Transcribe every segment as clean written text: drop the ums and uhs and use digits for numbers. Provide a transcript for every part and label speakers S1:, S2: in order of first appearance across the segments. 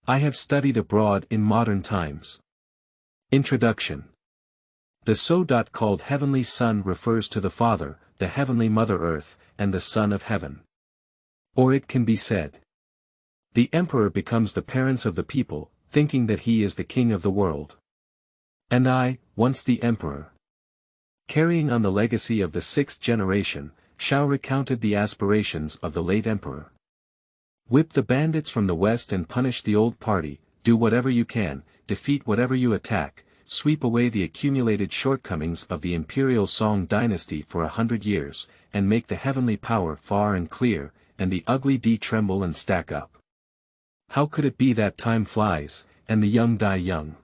S1: I have studied abroad in modern times. Introduction. The so-called heavenly Son refers to the Father, the heavenly Mother Earth, and the Son of Heaven. Or it can be said, the Emperor becomes the parents of the people, thinking that he is the king of the world. And I, once the Emperor. Carrying on the legacy of the 6th generation, Shao recounted the aspirations of the late Emperor. Whip the bandits from the west and punish the old party, do whatever you can, defeat whatever you attack, sweep away the accumulated shortcomings of the imperial Song dynasty for 100 years, and make the heavenly power far and clear, and the ugly tremble and stack up. How could it be that time flies, and the young die young?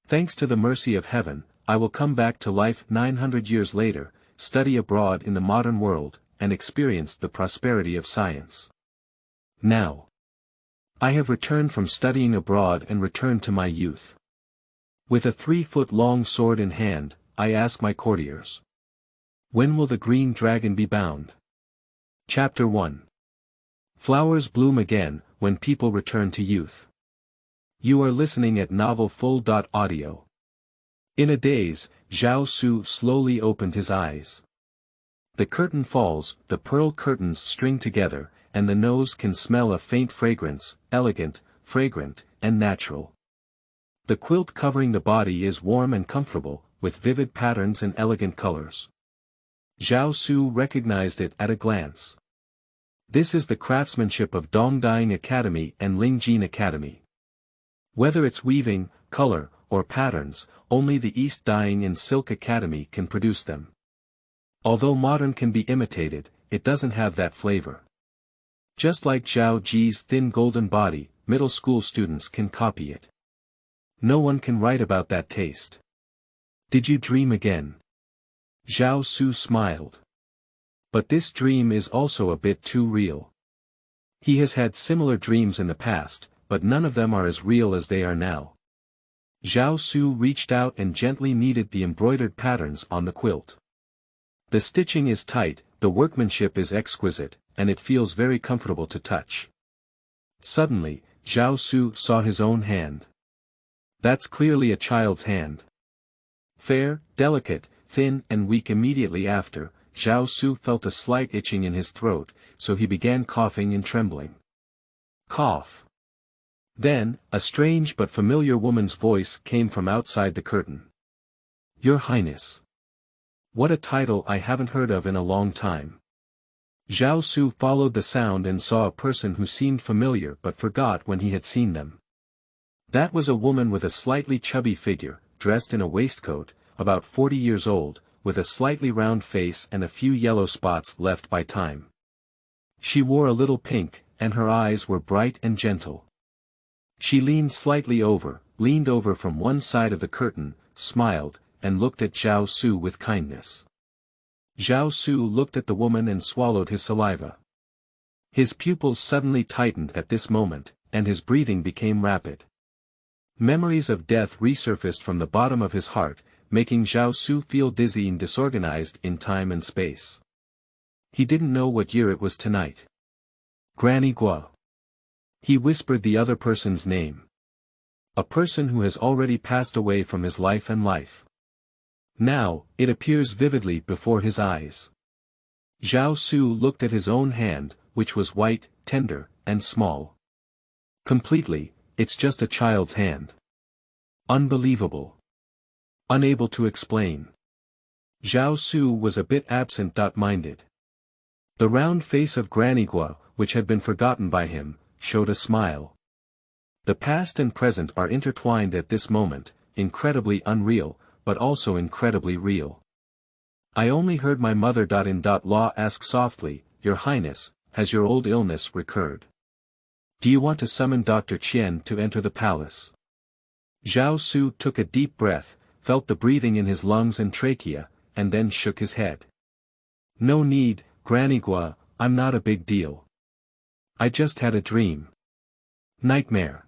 S1: Thanks to the mercy of heaven, I will come back to life 900 years later, study abroad in the modern world, and experience the prosperity of science. Now, I have returned from studying abroad and returned to my youth. With a 3-foot-long sword in hand, I ask my courtiers, when will the green dragon be bound? Chapter 1. Flowers bloom again, when people return to youth. You are listening at Novel Full.audio. In a daze, Zhao Su slowly opened his eyes. The curtain falls, the pearl curtains string together, and the nose can smell a faint fragrance, elegant, fragrant, and natural. The quilt covering the body is warm and comfortable, with vivid patterns and elegant colors. Zhao Su recognized it at a glance. This is the craftsmanship of Dongding Academy and Lingjin Academy. Whether it's weaving, color, or patterns, only the East Dyeing and Silk Academy can produce them. Although modern can be imitated, it doesn't have that flavor. Just like Zhao Ji's thin golden body, middle school students can copy it. No one can write about that taste. Did you dream again? Zhao Su smiled. But this dream is also a bit too real. He has had similar dreams in the past, but none of them are as real as they are now. Zhao Su reached out and gently kneaded the embroidered patterns on the quilt. The stitching is tight, the workmanship is exquisite, and it feels very comfortable to touch. Suddenly, Zhao Su saw his own hand. That's clearly a child's hand. Fair, delicate, thin and weak. Immediately after, Zhao Su felt a slight itching in his throat, so he began coughing and trembling. Cough. Then, a strange but familiar woman's voice came from outside the curtain. Your Highness. What a title I haven't heard of in a long time. Zhao Su followed the sound and saw a person who seemed familiar but forgot when he had seen them. That was a woman with a slightly chubby figure, dressed in a waistcoat, about 40 years old, with a slightly round face and a few yellow spots left by time. She wore a little pink, and her eyes were bright and gentle. She leaned over from one side of the curtain, smiled, and looked at Zhao Su with kindness. Zhao Su looked at the woman and swallowed his saliva. His pupils suddenly tightened at this moment, and his breathing became rapid. Memories of death resurfaced from the bottom of his heart, making Zhao Su feel dizzy and disorganized in time and space. He didn't know what year it was tonight. Granny Guo. He whispered the other person's name. A person who has already passed away from his life and life. Now, it appears vividly before his eyes. Zhao Su looked at his own hand, which was white, tender, and small. Completely, it's just a child's hand. Unbelievable. Unable to explain. Zhao Su was a bit absent-minded. The round face of Granny Guo, which had been forgotten by him, showed a smile. The past and present are intertwined at this moment, incredibly unreal, but also incredibly real. I only heard my mother-in-law ask softly, Your Highness, has your old illness recurred? Do you want to summon Dr. Qian to enter the palace? Zhao Su took a deep breath, felt the breathing in his lungs and trachea, and then shook his head. No need, Granny Guo, I'm not a big deal. I just had a dream. Nightmare.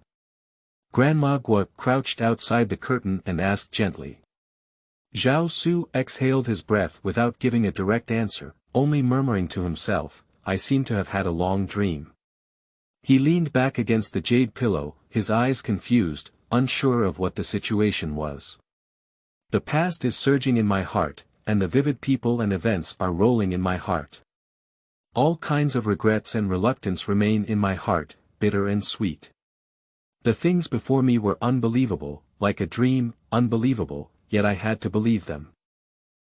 S1: Grandma Guo crouched outside the curtain and asked gently. Zhao Su exhaled his breath without giving a direct answer, only murmuring to himself, I seem to have had a long dream. He leaned back against the jade pillow, his eyes confused, unsure of what the situation was. The past is surging in my heart, and the vivid people and events are rolling in my heart. All kinds of regrets and reluctance remain in my heart, bitter and sweet. The things before me were unbelievable, like a dream, unbelievable, yet I had to believe them.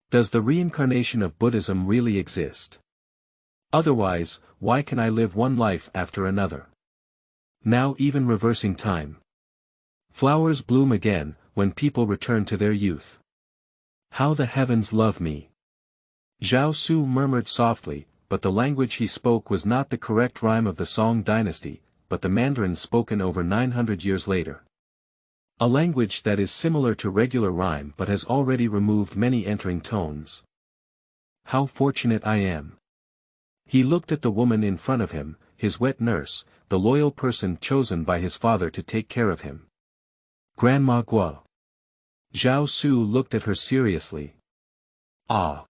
S1: Does the reincarnation of Buddhism really exist? Otherwise, why can I live one life after another? Now even reversing time. Flowers bloom again, when people return to their youth. How the heavens love me. Zhao Su murmured softly, but the language he spoke was not the correct rhyme of the Song dynasty, but the Mandarin spoken over 900 years later. A language that is similar to regular rhyme but has already removed many entering tones. How fortunate I am. He looked at the woman in front of him, his wet nurse, the loyal person chosen by his father to take care of him. Grandma Guo. Zhao Su looked at her seriously. Ah.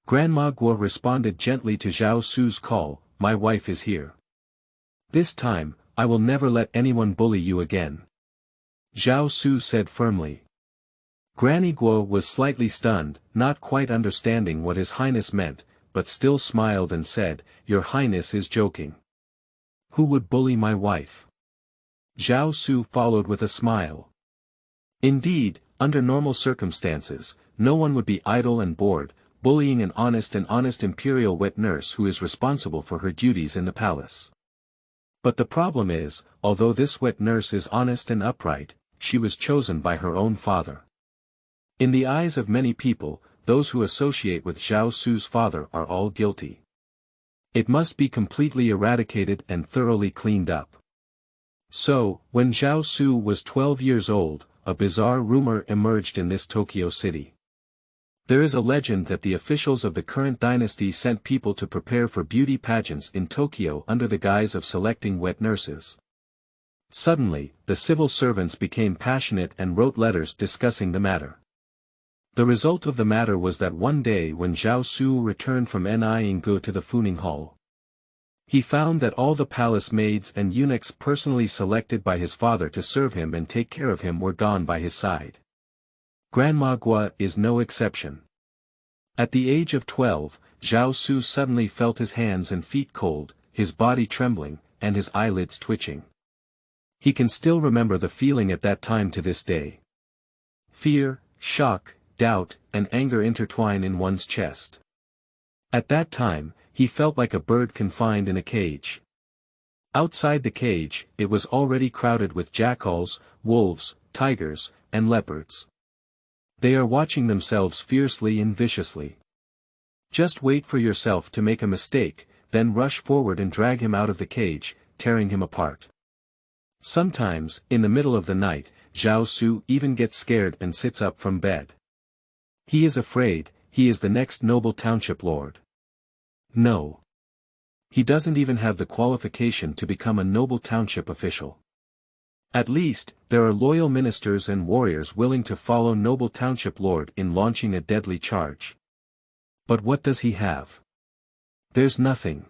S1: Grandma Guo responded gently to Zhao Su's call, my wife is here. This time, I will never let anyone bully you again. Zhao Su said firmly. Granny Guo was slightly stunned, not quite understanding what His Highness meant, but still smiled and said, Your Highness is joking. Who would bully my wife? Zhao Su followed with a smile. Indeed, under normal circumstances, no one would be idle and bored, bullying an honest imperial wet nurse who is responsible for her duties in the palace. But the problem is, although this wet nurse is honest and upright, she was chosen by her own father. In the eyes of many people, those who associate with Zhao Su's father are all guilty. It must be completely eradicated and thoroughly cleaned up. So, when Zhao Su was 12 years old, a bizarre rumor emerged in this Tokyo city. There is a legend that the officials of the current dynasty sent people to prepare for beauty pageants in Tokyo under the guise of selecting wet nurses. Suddenly, the civil servants became passionate and wrote letters discussing the matter. The result of the matter was that one day when Zhao Su returned from Ningu to the Funing Hall, he found that all the palace maids and eunuchs personally selected by his father to serve him and take care of him were gone by his side. Grandma Guo is no exception. At the age of 12, Zhao Su suddenly felt his hands and feet cold, his body trembling, and his eyelids twitching. He can still remember the feeling at that time to this day. Fear, shock, doubt, and anger intertwine in one's chest. At that time, he felt like a bird confined in a cage. Outside the cage, it was already crowded with jackals, wolves, tigers, and leopards. They are watching themselves fiercely and viciously. Just wait for yourself to make a mistake, then rush forward and drag him out of the cage, tearing him apart. Sometimes, in the middle of the night, Zhao Su even gets scared and sits up from bed. He is afraid, he is the next noble township lord. No. He doesn't even have the qualification to become a noble township official. At least, there are loyal ministers and warriors willing to follow noble township lord in launching a deadly charge. But what does he have? There's nothing.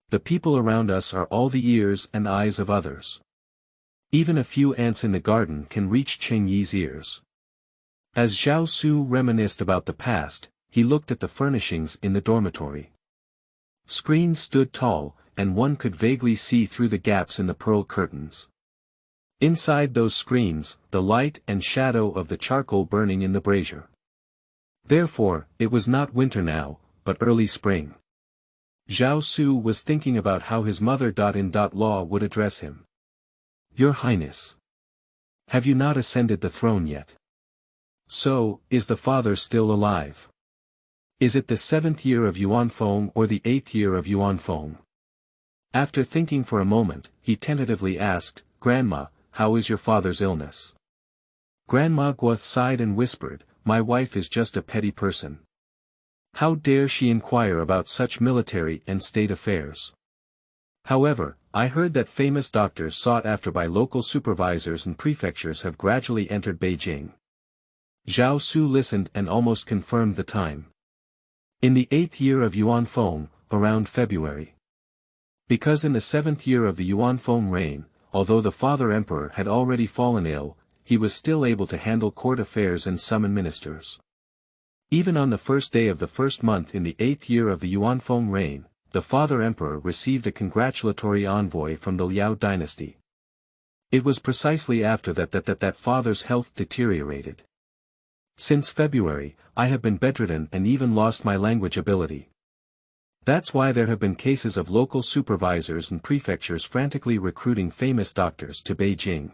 S1: The people around us are all the ears and eyes of others. Even a few ants in the garden can reach Cheng Yi's ears. As Zhao Su reminisced about the past, he looked at the furnishings in the dormitory. Screens stood tall, and one could vaguely see through the gaps in the pearl curtains. Inside those screens, the light and shadow of the charcoal burning in the brazier. Therefore, it was not winter now, but early spring. Zhao Su was thinking about how his mother-in-law would address him. Your Highness. Have you not ascended the throne yet? So, is the father still alive? Is it the 7th year of Yuanfeng or the 8th year of Yuanfeng? After thinking for a moment, he tentatively asked, Grandma, how is your father's illness? Grandma Guo sighed and whispered, my wife is just a petty person. How dare she inquire about such military and state affairs? However, I heard that famous doctors sought after by local supervisors and prefectures have gradually entered Beijing. Zhao Su listened and almost confirmed the time. In the 8th year of Yuanfeng, around February. Because in the 7th year of the Yuanfeng reign, although the father emperor had already fallen ill, he was still able to handle court affairs and summon ministers. Even on the first day of the first month in the 8th year of the Yuanfeng reign, the father emperor received a congratulatory envoy from the Liao dynasty. It was precisely after that father's health deteriorated. Since February, I have been bedridden and even lost my language ability. That's why there have been cases of local supervisors and prefectures frantically recruiting famous doctors to Beijing.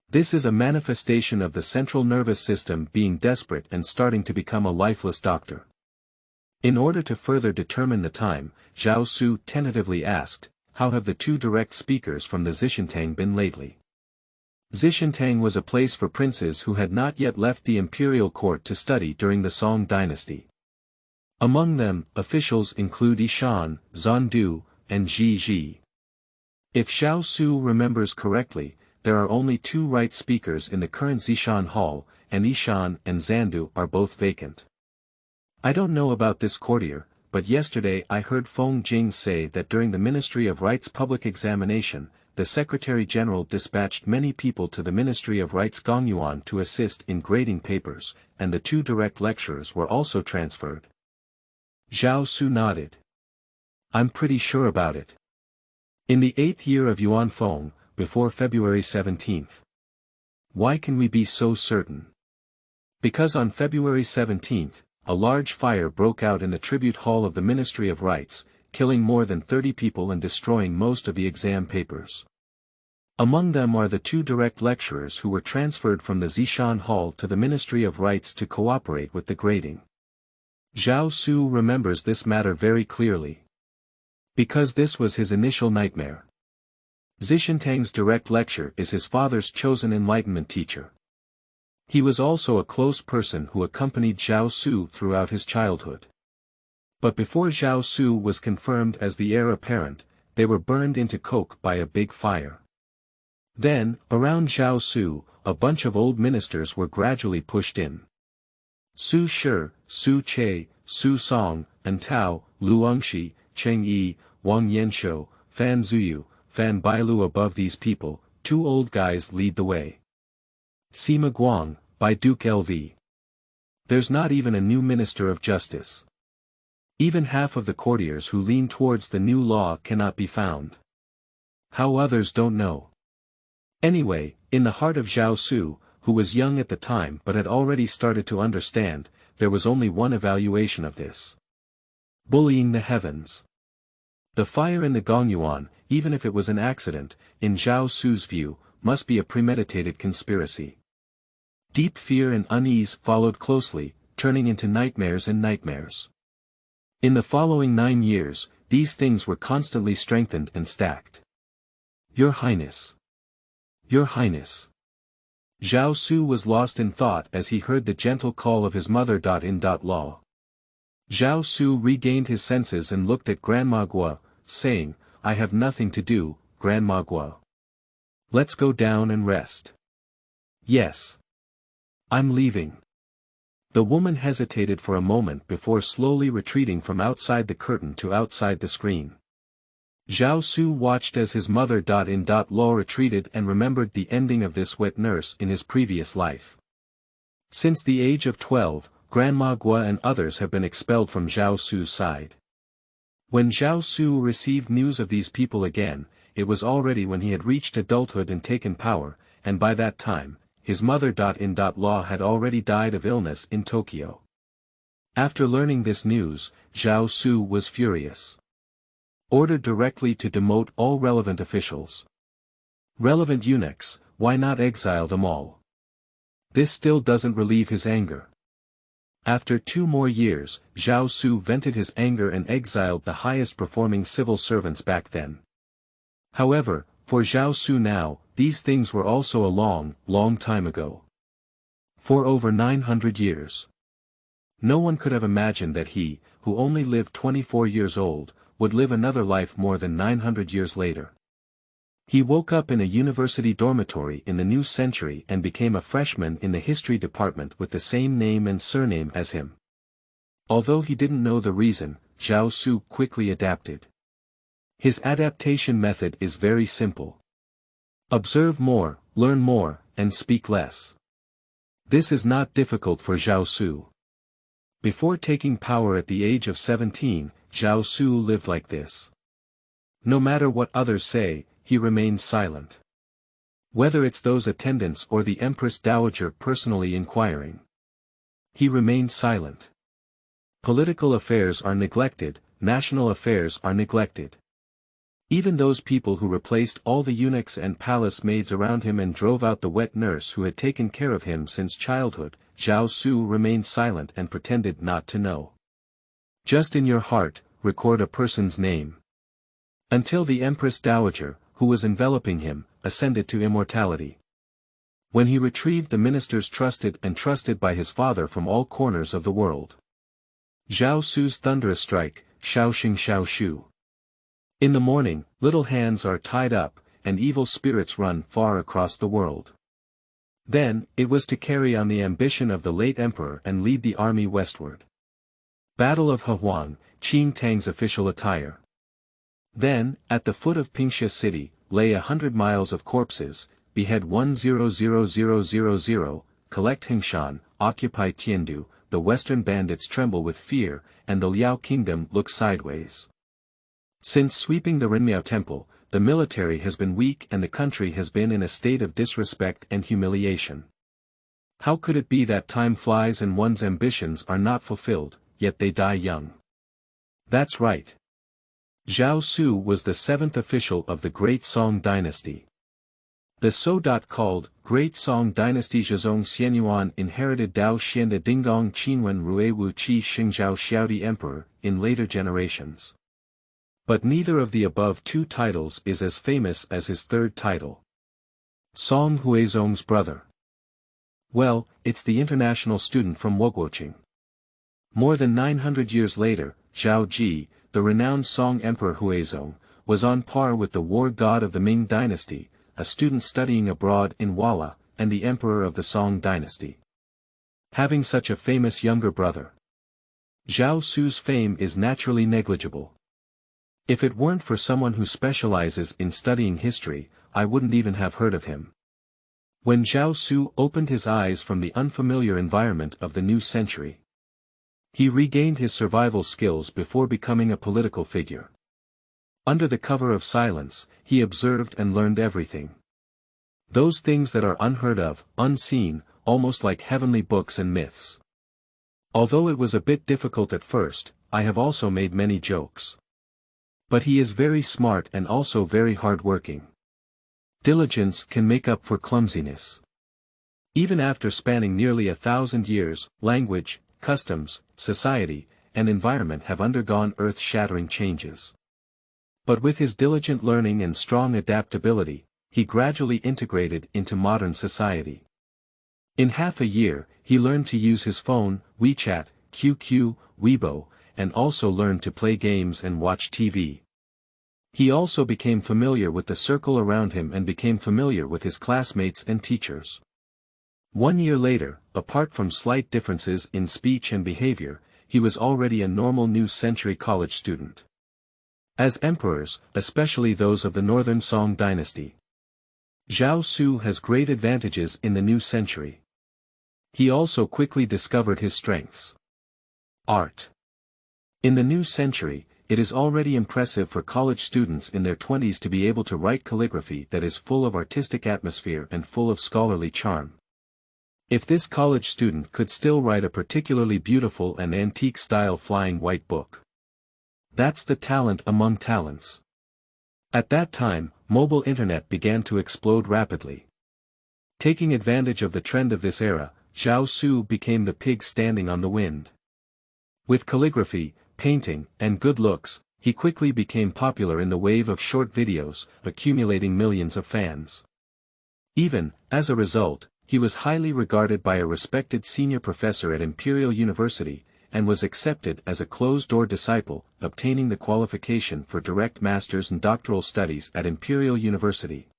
S1: This is a manifestation of the central nervous system being desperate and starting to become a lifeless doctor. In order to further determine the time, Zhao Su tentatively asked, "How have the two direct speakers from the Zishintang been lately?" Zishintang was a place for princes who had not yet left the imperial court to study during the Song dynasty. Among them, officials include Yishan, Zandu, and Ji. If Shao Su remembers correctly, there are only two right speakers in the current Zishan hall, and Yishan and Zandu are both vacant. I don't know about this courtier, but yesterday I heard Feng Jing say that during the Ministry of Rights public examination, the Secretary-General dispatched many people to the Ministry of Rights Gongyuan to assist in grading papers, and the two direct lecturers were also transferred. Zhao Su nodded. I'm pretty sure about it. In the 8th year of Yuanfeng, before February 17th. Why can we be so certain? Because on February 17th, a large fire broke out in the tribute hall of the Ministry of Rights, killing more than 30 people and destroying most of the exam papers. Among them are the two direct lecturers who were transferred from the Zishan hall to the Ministry of Rights to cooperate with the grading. Zhao Su remembers this matter very clearly. Because this was his initial nightmare. Zishintang's direct lecture is his father's chosen enlightenment teacher. He was also a close person who accompanied Zhao Su throughout his childhood. But before Zhao Su was confirmed as the heir apparent, they were burned into coke by a big fire. Then, around Zhao Su, a bunch of old ministers were gradually pushed in. Su Shi, Su Che, Su Song, and Tao, Luangxi, Cheng Yi, Wang Yanshou, Fan Zuyu, Fan Bailu. Above these people, two old guys lead the way. Sima Guang, by Duke Lv. There's not even a new minister of justice. Even half of the courtiers who lean towards the new law cannot be found. How others don't know. Anyway, in the heart of Zhao Su, who was young at the time but had already started to understand, there was only one evaluation of this. Bullying the heavens. The fire in the Gongyuan, even if it was an accident, in Zhao Su's view, must be a premeditated conspiracy. Deep fear and unease followed closely, turning into nightmares and nightmares. In the following 9 years, these things were constantly strengthened and stacked. Your Highness. Your Highness. Zhao Su was lost in thought as he heard the gentle call of his mother. Law. Zhao Su regained his senses and looked at Grandma Guo, saying, I have nothing to do, Grandma Guo. Let's go down and rest. Yes. I'm leaving. The woman hesitated for a moment before slowly retreating from outside the curtain to outside the screen. Zhao Su watched as his mother. Law retreated and remembered the ending of this wet nurse in his previous life. Since the age of 12, Grandma Guo and others have been expelled from Zhao Su's side. When Zhao Su received news of these people again, it was already when he had reached adulthood and taken power, and by that time, his mother. Law had already died of illness in Tokyo. After learning this news, Zhao Su was furious. Ordered directly to demote all relevant officials. Relevant eunuchs, why not exile them all? This still doesn't relieve his anger. After 2 more years, Zhao Su vented his anger and exiled the highest performing civil servants back then. However, for Zhao Su now, these things were also a long, long time ago. For over 900 years. No one could have imagined that he, who only lived 24 years old, would live another life more than 900 years later. He woke up in a university dormitory in the new century and became a freshman in the history department with the same name and surname as him. Although he didn't know the reason, Zhao Su quickly adapted. His adaptation method is very simple. Observe more, learn more, and speak less. This is not difficult for Zhao Su. Before taking power at the age of 17, Zhao Su lived like this. No matter what others say, he remains silent. Whether it's those attendants or the Empress Dowager personally inquiring, he remains silent. Political affairs are neglected, national affairs are neglected. Even those people who replaced all the eunuchs and palace maids around him and drove out the wet nurse who had taken care of him since childhood, Zhao Su remained silent and pretended not to know. Just in your heart, record a person's name. Until the Empress Dowager, who was enveloping him, ascended to immortality. When he retrieved the ministers trusted by his father from all corners of the world. Zhao Su's thunderous strike, Shao Xing Shao Shu. In the morning, little hands are tied up, and evil spirits run far across the world. Then, it was to carry on the ambition of the late emperor and lead the army westward. Battle of Hehuang, Qing Tang's official attire. Then, at the foot of Pingsha city, lay 100 miles of corpses, behead 100000, collect Hingshan, occupy Tiandu, the western bandits tremble with fear, and the Liao kingdom look sideways. Since sweeping the Renmiao temple, the military has been weak and the country has been in a state of disrespect and humiliation. How could it be that time flies and one's ambitions are not fulfilled, yet they die young? That's right. Zhao Su was the 7th official of the Great Song dynasty. The so-called Great Song dynasty Zhezong Xianyuan inherited Dao Xianda Dingong Qinwen Ruiwu Qi Xingzhao Xiaodi Emperor, in later generations. But neither of the above two titles is as famous as his third title. Song Huizong's brother. Well, it's the international student from Woguoqing. More than 900 years later, Zhao Ji, the renowned Song Emperor Huizong, was on par with the war god of the Ming dynasty, a student studying abroad in Walla, and the emperor of the Song dynasty. Having such a famous younger brother, Zhao Su's fame is naturally negligible. If it weren't for someone who specializes in studying history, I wouldn't even have heard of him. When Zhao Su opened his eyes from the unfamiliar environment of the new century, he regained his survival skills before becoming a political figure. Under the cover of silence, he observed and learned everything. Those things that are unheard of, unseen, almost like heavenly books and myths. Although it was a bit difficult at first, I have also made many jokes. But he is very smart and also very hard-working. Diligence can make up for clumsiness. Even after spanning nearly 1,000 years, language, customs, society, and environment have undergone earth-shattering changes. But with his diligent learning and strong adaptability, he gradually integrated into modern society. In half a year, he learned to use his phone, WeChat, QQ, Weibo, and also learned to play games and watch TV. He also became familiar with the circle around him and became familiar with his classmates and teachers. 1 year later, apart from slight differences in speech and behavior, he was already a normal new century college student. As emperors, especially those of the Northern Song dynasty, Zhao Su has great advantages in the new century. He also quickly discovered his strengths. Art. In the new century, it is already impressive for college students in their 20s to be able to write calligraphy that is full of artistic atmosphere and full of scholarly charm. If this college student could still write a particularly beautiful and antique-style flying white book, that's the talent among talents. At that time, mobile internet began to explode rapidly. Taking advantage of the trend of this era, Zhao Su became the pig standing on the wind. With calligraphy, painting, and good looks, he quickly became popular in the wave of short videos, accumulating millions of fans. Even, as a result, he was highly regarded by a respected senior professor at Imperial University, and was accepted as a closed-door disciple, obtaining the qualification for direct master's and doctoral studies at Imperial University.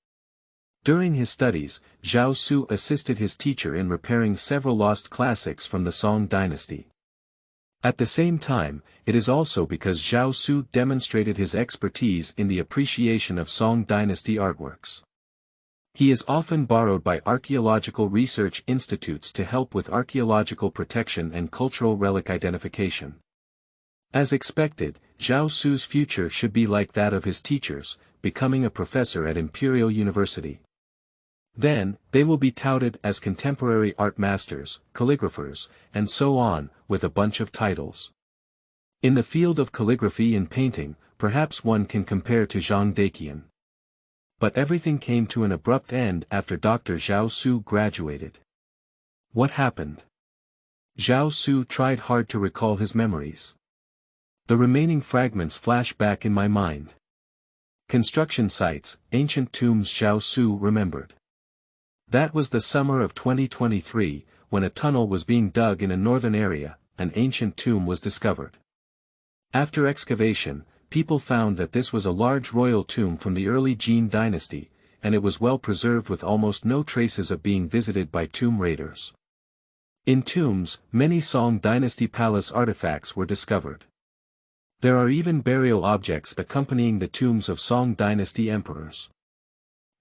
S1: During his studies, Zhao Su assisted his teacher in repairing several lost classics from the Song dynasty. At the same time, it is also because Zhao Su demonstrated his expertise in the appreciation of Song dynasty artworks. He is often borrowed by archaeological research institutes to help with archaeological protection and cultural relic identification. As expected, Zhao Su's future should be like that of his teachers, becoming a professor at Imperial University. Then, they will be touted as contemporary art masters, calligraphers, and so on, with a bunch of titles. In the field of calligraphy and painting, perhaps one can compare to Zhang Daqian. But everything came to an abrupt end after Dr. Zhao Su graduated. What happened? Zhao Su tried hard to recall his memories. The remaining fragments flash back in my mind. Construction sites, ancient tombs. Zhao Su remembered. That was the summer of 2023, when a tunnel was being dug in a northern area, an ancient tomb was discovered. After excavation, people found that this was a large royal tomb from the early Jin dynasty, and it was well preserved with almost no traces of being visited by tomb raiders. In tombs, many Song dynasty palace artifacts were discovered. There are even burial objects accompanying the tombs of Song dynasty emperors.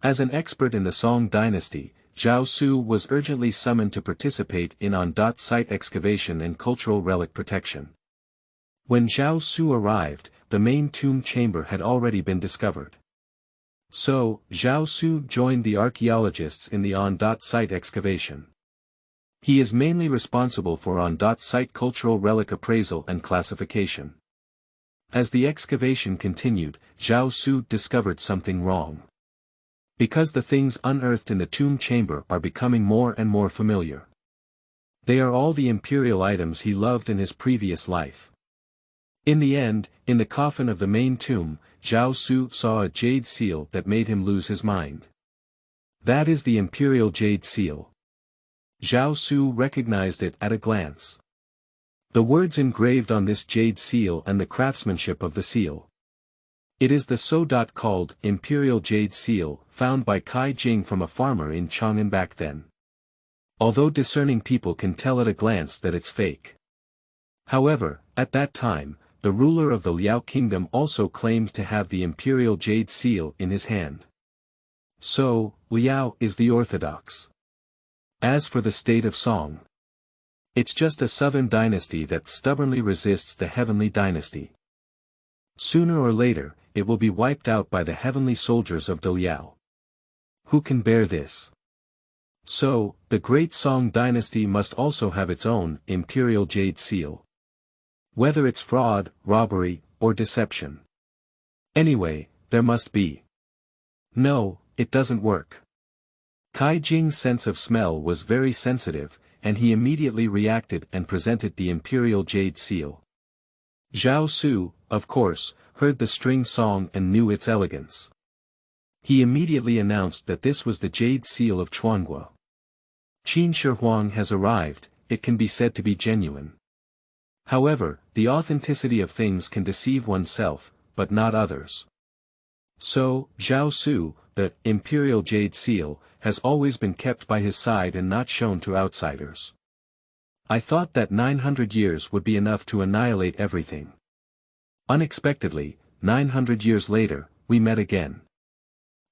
S1: As an expert in the Song dynasty, Zhao Su was urgently summoned to participate in on-site excavation and cultural relic protection. When Zhao Su arrived, the main tomb chamber had already been discovered. So, Zhao Su joined the archaeologists in the on-site excavation. He is mainly responsible for on-site cultural relic appraisal and classification. As the excavation continued, Zhao Su discovered something wrong. Because the things unearthed in the tomb chamber are becoming more and more familiar. They are all the imperial items he loved in his previous life. In the end, in the coffin of the main tomb, Zhao Su saw a jade seal that made him lose his mind. That is the imperial jade seal. Zhao Su recognized it at a glance. The words engraved on this jade seal and the craftsmanship of the seal. It is the so-called imperial jade seal, found by Kai Jing from a farmer in Chang'an back then. Although discerning people can tell at a glance that it's fake. However, at that time, the ruler of the Liao kingdom also claimed to have the imperial jade seal in his hand. So, Liao is the orthodox. As for the state of Song, it's just a southern dynasty that stubbornly resists the heavenly dynasty. Sooner or later, it will be wiped out by the heavenly soldiers of Liao. Who can bear this? So, the great Song dynasty must also have its own imperial jade seal. Whether it's fraud, robbery, or deception. Anyway, there must be. No, it doesn't work. Kai Jing's sense of smell was very sensitive, and he immediately reacted and presented the imperial jade seal. Zhao Su, of course, heard the string song and knew its elegance. He immediately announced that this was the jade seal of Chuanguo. Qin Shi Huang has arrived, it can be said to be genuine. However, the authenticity of things can deceive oneself, but not others. So, Zhao Su, the imperial jade seal, has always been kept by his side and not shown to outsiders. I thought that 900 years would be enough to annihilate everything. Unexpectedly, 900 years later, we met again.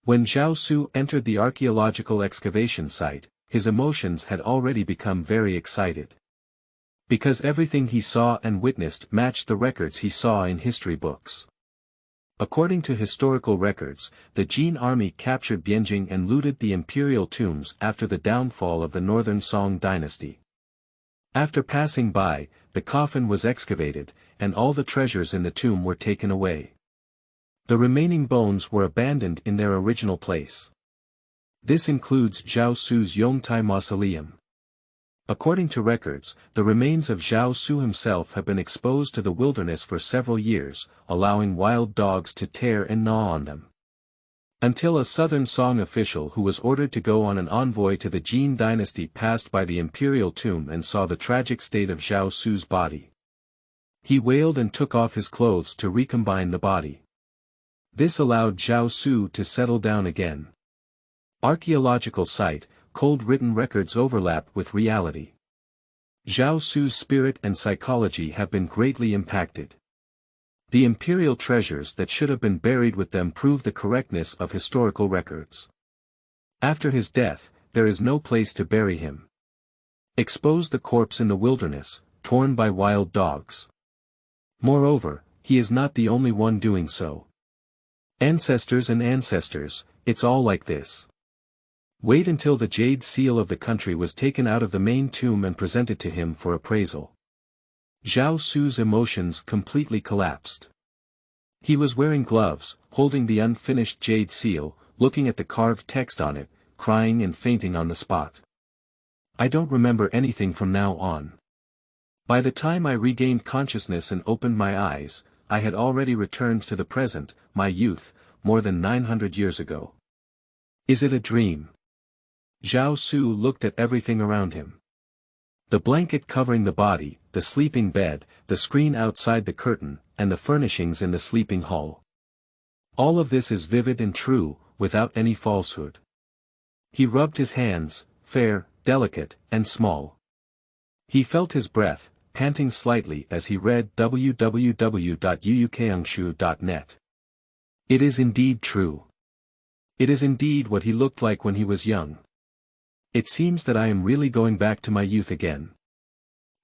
S1: When Zhao Su entered the archaeological excavation site, his emotions had already become very excited. Because everything he saw and witnessed matched the records he saw in history books. According to historical records, the Jin army captured Bianjing and looted the imperial tombs after the downfall of the northern Song dynasty. After passing by, the coffin was excavated, and all the treasures in the tomb were taken away. The remaining bones were abandoned in their original place. This includes Zhao Su's Yongtai mausoleum. According to records, the remains of Zhao Su himself have been exposed to the wilderness for several years, allowing wild dogs to tear and gnaw on them. Until a southern Song official who was ordered to go on an envoy to the Jin dynasty passed by the imperial tomb and saw the tragic state of Zhao Su's body. He wailed and took off his clothes to recombine the body. This allowed Zhao Su to settle down again. Archaeological site, cold written records overlap with reality. Zhao Su's spirit and psychology have been greatly impacted. The imperial treasures that should have been buried with them prove the correctness of historical records. After his death, there is no place to bury him. Expose the corpse in the wilderness, torn by wild dogs. Moreover, he is not the only one doing so. Ancestors and ancestors, it's all like this. Wait until the jade seal of the country was taken out of the main tomb and presented to him for appraisal. Zhao Su's emotions completely collapsed. He was wearing gloves, holding the unfinished jade seal, looking at the carved text on it, crying and fainting on the spot. I don't remember anything from now on. By the time I regained consciousness and opened my eyes, I had already returned to the present, my youth, more than 900 years ago. Is it a dream? Zhao Su looked at everything around him. The blanket covering the body, the sleeping bed, the screen outside the curtain, and the furnishings in the sleeping hall. All of this is vivid and true, without any falsehood. He rubbed his hands, fair, delicate, and small. He felt his breath, panting slightly as he read www.youth.Net. It is indeed true. It is indeed what he looked like when he was young. It seems that I am really going back to my youth again.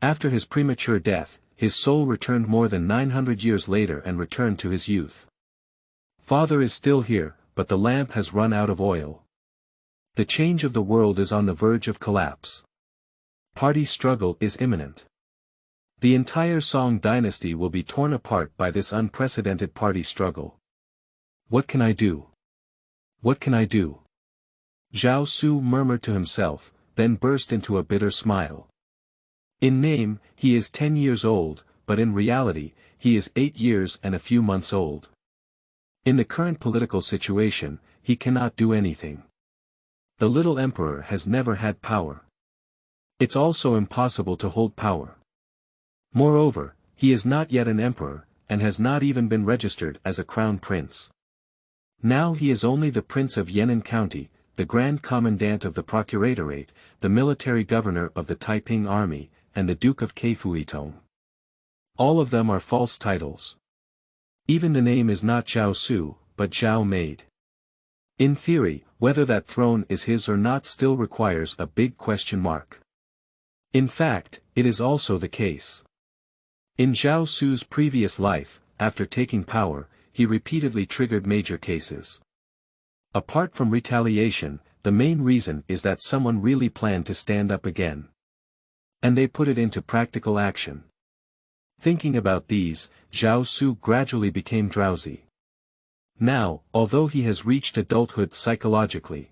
S1: After his premature death, his soul returned more than 900 years later and returned to his youth. Father is still here, but the lamp has run out of oil. The change of the world is on the verge of collapse. Party struggle is imminent. The entire Song dynasty will be torn apart by this unprecedented party struggle. What can I do? What can I do? Zhao Su murmured to himself, then burst into a bitter smile. In name, he is 10 years old, but in reality, he is 8 years and a few months old. In the current political situation, he cannot do anything. The little emperor has never had power. It's also impossible to hold power. Moreover, he is not yet an emperor, and has not even been registered as a crown prince. Now he is only the prince of Yan'an County, the grand commandant of the procuratorate, the military governor of the Taiping army, and the Duke of Keifuitong. All of them are false titles. Even the name is not Zhao Su, but Zhao Maid. In theory, whether that throne is his or not still requires a big question mark. In fact, it is also the case. In Zhao Su's previous life, after taking power, he repeatedly triggered major cases. Apart from retaliation, the main reason is that someone really planned to stand up again. And they put it into practical action. Thinking about these, Zhao Su gradually became drowsy. Now, although he has reached adulthood psychologically,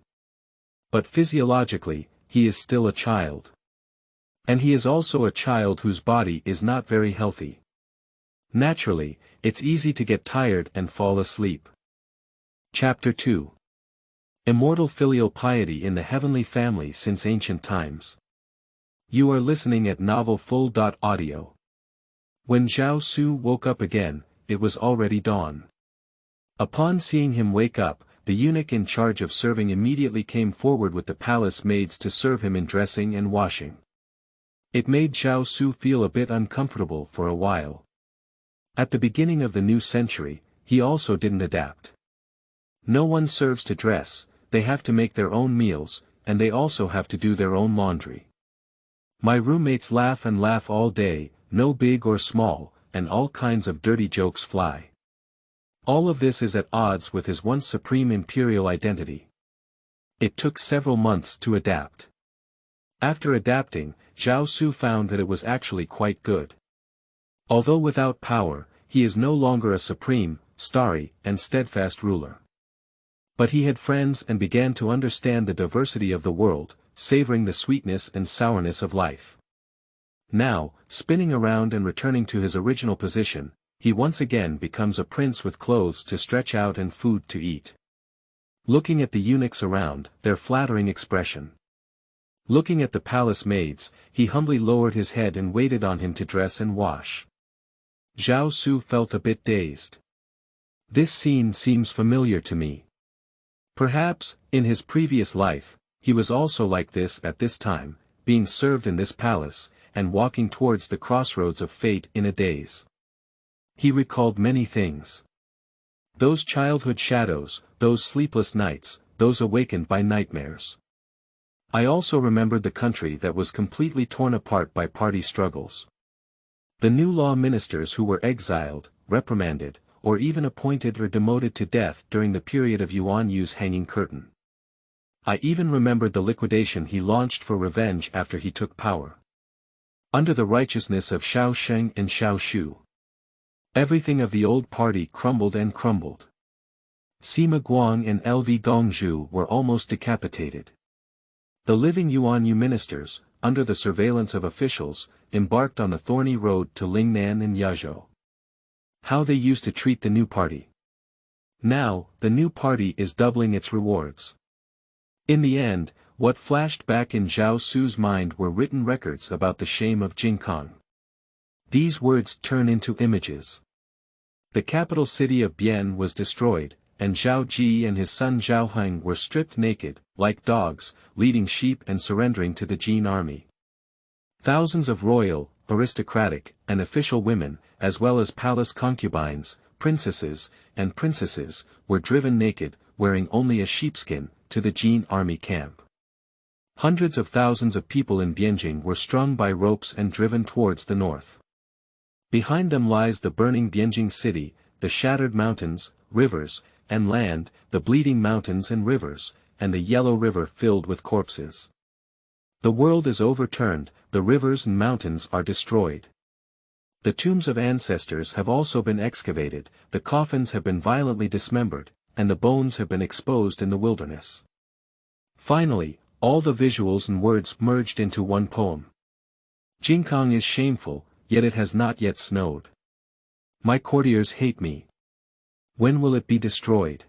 S1: but physiologically, he is still a child. And he is also a child whose body is not very healthy. Naturally, it's easy to get tired and fall asleep. Chapter 2. Immortal Filial Piety in the Heavenly Family Since Ancient Times. You are listening at novelfull.audio. When Zhao Su woke up again, it was already dawn. Upon seeing him wake up, the eunuch in charge of serving immediately came forward with the palace maids to serve him in dressing and washing. It made Zhao Su feel a bit uncomfortable for a while. At the beginning of the new century, he also didn't adapt. No one serves to dress, they have to make their own meals, and they also have to do their own laundry. My roommates laugh and laugh all day, no big or small, and all kinds of dirty jokes fly. All of this is at odds with his once supreme imperial identity. It took several months to adapt. After adapting, Zhao Su found that it was actually quite good. Although without power, he is no longer a supreme, starry, and steadfast ruler. But he had friends and began to understand the diversity of the world, savoring the sweetness and sourness of life. Now, spinning around and returning to his original position, he once again becomes a prince with clothes to stretch out and food to eat. Looking at the eunuchs around, their flattering expression. Looking at the palace maids, he humbly lowered his head and waited on him to dress and wash. Zhao Su felt a bit dazed. This scene seems familiar to me. Perhaps, in his previous life, he was also like this at this time, being served in this palace, and walking towards the crossroads of fate in a daze. He recalled many things. Those childhood shadows, those sleepless nights, those awakened by nightmares. I also remembered the country that was completely torn apart by party struggles. The new law ministers who were exiled, reprimanded, or even appointed or demoted to death during the period of Yuan Yu's hanging curtain. I even remembered the liquidation he launched for revenge after he took power. Under the righteousness of Shao Sheng and Shao Shu, everything of the old party crumbled and crumbled. Sima Guang and Lv Gongzhu were almost decapitated. The living Yuan Yu ministers, under the surveillance of officials, embarked on the thorny road to Lingnan and Yazhou. How they used to treat the new party. Now, the new party is doubling its rewards. In the end, what flashed back in Zhao Su's mind were written records about the shame of Jingkang. These words turn into images. The capital city of Bian was destroyed, and Zhao Ji and his son Zhao Heng were stripped naked, like dogs, leading sheep and surrendering to the Jin army. Thousands of royal, aristocratic, and official women, as well as palace concubines, princesses, and princesses, were driven naked, wearing only a sheepskin, to the Jin army camp. Hundreds of thousands of people in Bianjing were strung by ropes and driven towards the north. Behind them lies the burning Bianjing city, the shattered mountains, rivers, and land, the bleeding mountains and rivers, and the yellow river filled with corpses. The world is overturned, the rivers and mountains are destroyed. The tombs of ancestors have also been excavated, the coffins have been violently dismembered, and the bones have been exposed in the wilderness. Finally, all the visuals and words merged into one poem. Jingkang is shameful, yet it has not yet snowed. My courtiers hate me. When will it be destroyed?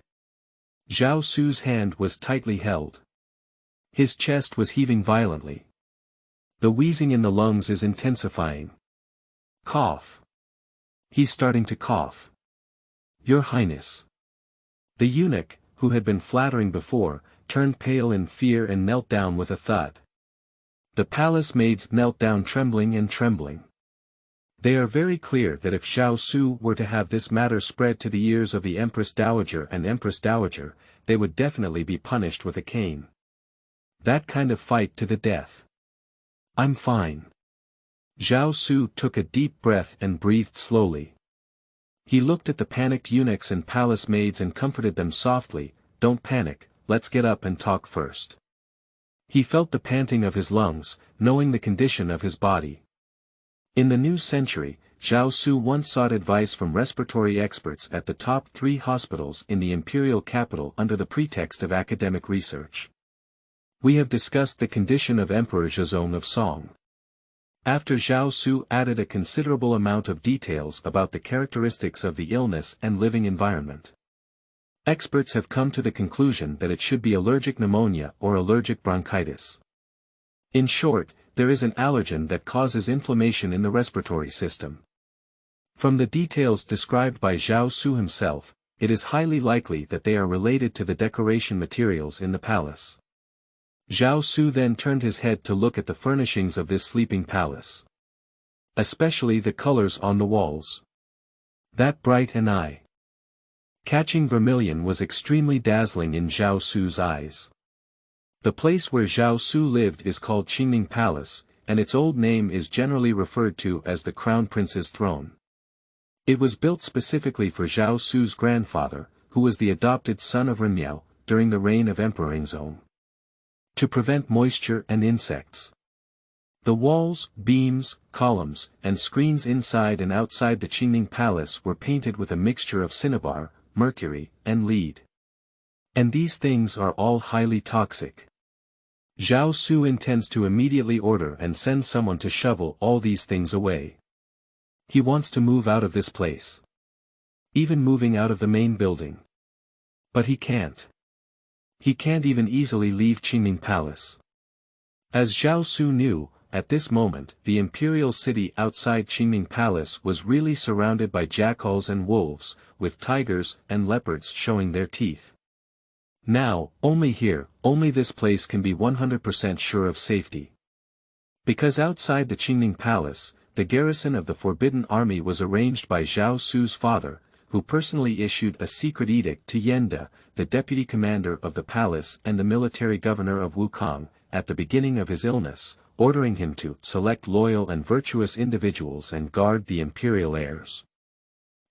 S1: Zhao Su's hand was tightly held. His chest was heaving violently. The wheezing in the lungs is intensifying. Cough. He's starting to cough. Your Highness. The eunuch, who had been flattering before, turned pale in fear and knelt down with a thud. The palace maids knelt down trembling and trembling. They are very clear that if Zhao Su were to have this matter spread to the ears of the Empress Dowager and Empress Dowager, they would definitely be punished with a cane. That kind of fight to the death. I'm fine. Zhao Su took a deep breath and breathed slowly. He looked at the panicked eunuchs and palace maids and comforted them softly, don't panic, let's get up and talk first. He felt the panting of his lungs, knowing the condition of his body. In the new century, Zhao Su once sought advice from respiratory experts at the top 3 hospitals in the imperial capital under the pretext of academic research. We have discussed the condition of Emperor Zhezong of Song. After Zhao Su added a considerable amount of details about the characteristics of the illness and living environment. Experts have come to the conclusion that it should be allergic pneumonia or allergic bronchitis. In short, there is an allergen that causes inflammation in the respiratory system. From the details described by Zhao Su himself, it is highly likely that they are related to the decoration materials in the palace. Zhao Su then turned his head to look at the furnishings of this sleeping palace. Especially the colors on the walls. That bright and eye-catching vermilion was extremely dazzling in Zhao Su's eyes. The place where Zhao Su lived is called Qingning Palace, and its old name is generally referred to as the Crown Prince's throne. It was built specifically for Zhao Su's grandfather, who was the adopted son of Renmiao, during the reign of Emperor Yingzong. To prevent moisture and insects. The walls, beams, columns, and screens inside and outside the Qingning Palace were painted with a mixture of cinnabar, mercury, and lead. And these things are all highly toxic. Zhao Su intends to immediately order and send someone to shovel all these things away. He wants to move out of this place. Even moving out of the main building. But he can't. He can't even easily leave Qingning Palace. As Zhao Su knew, at this moment, the imperial city outside Qingning Palace was really surrounded by jackals and wolves, with tigers and leopards showing their teeth. Now, only here, only this place can be 100% sure of safety. Because outside the Qingning Palace, the garrison of the Forbidden Army was arranged by Zhao Su's father, who personally issued a secret edict to Yenda, the deputy commander of the palace and the military governor of Wukong, at the beginning of his illness, ordering him to select loyal and virtuous individuals and guard the imperial heirs.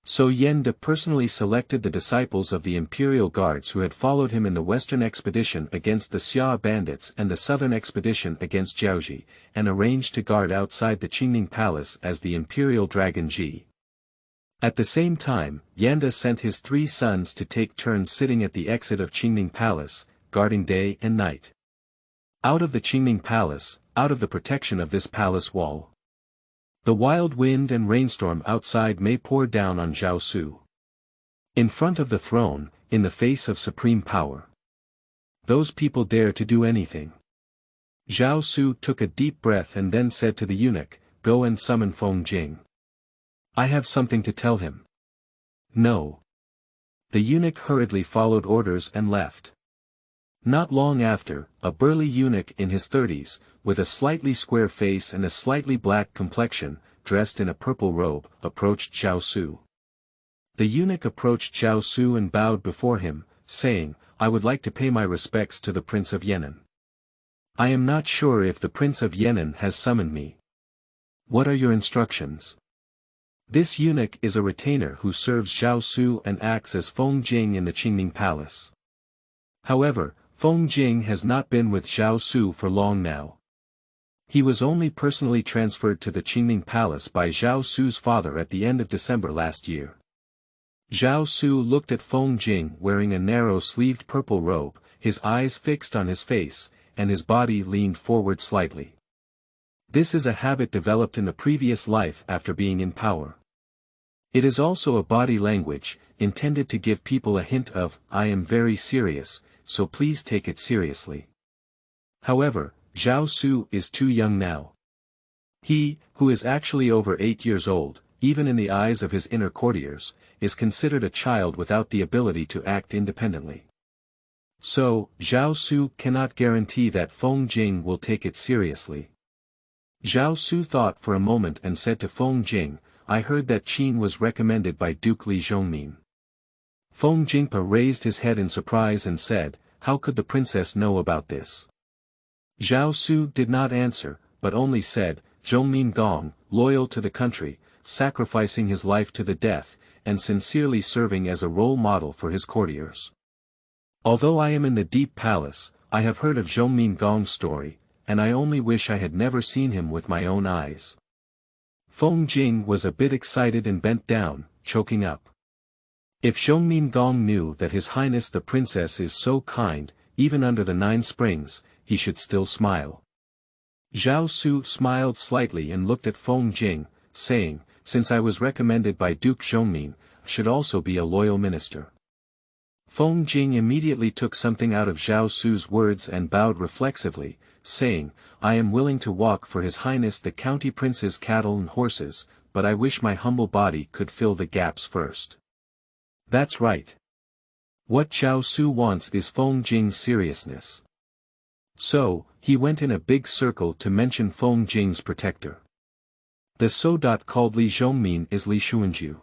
S1: So Yenda personally selected the disciples of the imperial guards who had followed him in the western expedition against the Xia bandits and the southern expedition against Jiaoji, and arranged to guard outside the Qingning Palace as the imperial dragon Ji. At the same time, Yenda sent his 3 sons to take turns sitting at the exit of Qingning Palace, guarding day and night. Out of the Qingning Palace, out of the protection of this palace wall. The wild wind and rainstorm outside may pour down on Zhao Su. In front of the throne, in the face of supreme power. Those people dare to do anything. Zhao Su took a deep breath and then said to the eunuch, "Go and summon Feng Jing. I have something to tell him." "No." The eunuch hurriedly followed orders and left. Not long after, a burly eunuch in his 30s, with a slightly square face and a slightly black complexion, dressed in a purple robe, approached Zhao Su. The eunuch approached Zhao Su and bowed before him, saying, "I would like to pay my respects to the Prince of Yan'an. I am not sure if the Prince of Yan'an has summoned me. What are your instructions?" This eunuch is a retainer who serves Zhao Su and acts as Feng Jing in the Qingning Palace. However, Feng Jing has not been with Zhao Su for long now. He was only personally transferred to the Qingning Palace by Zhao Su's father at the end of December last year. Zhao Su looked at Feng Jing wearing a narrow-sleeved purple robe, his eyes fixed on his face, and his body leaned forward slightly. This is a habit developed in the previous life after being in power. It is also a body language, intended to give people a hint of, "I am very serious, so please take it seriously." However, Zhao Su is too young now. He, who is actually over 8 years old, even in the eyes of his inner courtiers, is considered a child without the ability to act independently. So, Zhao Su cannot guarantee that Feng Jing will take it seriously. Zhao Su thought for a moment and said to Feng Jing, "I heard that Qin was recommended by Duke Li Zhongmin." Feng Jingpa raised his head in surprise and said, "How could the princess know about this?" Zhao Su did not answer, but only said, "Zhongmin Gong, loyal to the country, sacrificing his life to the death, and sincerely serving as a role model for his courtiers. Although I am in the Deep Palace, I have heard of Zhongmin Gong's story, and I only wish I had never seen him with my own eyes." Feng Jing was a bit excited and bent down, choking up. If Zhongmin Gong knew that His Highness the Princess is so kind, even under the 9 springs, he should still smile. Zhao Su smiled slightly and looked at Feng Jing, saying, "Since I was recommended by Duke Zhongmin, I should also be a loyal minister." Feng Jing immediately took something out of Zhao Su's words and bowed reflexively, saying, "I am willing to walk for His Highness the County Prince's cattle and horses, but I wish my humble body could fill the gaps first." That's right. What Zhao Su wants is Feng Jing's seriousness. So, he went in a big circle to mention Feng Jing's protector. The so called Li Zhongmin is Li Xuanju.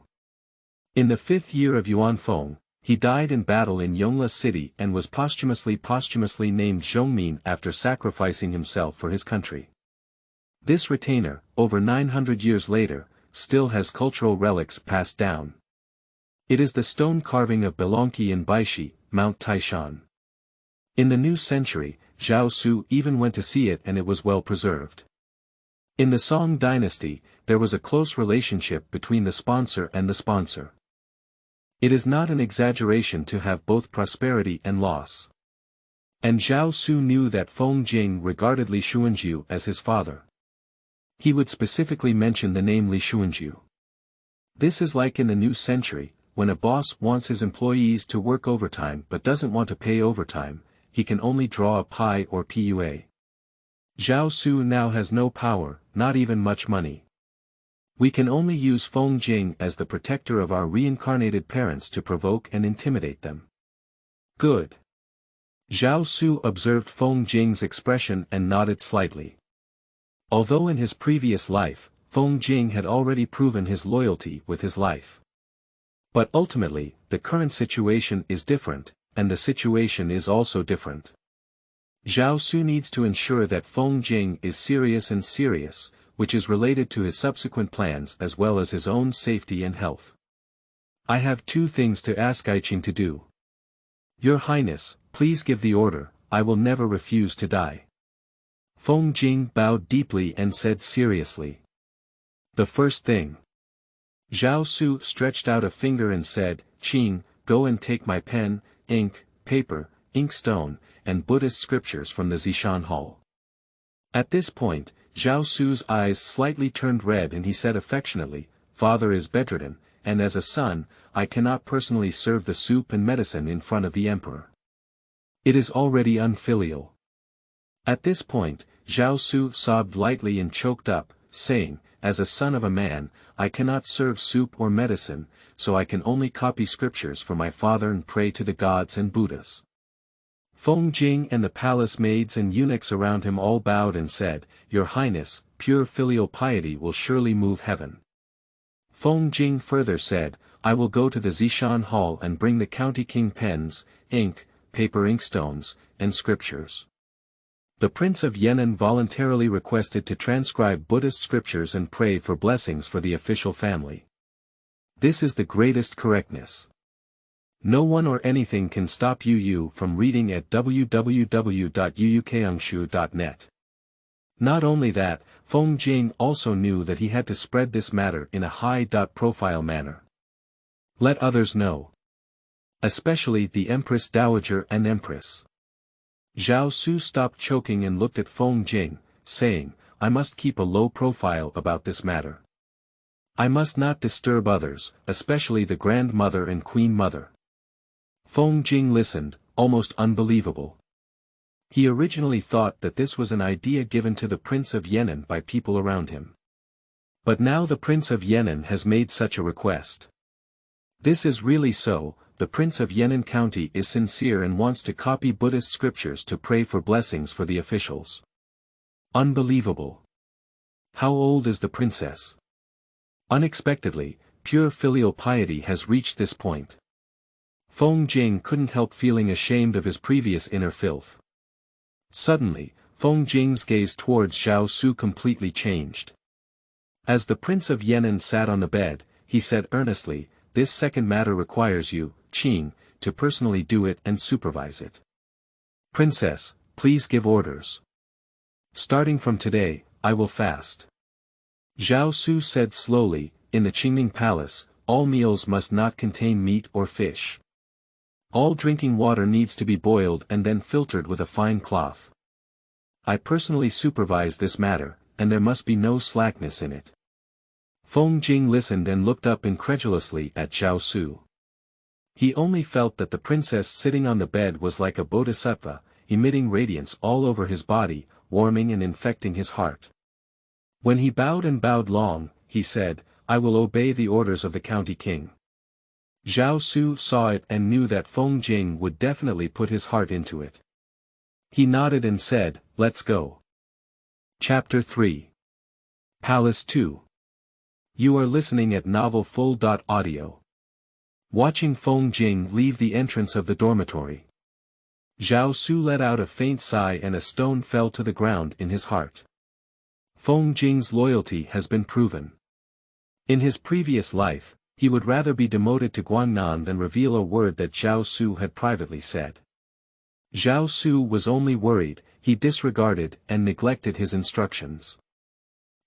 S1: In the 5th year of Yuan Feng, he died in battle in Yongla City and was posthumously named Zhongmin after sacrificing himself for his country. This retainer, over 900 years later, still has cultural relics passed down. It is the stone carving of Belonki in Baishi, Mount Taishan. In the new century, Zhao Su even went to see it and it was well preserved. In the Song dynasty, there was a close relationship between the sponsor and the sponsor. It is not an exaggeration to have both prosperity and loss. And Zhao Su knew that Feng Jing regarded Li Xuanju as his father. He would specifically mention the name Li Xuanju. This is like in the new century, when a boss wants his employees to work overtime but doesn't want to pay overtime, he can only draw a pie or PUA. Zhao Su now has no power, not even much money. We can only use Feng Jing as the protector of our reincarnated parents to provoke and intimidate them. Good. Zhao Su observed Feng Jing's expression and nodded slightly. Although in his previous life, Feng Jing had already proven his loyalty with his life. But ultimately, the current situation is different, and the situation is also different. Zhao Su needs to ensure that Feng Jing is serious, which is related to his subsequent plans as well as his own safety and health. I have two things to ask Aiqing to do. Your Highness, please give the order, I will never refuse to die. Feng Jing bowed deeply and said seriously. The first thing. Zhao Su stretched out a finger and said, Qing, go and take my pen, ink, paper, inkstone, and Buddhist scriptures from the Zishan Hall. At this point, Zhao Su's eyes slightly turned red and he said affectionately, Father is bedridden, and as a son, I cannot personally serve the soup and medicine in front of the emperor. It is already unfilial. At this point, Zhao Su sobbed lightly and choked up, saying, as a son of a man, I cannot serve soup or medicine, so I can only copy scriptures for my father and pray to the gods and Buddhas. Feng Jing and the palace maids and eunuchs around him all bowed and said, Your Highness, pure filial piety will surely move heaven. Feng Jing further said, I will go to the Zishan Hall and bring the county king pens, ink, paper inkstones, and scriptures. The Prince of Yan'an voluntarily requested to transcribe Buddhist scriptures and pray for blessings for the official family. This is the greatest correctness. No one or anything can stop you from reading at www.uukangshu.net. Not only that, Feng Jing also knew that he had to spread this matter in a high-profile manner. Let others know. Especially the Empress Dowager and Empress. Zhao Su stopped choking and looked at Feng Jing, saying, I must keep a low profile about this matter. I must not disturb others, especially the grandmother and queen mother. Feng Jing listened, almost unbelievable. He originally thought that this was an idea given to the Prince of Yan'an by people around him. But now the Prince of Yan'an has made such a request. This is really so, the Prince of Yan'an County is sincere and wants to copy Buddhist scriptures to pray for blessings for the officials. Unbelievable. How old is the princess? Unexpectedly, pure filial piety has reached this point. Feng Jing couldn't help feeling ashamed of his previous inner filth. Suddenly, Feng Jing's gaze towards Zhao Su completely changed. As the Prince of Yan'an sat on the bed, he said earnestly, This second matter requires you, Qing, to personally do it and supervise it. Princess, please give orders. Starting from today, I will fast. Zhao Su said slowly, in the Qingming Palace, all meals must not contain meat or fish. All drinking water needs to be boiled and then filtered with a fine cloth. I personally supervise this matter, and there must be no slackness in it. Feng Jing listened and looked up incredulously at Zhao Su. He only felt that the princess sitting on the bed was like a bodhisattva, emitting radiance all over his body, warming and infecting his heart. When he bowed and bowed long, he said, I will obey the orders of the county king. Zhao Su saw it and knew that Feng Jing would definitely put his heart into it. He nodded and said, Let's go. Chapter 3. Palace 2. You are listening at novelfull.audio. Watching Feng Jing leave the entrance of the dormitory. Zhao Su let out a faint sigh and a stone fell to the ground in his heart. Feng Jing's loyalty has been proven. In his previous life, he would rather be demoted to Guangnan than reveal a word that Zhao Su had privately said. Zhao Su was only worried, he disregarded and neglected his instructions.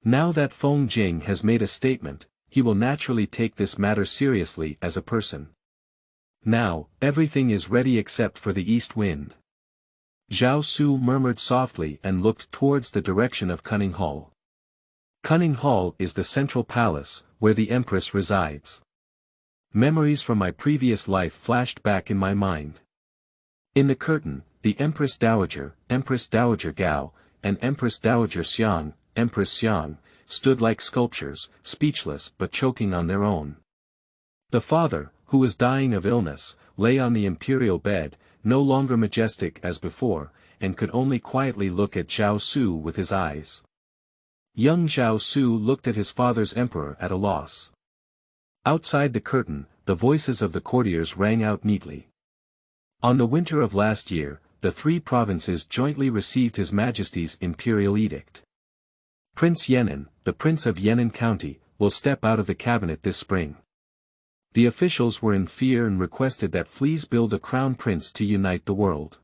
S1: Now that Feng Jing has made a statement, he will naturally take this matter seriously as a person. Now, everything is ready except for the east wind. Zhao Su murmured softly and looked towards the direction of Cunning Hall. Cunning Hall is the central palace, where the Empress resides. Memories from my previous life flashed back in my mind. In the curtain, the Empress Dowager Gao, and Empress Dowager Xiang, Empress Xiang, stood like sculptures, speechless but choking on their own. The father, who was dying of illness, lay on the imperial bed, no longer majestic as before, and could only quietly look at Zhao Su with his eyes. Young Zhao Su looked at his father's emperor at a loss. Outside the curtain, the voices of the courtiers rang out neatly. On the winter of last year, the 3 provinces jointly received His Majesty's imperial edict. Prince Yenin, the Prince of Yenin County, will step out of the cabinet this spring. The officials were in fear and requested that Fleas build a crown prince to unite the world.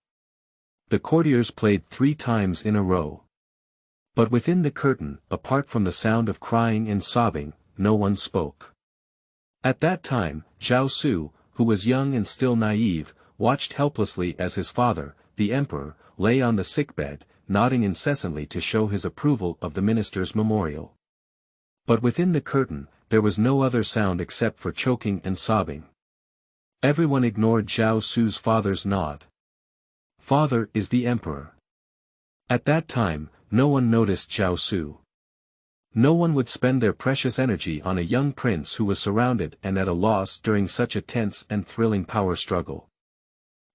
S1: The courtiers played 3 times in a row. But within the curtain, apart from the sound of crying and sobbing, no one spoke. At that time, Zhao Su, who was young and still naive, watched helplessly as his father, the emperor, lay on the sickbed, nodding incessantly to show his approval of the minister's memorial. But within the curtain, there was no other sound except for choking and sobbing. Everyone ignored Zhao Su's father's nod. Father is the emperor. At that time, no one noticed Zhao Su. No one would spend their precious energy on a young prince who was surrounded and at a loss during such a tense and thrilling power struggle.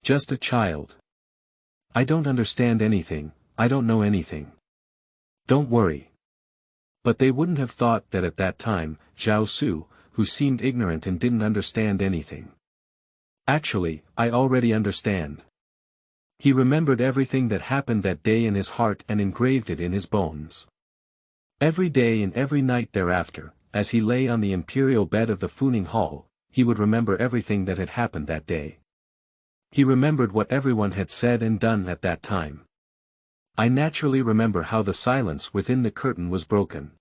S1: Just a child. I don't understand anything, I don't know anything. Don't worry. But they wouldn't have thought that at that time, Zhao Su, who seemed ignorant and didn't understand anything. Actually, I already understand. He remembered everything that happened that day in his heart and engraved it in his bones. Every day and every night thereafter, as he lay on the imperial bed of the Funing Hall, he would remember everything that had happened that day. He remembered what everyone had said and done at that time. I naturally remember how the silence within the curtain was broken.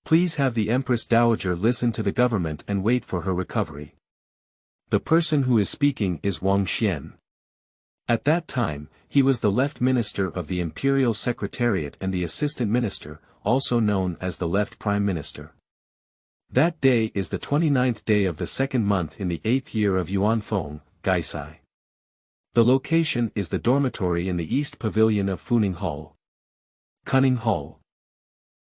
S1: Please have the Empress Dowager listen to the government and wait for her recovery. The person who is speaking is Wang Xian. At that time, he was the left minister of the Imperial Secretariat and the assistant minister, also known as the left prime minister. That day is the 29th day of the 2nd month in the 8th year of Yuanfeng, Gaisai. The location is the dormitory in the East Pavilion of Funing Hall. Cunning Hall.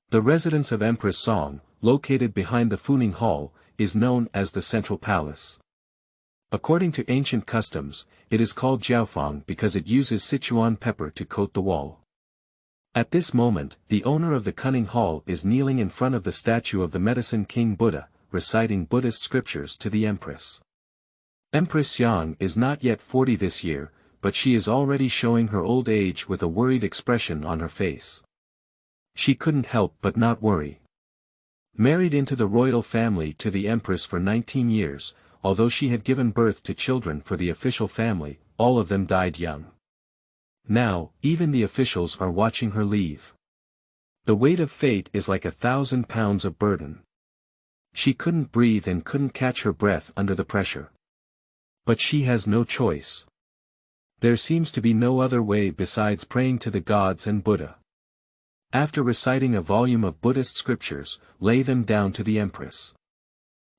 S1: The residence of Empress Song, located behind the Funing Hall, is known as the Central Palace. According to ancient customs, it is called Jiaofang because it uses Sichuan pepper to coat the wall. At this moment, the owner of the Cunning Hall is kneeling in front of the statue of the Medicine King Buddha, reciting Buddhist scriptures to the Empress. Empress Yang is not yet 40 this year, but she is already showing her old age with a worried expression on her face. She couldn't help but not worry. Married into the royal family to the Empress for 19 years, although she had given birth to children for the official family, all of them died young. Now, even the officials are watching her leave. The weight of fate is like 1,000 pounds of burden. She couldn't breathe and couldn't catch her breath under the pressure. But she has no choice. There seems to be no other way besides praying to the gods and Buddha. After reciting a volume of Buddhist scriptures, lay them down to the Empress.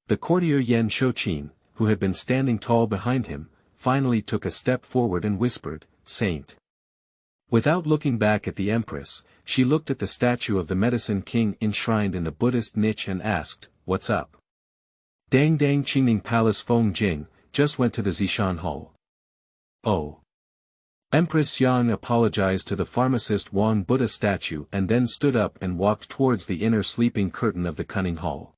S1: The courtier Yan Shouqin, who had been standing tall behind him, finally took a step forward and whispered, "Saint." Without looking back at the Empress, she looked at the statue of the Medicine King enshrined in the Buddhist niche and asked, "What's up?" "Dang Qingning Palace Feng Jing, just went to the Zishan Hall." "Oh." Empress Yang apologized to the pharmacist Wang Buddha statue and then stood up and walked towards the inner sleeping curtain of the Cunning Hall.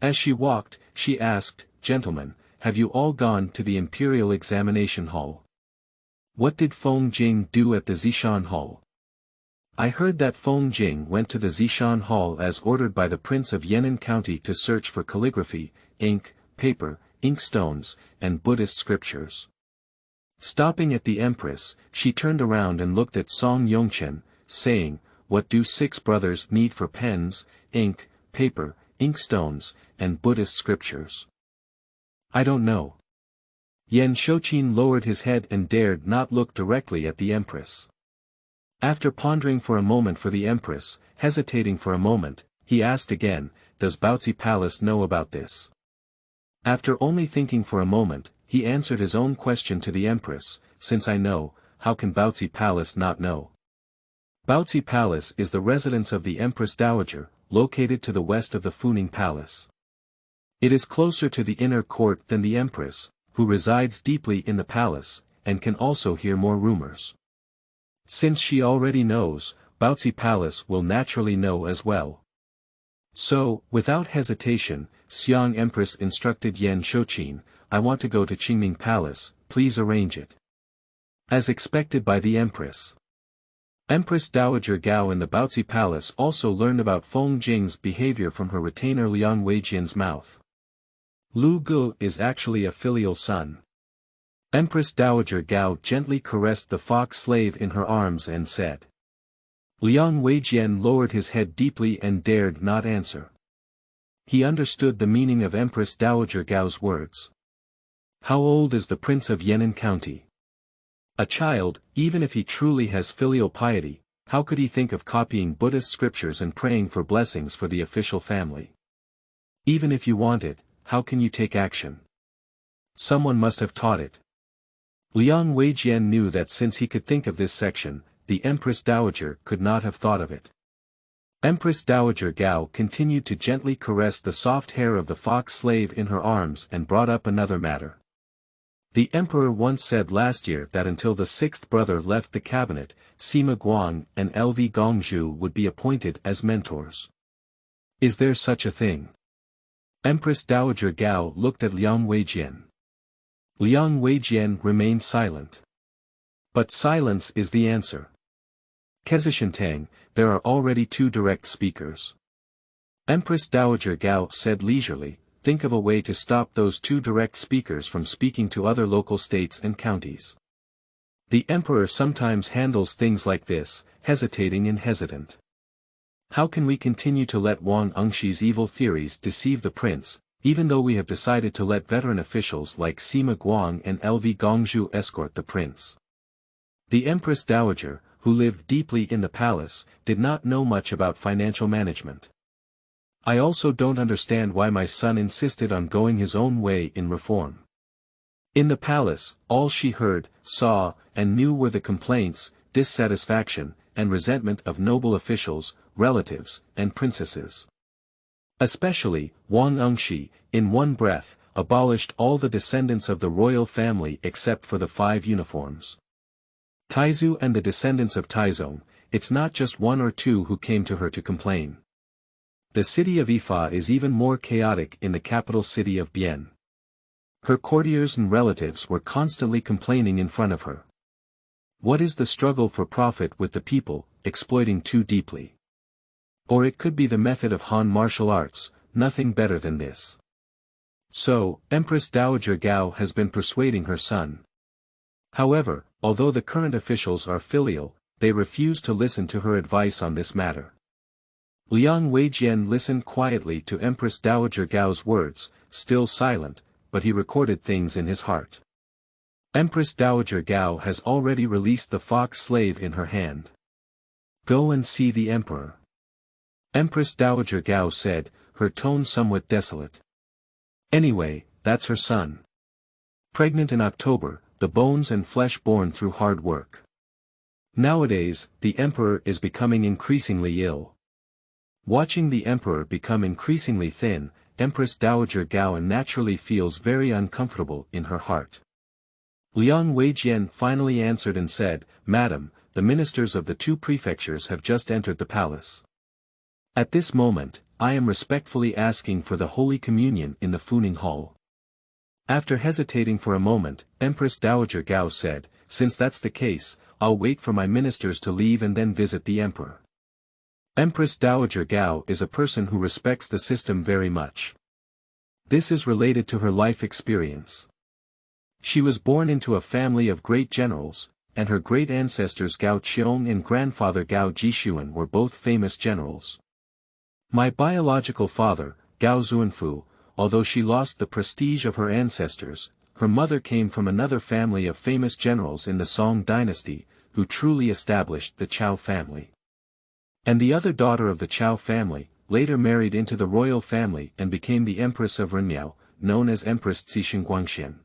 S1: As she walked, she asked, "Gentlemen, have you all gone to the Imperial Examination Hall? What did Feng Jing do at the Zishan Hall?" "I heard that Feng Jing went to the Zishan Hall as ordered by the Prince of Yenin County to search for calligraphy, ink, paper, inkstones, and Buddhist scriptures." Stopping at the Empress, she turned around and looked at Song Yongchen, saying, "What do 6 brothers need for pens, ink, paper, inkstones, and Buddhist scriptures?" "I don't know." Yan Shouqin lowered his head and dared not look directly at the Empress. After pondering for a moment for the Empress, hesitating for a moment, he asked again, "Does Baozi Palace know about this?" After only thinking for a moment, he answered his own question to the Empress, "Since I know, how can Baozi Palace not know?" Baozi Palace is the residence of the Empress Dowager, located to the west of the Funing Palace. It is closer to the inner court than the Empress, who resides deeply in the palace, and can also hear more rumors. Since she already knows, Baozi Palace will naturally know as well. So, without hesitation, Xiang Empress instructed Yan Shouqin, I want to go to Qingming Palace, please arrange it. As expected by the Empress. Empress Dowager Gao in the Baozi Palace also learned about Feng Jing's behavior from her retainer Liang Weijian's mouth. Lu Gu is actually a filial son. Empress Dowager Gao gently caressed the fox slave in her arms and said. Liang Weijian lowered his head deeply and dared not answer. He understood the meaning of Empress Dowager Gao's words. How old is the Prince of Yan'an County? A child, even if he truly has filial piety, how could he think of copying Buddhist scriptures and praying for blessings for the official family? Even if you want it, how can you take action? Someone must have taught it. Liang Weijian knew that since he could think of this section, the Empress Dowager could not have thought of it. Empress Dowager Gao continued to gently caress the soft hair of the fox slave in her arms and brought up another matter. The emperor once said last year that until the sixth brother left the cabinet, Sima Guang and Lv Gongzhu would be appointed as mentors. Is there such a thing? Empress Dowager Gao looked at Liang Weijian. Liang Weijian remained silent. But silence is the answer. Kezishintang, there are already 2 direct speakers. Empress Dowager Gao said leisurely, think of a way to stop those 2 direct speakers from speaking to other local states and counties. The emperor sometimes handles things like this, hesitating and hesitant. How can we continue to let Wang Engxi's evil theories deceive the prince, even though we have decided to let veteran officials like Sima Guang and Lv Gongzhu escort the prince? The Empress Dowager, who lived deeply in the palace, did not know much about financial management. I also don't understand why my son insisted on going his own way in reform. In the palace, all she heard, saw, and knew were the complaints, dissatisfaction, and resentment of noble officials, relatives, and princesses. Especially, Wang Engxi, in one breath, abolished all the descendants of the royal family except for the 5 uniforms. Taizu and the descendants of Taizong, it's not just 1 or 2 who came to her to complain. The city of Ifa is even more chaotic in the capital city of Bian. Her courtiers and relatives were constantly complaining in front of her. What is the struggle for profit with the people, exploiting too deeply? Or it could be the method of Han martial arts, nothing better than this. So, Empress Dowager Gao has been persuading her son. However, although the current officials are filial, they refuse to listen to her advice on this matter. Liang Weijian listened quietly to Empress Dowager Gao's words, still silent, but he recorded things in his heart. Empress Dowager Gao has already released the fox slave in her hand. Go and see the emperor. Empress Dowager Gao said, her tone somewhat desolate. Anyway, that's her son. Pregnant in October, the bones and flesh born through hard work. Nowadays, the emperor is becoming increasingly ill. Watching the emperor become increasingly thin, Empress Dowager Gao naturally feels very uncomfortable in her heart. Liang Weijian finally answered and said, Madam, the ministers of the 2 prefectures have just entered the palace. At this moment, I am respectfully asking for the Holy Communion in the Funing Hall. After hesitating for a moment, Empress Dowager Gao said, since that's the case, I'll wait for my ministers to leave and then visit the emperor. Empress Dowager Gao is a person who respects the system very much. This is related to her life experience. She was born into a family of great generals, and her great ancestors Gao Qiong and grandfather Gao Jishuan were both famous generals. My biological father, Gao Zuanfu, although she lost the prestige of her ancestors, her mother came from another family of famous generals in the Song dynasty, who truly established the Chao family. And the other daughter of the Chao family, later married into the royal family and became the Empress of Renmiao, known as Empress Cixin Guangxian.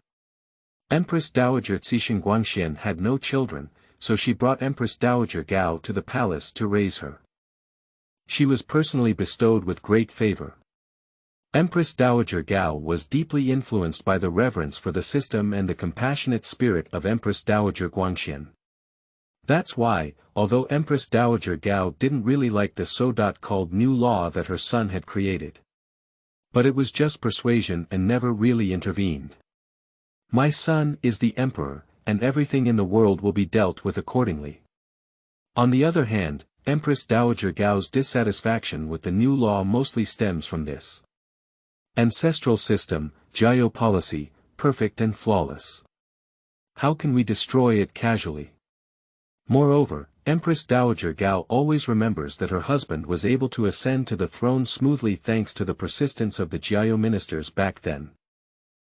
S1: Empress Dowager Cixin Guangxian had no children, so she brought Empress Dowager Gao to the palace to raise her. She was personally bestowed with great favor. Empress Dowager Gao was deeply influenced by the reverence for the system and the compassionate spirit of Empress Dowager Guangxian. That's why, although Empress Dowager Gao didn't really like the so-called new law that her son had created. But it was just persuasion and never really intervened. My son is the emperor, and everything in the world will be dealt with accordingly. On the other hand, Empress Dowager Gao's dissatisfaction with the new law mostly stems from this ancestral system, Jiao policy, perfect and flawless. How can we destroy it casually? Moreover, Empress Dowager Gao always remembers that her husband was able to ascend to the throne smoothly thanks to the persistence of the Jiao ministers back then.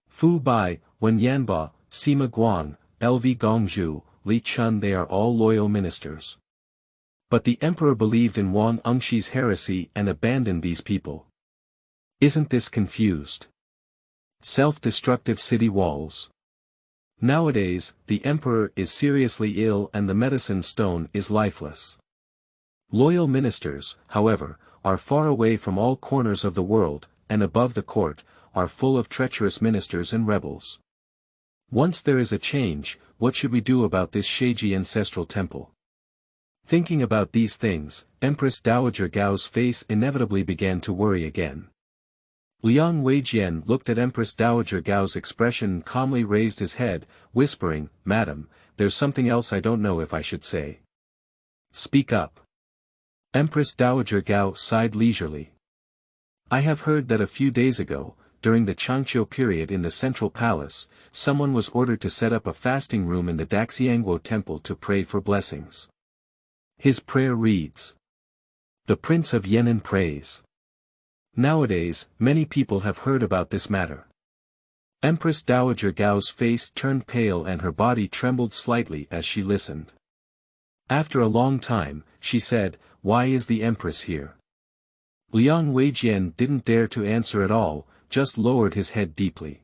S1: Fu Bai, Wen Yanba, Sima Guang, Lv Gongzhu, Li Chun, they are all loyal ministers. But the emperor believed in Wang Engshi's heresy and abandoned these people. Isn't this confused? Self-destructive city walls. Nowadays, the emperor is seriously ill and the medicine stone is lifeless. Loyal ministers, however, are far away from all corners of the world, and above the court, are full of treacherous ministers and rebels. Once there is a change, what should we do about this Sheiji ancestral temple? Thinking about these things, Empress Dowager Gao's face inevitably began to worry again. Liang Weijian looked at Empress Dowager Gao's expression and calmly raised his head, whispering, "Madam, there's something else I don't know if I should say." "Speak up." Empress Dowager Gao sighed leisurely. "I have heard that a few days ago, during the Changqiu period in the central palace, someone was ordered to set up a fasting room in the Daxiangguo temple to pray for blessings. His prayer reads, 'The Prince of Yan'an prays.' Nowadays, many people have heard about this matter." Empress Dowager Gao's face turned pale and her body trembled slightly as she listened. After a long time, she said, "Why is the Empress here?" Liang Weijian didn't dare to answer at all, just lowered his head deeply.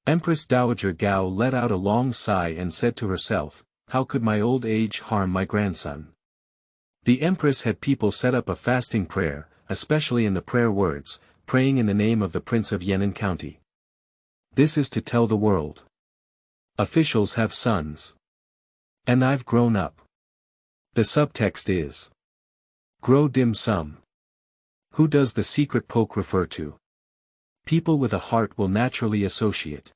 S1: Empress Dowager Gao let out a long sigh and said to herself, "How could my old age harm my grandson?" The Empress had people set up a fasting prayer, especially in the prayer words, praying in the name of the Prince of Yan'an County. This is to tell the world. Officials have sons. And I've grown up. The subtext is, grow dim sum. Who does the secret poke refer to? People with a heart will naturally associate.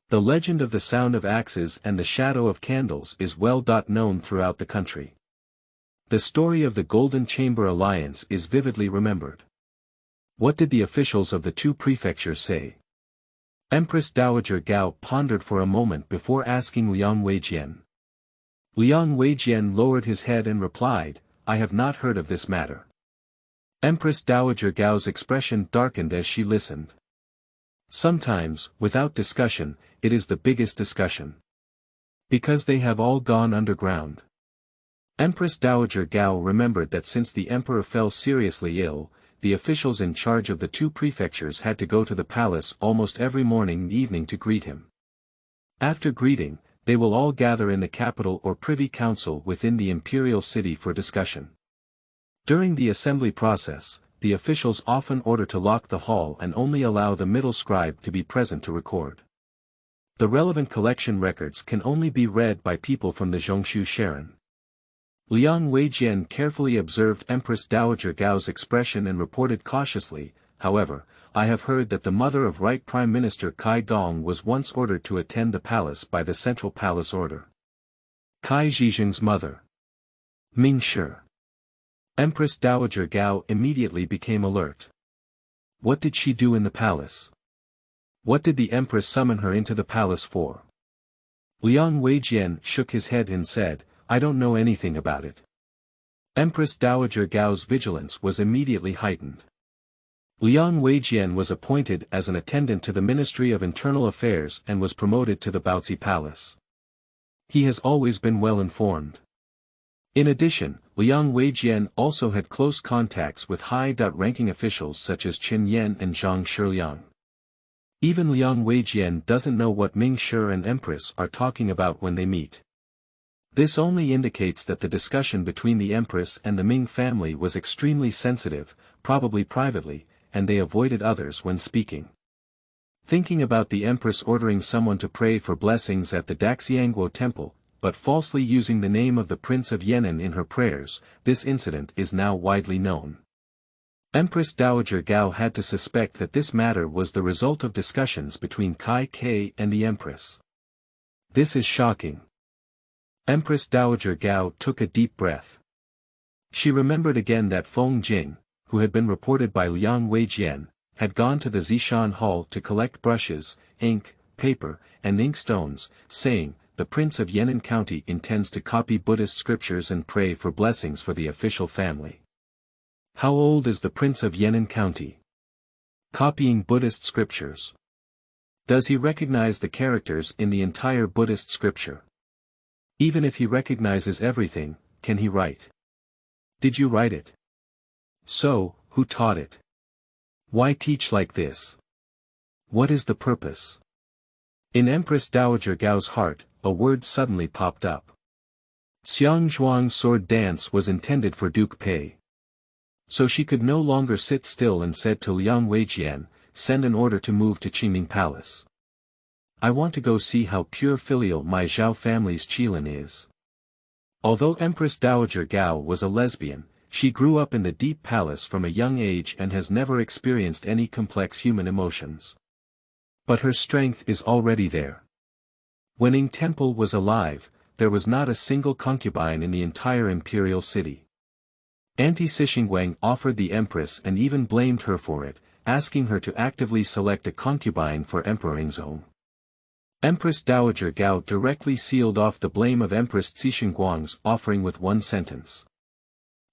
S1: The legend of the sound of axes and the shadow of candles is well known throughout the country. The story of the Golden Chamber Alliance is vividly remembered. What did the officials of the two prefectures say? Empress Dowager Gao pondered for a moment before asking Liang Weijian. Liang Weijian lowered his head and replied, "I have not heard of this matter." Empress Dowager Gao's expression darkened as she listened. Sometimes, without discussion, it is the biggest discussion. Because they have all gone underground. Empress Dowager Gao remembered that since the emperor fell seriously ill, the officials in charge of the two prefectures had to go to the palace almost every morning and evening to greet him. After greeting, they will all gather in the capital or privy council within the imperial city for discussion. During the assembly process, the officials often order to lock the hall and only allow the middle scribe to be present to record. The relevant collection records can only be read by people from the Zhongshu Sharon. Liang Weijian carefully observed Empress Dowager Gao's expression and reported cautiously, "However, I have heard that the mother of Right Prime Minister Kai Gong was once ordered to attend the palace by the Central Palace Order." Kai Zhizheng's mother. Ming Shi. Empress Dowager Gao immediately became alert. What did she do in the palace? What did the Empress summon her into the palace for? Liang Weijian shook his head and said, "I don't know anything about it." Empress Dowager Gao's vigilance was immediately heightened. Liang Weijian was appointed as an attendant to the Ministry of Internal Affairs and was promoted to the Baozi Palace. He has always been well informed. In addition, Liang Weijian also had close contacts with high-ranking officials such as Qin Yan and Zhang Shiliang. Even Liang Weijian doesn't know what Ming Shi and Empress are talking about when they meet. This only indicates that the discussion between the Empress and the Ming family was extremely sensitive, probably privately, and they avoided others when speaking. Thinking about the Empress ordering someone to pray for blessings at the Daxiangguo temple, but falsely using the name of the Prince of Yenin in her prayers. This incident is now widely known. Empress Dowager Gao had to suspect that this matter was the result of discussions between Kai Ke and the Empress. This is shocking. Empress Dowager Gao took a deep breath. She remembered again that Feng Jing, who had been reported by Liang Weijian, had gone to the Zishan Hall to collect brushes, ink, paper, and ink stones, saying, "The Prince of Yenin County intends to copy Buddhist scriptures and pray for blessings for the official family." How old is the Prince of Yenin County? Copying Buddhist scriptures. Does he recognize the characters in the entire Buddhist scripture? Even if he recognizes everything, can he write? Did you write it? So, who taught it? Why teach like this? What is the purpose? In Empress Dowager Gao's heart, a word suddenly popped up. Xiang Zhuang's sword dance was intended for Duke Pei. So she could no longer sit still and said to Liang Weijian, "Send an order to move to Qingming Palace. I want to go see how pure filial my Zhao family's qilin is." Although Empress Dowager Gao was a lesbian, she grew up in the deep palace from a young age and has never experienced any complex human emotions. But her strength is already there. When Ing Temple was alive, there was not a single concubine in the entire imperial city. Auntie Sishingwang offered the Empress and even blamed her for it, asking her to actively select a concubine for Emperor Ingzong. Empress Dowager Gao directly sealed off the blame of Empress Sishingwang's offering with one sentence.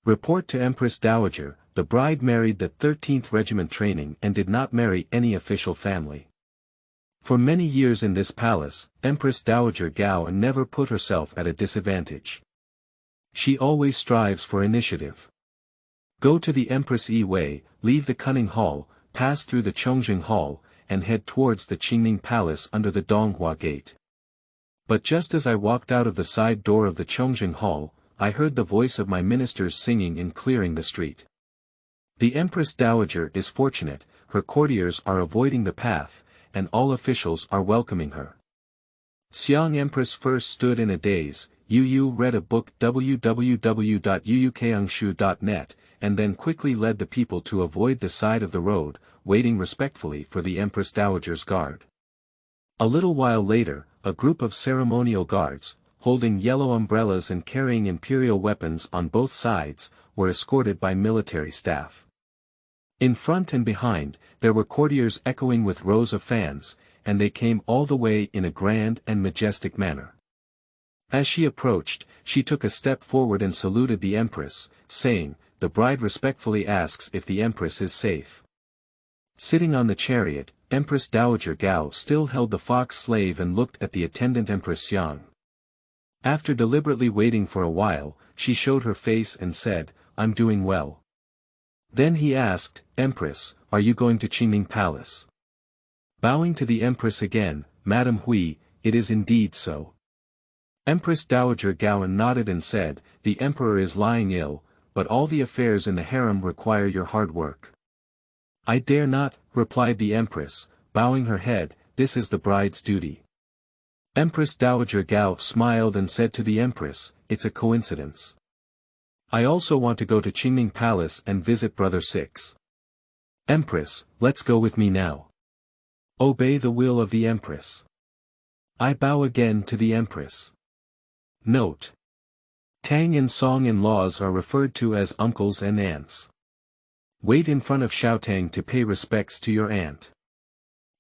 S1: Report to Empress Dowager, the bride married the 13th Regiment training and did not marry any official family. For many years in this palace, Empress Dowager Gao never put herself at a disadvantage. She always strives for initiative. Go to the Empress Yi Wei, leave the Cunning Hall, pass through the Chongjing Hall, and head towards the Qingming Palace under the Donghua Gate. But just as I walked out of the side door of the Chongjing Hall, I heard the voice of my ministers singing in clearing the street. The Empress Dowager is fortunate, her courtiers are avoiding the path, and all officials are welcoming her. Xiang Empress first stood in a daze. Yu read a book www.yuyukeangshu.net, and then quickly led the people to avoid the side of the road, waiting respectfully for the Empress Dowager's guard. A little while later, a group of ceremonial guards, holding yellow umbrellas and carrying imperial weapons on both sides, were escorted by military staff. In front and behind, there were courtiers echoing with rows of fans, and they came all the way in a grand and majestic manner. As she approached, she took a step forward and saluted the Empress, saying, "The bride respectfully asks if the Empress is safe." Sitting on the chariot, Empress Dowager Gao still held the fox slave and looked at the attendant Empress Xiang. After deliberately waiting for a while, she showed her face and said, "I'm doing well." Then he asked, "Empress, are you going to Qingming Palace?" Bowing to the Empress again, "Madam Hui, it is indeed so." Empress Dowager Gao nodded and said, "The Emperor is lying ill, but all the affairs in the harem require your hard work." "I dare not," replied the Empress, bowing her head, "this is the bride's duty." Empress Dowager Gao smiled and said to the Empress, "It's a coincidence. I also want to go to Qingming Palace and visit Brother Six." "Empress, let's go with me now." "Obey the will of the Empress." I bow again to the Empress. Note: Tang and Song in-laws are referred to as uncles and aunts. Wait in front of Shaotang to pay respects to your aunt.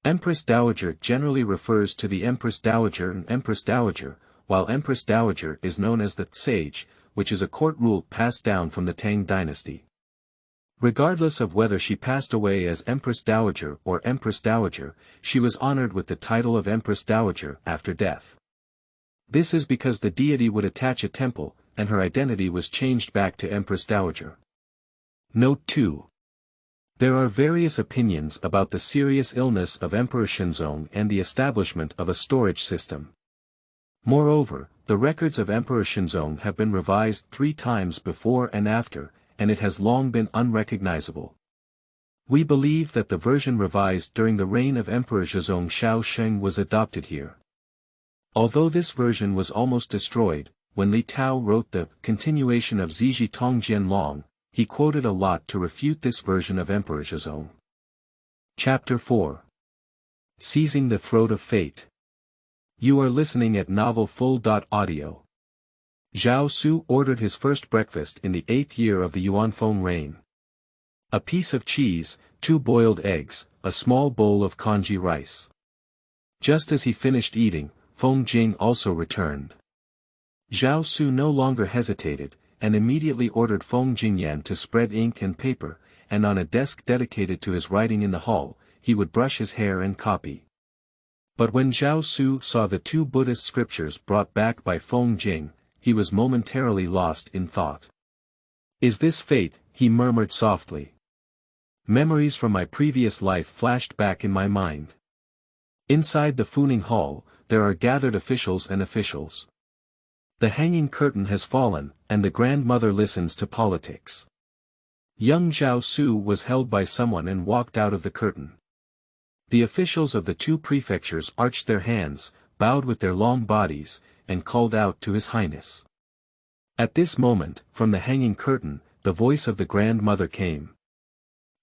S1: Empress Dowager generally refers to the Empress Dowager and Empress Dowager, while Empress Dowager is known as the Sage, which is a court rule passed down from the Tang dynasty. Regardless of whether she passed away as Empress Dowager or Empress Dowager, she was honored with the title of Empress Dowager after death. This is because the deity would attach a temple, and her identity was changed back to Empress Dowager. Note 2. There are various opinions about the serious illness of Emperor Shenzong and the establishment of a storage system. Moreover, the records of Emperor Shenzong have been revised 3 times before and after, and it has long been unrecognizable. We believe that the version revised during the reign of Emperor Zhezong Shao Sheng was adopted here. Although this version was almost destroyed, when Li Tao wrote the continuation of Ziji Tong Jianlong, he quoted a lot to refute this version of Emperor Zhizong. Chapter 4. Seizing the Throat of Fate. You are listening at Novel Full.audio. Zhao Su ordered his first breakfast in the 8th year of the Yuanfeng reign. A piece of cheese, 2 boiled eggs, a small bowl of congee rice. Just as he finished eating, Feng Jing also returned. Zhao Su no longer hesitated, and immediately ordered Feng Jingyan to spread ink and paper, and on a desk dedicated to his writing in the hall, he would brush his hair and copy. But when Zhao Su saw the 2 Buddhist scriptures brought back by Feng Jing, he was momentarily lost in thought. Is this fate? He murmured softly. Memories from my previous life flashed back in my mind. Inside the Funing Hall, there are gathered officials and officials. The hanging curtain has fallen, and the grandmother listens to politics. Young Zhao Su was held by someone and walked out of the curtain. The officials of the 2 prefectures arched their hands, bowed with their long bodies, and called out to His Highness. At this moment, from the hanging curtain, the voice of the grandmother came.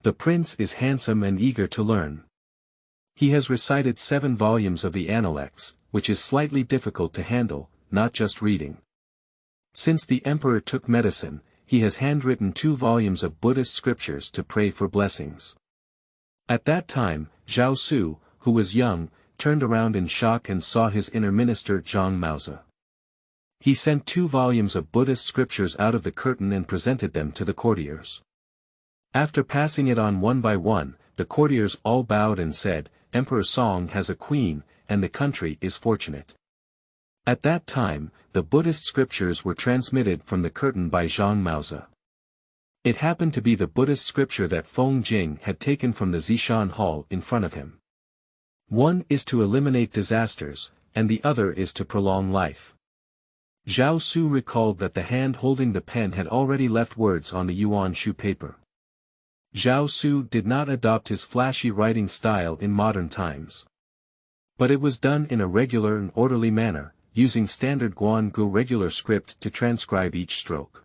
S1: The prince is handsome and eager to learn. He has recited 7 volumes of the Analects, which is slightly difficult to handle, not just reading. Since the emperor took medicine, he has handwritten 2 volumes of Buddhist scriptures to pray for blessings. At that time, Zhao Su, who was young, turned around in shock and saw his inner minister Zhang Maozi. He sent 2 volumes of Buddhist scriptures out of the curtain and presented them to the courtiers. After passing it on one by one, the courtiers all bowed and said, Emperor Song has a queen, and the country is fortunate. At that time, the Buddhist scriptures were transmitted from the curtain by Zhang Maozi. It happened to be the Buddhist scripture that Feng Jing had taken from the Zishan Hall in front of him. One is to eliminate disasters, and the other is to prolong life. Zhao Su recalled that the hand holding the pen had already left words on the Yuan Shu paper. Zhao Su did not adopt his flashy writing style in modern times. But it was done in a regular and orderly manner, using standard Guan-gu regular script to transcribe each stroke.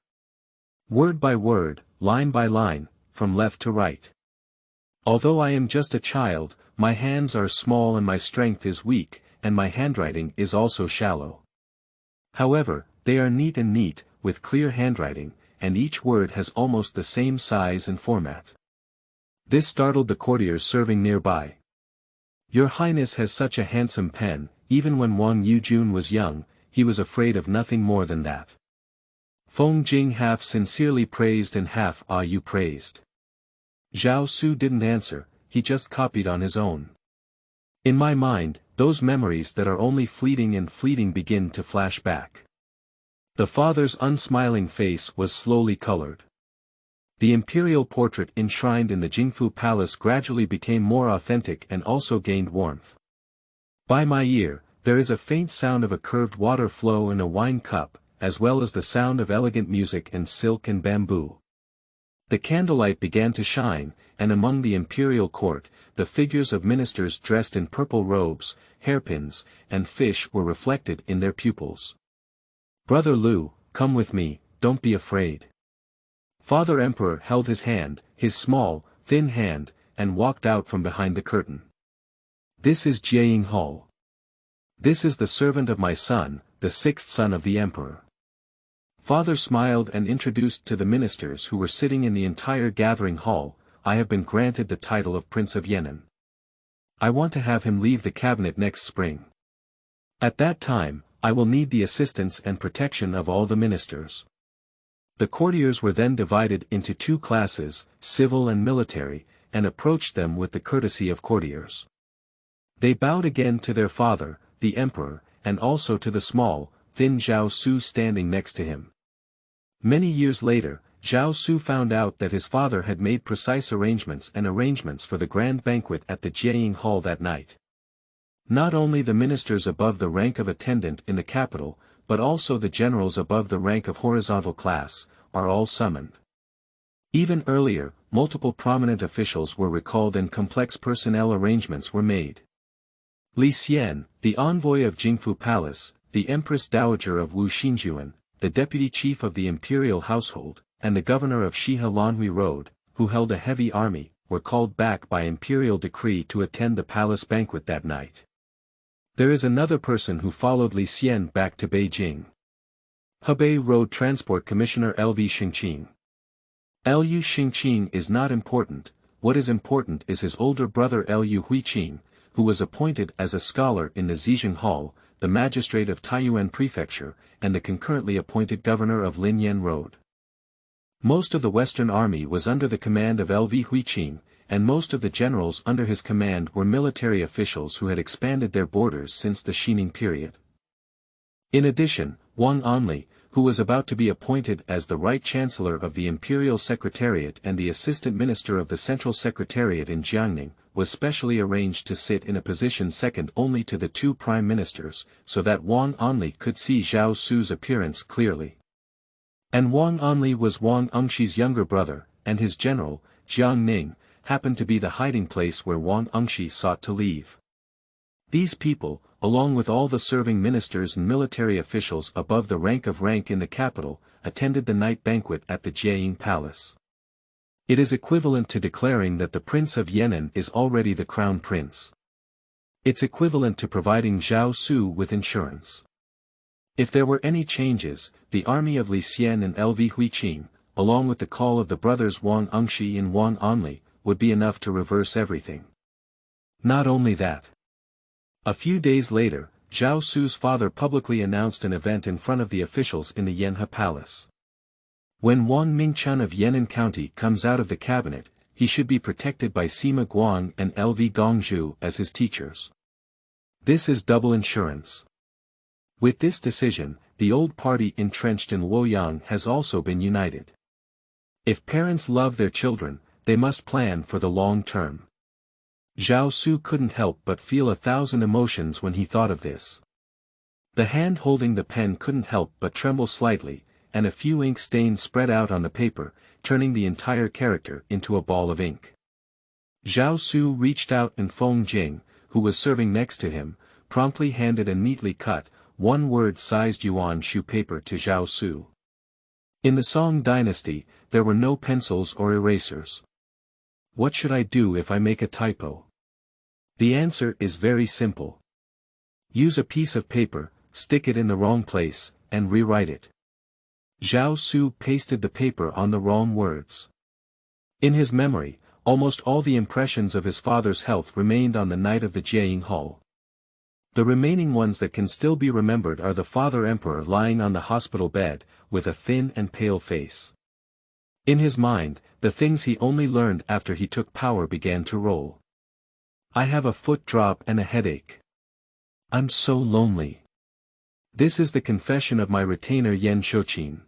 S1: Word by word, line by line, from left to right. Although I am just a child, my hands are small and my strength is weak, and my handwriting is also shallow. However, they are neat, with clear handwriting, and each word has almost the same size and format. This startled the courtiers serving nearby. Your Highness has such a handsome pen. Even when Wang Yujun was young, he was afraid of nothing more than that. Feng Jing half sincerely praised and half you praised. Zhao Su didn't answer, he just copied on his own. In my mind, those memories that are only fleeting begin to flash back. The father's unsmiling face was slowly colored. The imperial portrait enshrined in the Jingfu Palace gradually became more authentic and also gained warmth. By my ear, there is a faint sound of a curved water flow in a wine cup, as well as the sound of elegant music and silk and bamboo. The candlelight began to shine, and among the imperial court, the figures of ministers dressed in purple robes, hairpins, and fish were reflected in their pupils. Brother Lu, come with me, don't be afraid. Father Emperor held his hand, his small, thin hand, and walked out from behind the curtain. This is Jiaying Hall. This is the servant of my son, the 6th son of the emperor. Father smiled and introduced to the ministers who were sitting in the entire gathering hall, I have been granted the title of Prince of Yan'an. I want to have him leave the cabinet next spring. At that time, I will need the assistance and protection of all the ministers. The courtiers were then divided into 2 classes, civil and military, and approached them with the courtesy of courtiers. They bowed again to their father, the emperor, and also to the small, thin Zhao Su standing next to him. Many years later, Zhao Su found out that his father had made precise arrangements for the grand banquet at the Jiaying Hall that night. Not only the ministers above the rank of attendant in the capital, but also the generals above the rank of horizontal class, are all summoned. Even earlier, multiple prominent officials were recalled and complex personnel arrangements were made. Li Xian, the envoy of Jingfu Palace, the Empress Dowager of Wu Xinjuan, the deputy chief of the imperial household, and the governor of Shihe Lanhui Road, who held a heavy army, were called back by imperial decree to attend the palace banquet that night. There is another person who followed Li Xian back to Beijing. Hebei Road Transport Commissioner Lv Xingqing. Liu Xingqing is not important. What is important is his older brother Liu Huiqing, who was appointed as a scholar in the Zhejiang Hall, the magistrate of Taiyuan Prefecture, and the concurrently appointed governor of Linyan Road. Most of the Western Army was under the command of Lv Huiqing, and most of the generals under his command were military officials who had expanded their borders since the Xining period. In addition, Wang Anli, who was about to be appointed as the Right Chancellor of the Imperial Secretariat and the Assistant Minister of the Central Secretariat in Jiangning, was specially arranged to sit in a position second only to the two prime ministers, so that Wang Anli could see Zhao Su's appearance clearly. And Wang Anli was Wang Engxi's younger brother, and his general, Jiang Ning, happened to be the hiding place where Wang Engxi sought to leave. These people, along with all the serving ministers and military officials above the rank in the capital, attended the night banquet at the Jieying Palace. It is equivalent to declaring that the Prince of Yan'an is already the Crown Prince. It's equivalent to providing Zhao Su with insurance. If there were any changes, the army of Li Xian and Lv Huiqing, along with the call of the brothers Wang Engxi and Wang Anli, would be enough to reverse everything. Not only that. A few days later, Zhao Su's father publicly announced an event in front of the officials in the Yanhe Palace. When Wang Mingchen of Yan'an County comes out of the cabinet, he should be protected by Sima Guang and Lv Gongzhu as his teachers. This is double insurance. With this decision, the old party entrenched in Luoyang has also been united. If parents love their children, they must plan for the long term. Zhao Su couldn't help but feel 1,000 emotions when he thought of this. The hand holding the pen couldn't help but tremble slightly, and a few ink stains spread out on the paper, turning the entire character into a ball of ink. Zhao Su reached out and Feng Jing, who was serving next to him, promptly handed a neatly cut, one-word-sized yuan shu paper to Zhao Su. In the Song dynasty, there were no pencils or erasers. What should I do if I make a typo? The answer is very simple. Use a piece of paper, stick it in the wrong place, and rewrite it. Zhao Su pasted the paper on the wrong words. In his memory, almost all the impressions of his father's health remained on the night of the Jieying Hall. The remaining ones that can still be remembered are the father emperor lying on the hospital bed, with a thin and pale face. In his mind, the things he only learned after he took power began to roll. I have a foot drop and a headache. I'm so lonely. This is the confession of my retainer Yan Shouqin.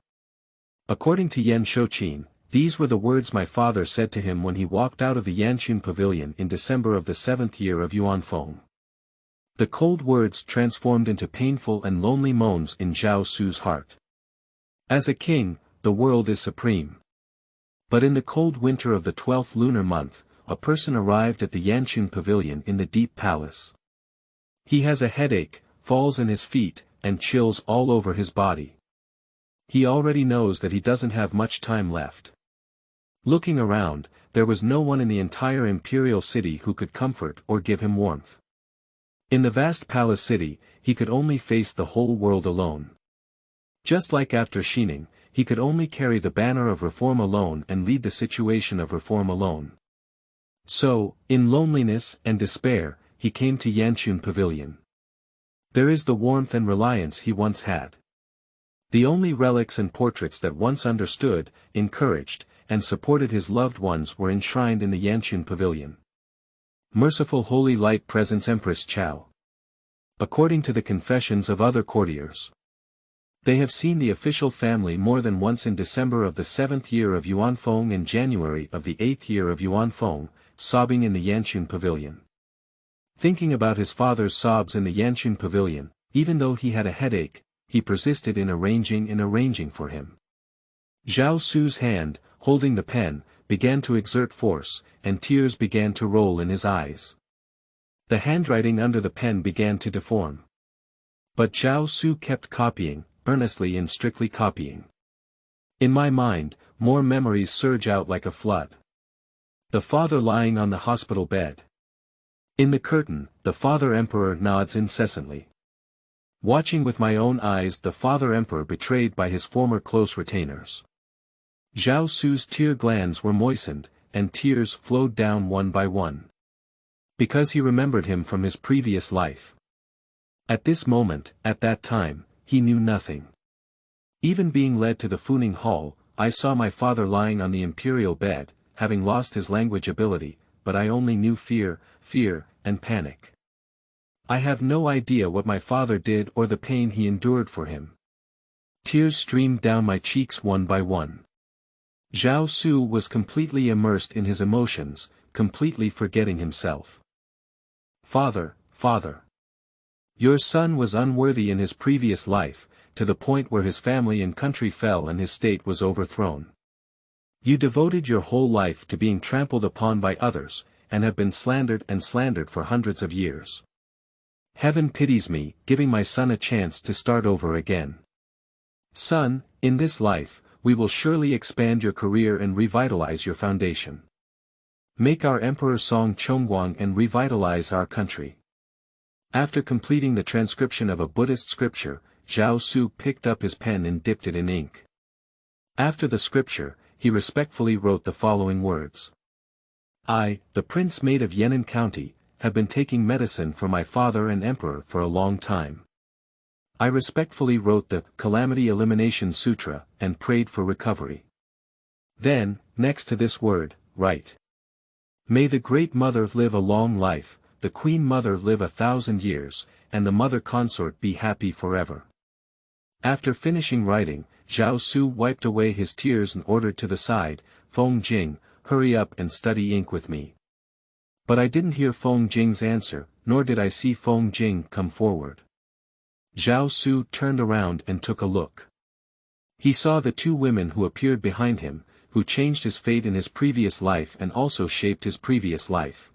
S1: According to Yan Shouqin, these were the words my father said to him when he walked out of the Yanqun Pavilion in December of the 7th year of Yuanfeng. The cold words transformed into painful and lonely moans in Zhao Su's heart. As a king, the world is supreme. But in the cold winter of the 12th lunar month, a person arrived at the Yanqun Pavilion in the Deep Palace. He has a headache, falls in his feet, and chills all over his body. He already knows that he doesn't have much time left. Looking around, there was no one in the entire imperial city who could comfort or give him warmth. In the vast palace city, he could only face the whole world alone. Just like after Xining, he could only carry the banner of reform alone and lead the situation of reform alone. So, in loneliness and despair, he came to Yanqun Pavilion. There is the warmth and reliance he once had. The only relics and portraits that once understood, encouraged, and supported his loved ones were enshrined in the Yanqun Pavilion. Merciful Holy Light presents Empress Shao. According to the confessions of other courtiers, they have seen the official family more than once in December of the 7th year of Yuanfeng and January of the 8th year of Yuanfeng, sobbing in the Yanqun Pavilion. Thinking about his father's sobs in the Yanqun Pavilion, even though he had a headache, he persisted in arranging for him. Zhao Su's hand, holding the pen, began to exert force, and tears began to roll in his eyes. The handwriting under the pen began to deform. But Zhao Su kept copying, earnestly and strictly copying. In my mind, more memories surge out like a flood. The father lying on the hospital bed. In the curtain, the father emperor nods incessantly. Watching with my own eyes the father emperor betrayed by his former close retainers. Zhao Su's tear glands were moistened, and tears flowed down one by one. Because he remembered him from his previous life. At this moment, at that time, he knew nothing. Even being led to the Funing Hall, I saw my father lying on the imperial bed, having lost his language ability, but I only knew fear, and panic. I have no idea what my father did or the pain he endured for him. Tears streamed down my cheeks one by one. Zhao Su was completely immersed in his emotions, completely forgetting himself. Father, father. Your son was unworthy in his previous life, to the point where his family and country fell and his state was overthrown. You devoted your whole life to being trampled upon by others, and have been slandered for hundreds of years. Heaven pities me, giving my son a chance to start over again. Son, in this life, we will surely expand your career and revitalize your foundation. Make our emperor song Chongguang and revitalize our country. After completing the transcription of a Buddhist scripture, Zhao Su picked up his pen and dipped it in ink. After the scripture, he respectfully wrote the following words. I, the Prince Maid of Yan'an County, have been taking medicine for my father and emperor for a long time. I respectfully wrote the Calamity Elimination Sutra and prayed for recovery. Then, next to this word, write. May the Great Mother live a long life, the Queen Mother live 1,000 years, and the Mother Consort be happy forever. After finishing writing, Zhao Su wiped away his tears and ordered to the side, Feng Jing, hurry up and study ink with me. But I didn't hear Feng Jing's answer, nor did I see Feng Jing come forward. Zhao Su turned around and took a look. He saw the two women who appeared behind him, who changed his fate in his previous life and also shaped his previous life.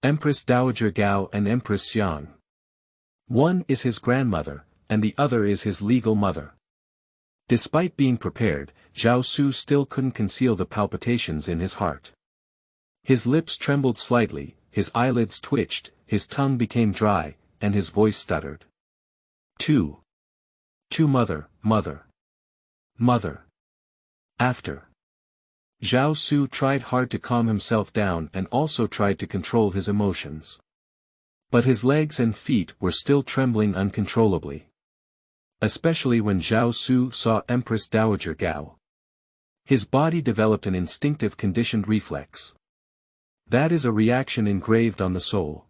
S1: Empress Dowager Gao and Empress Xiang. One is his grandmother, and the other is his legal mother. Despite being prepared, Zhao Su still couldn't conceal the palpitations in his heart. His lips trembled slightly, his eyelids twitched, his tongue became dry, and his voice stuttered. Two mother. After. Zhao Su tried hard to calm himself down and also tried to control his emotions. But his legs and feet were still trembling uncontrollably. Especially when Zhao Su saw Empress Dowager Gao. His body developed an instinctive conditioned reflex. That is a reaction engraved on the soul.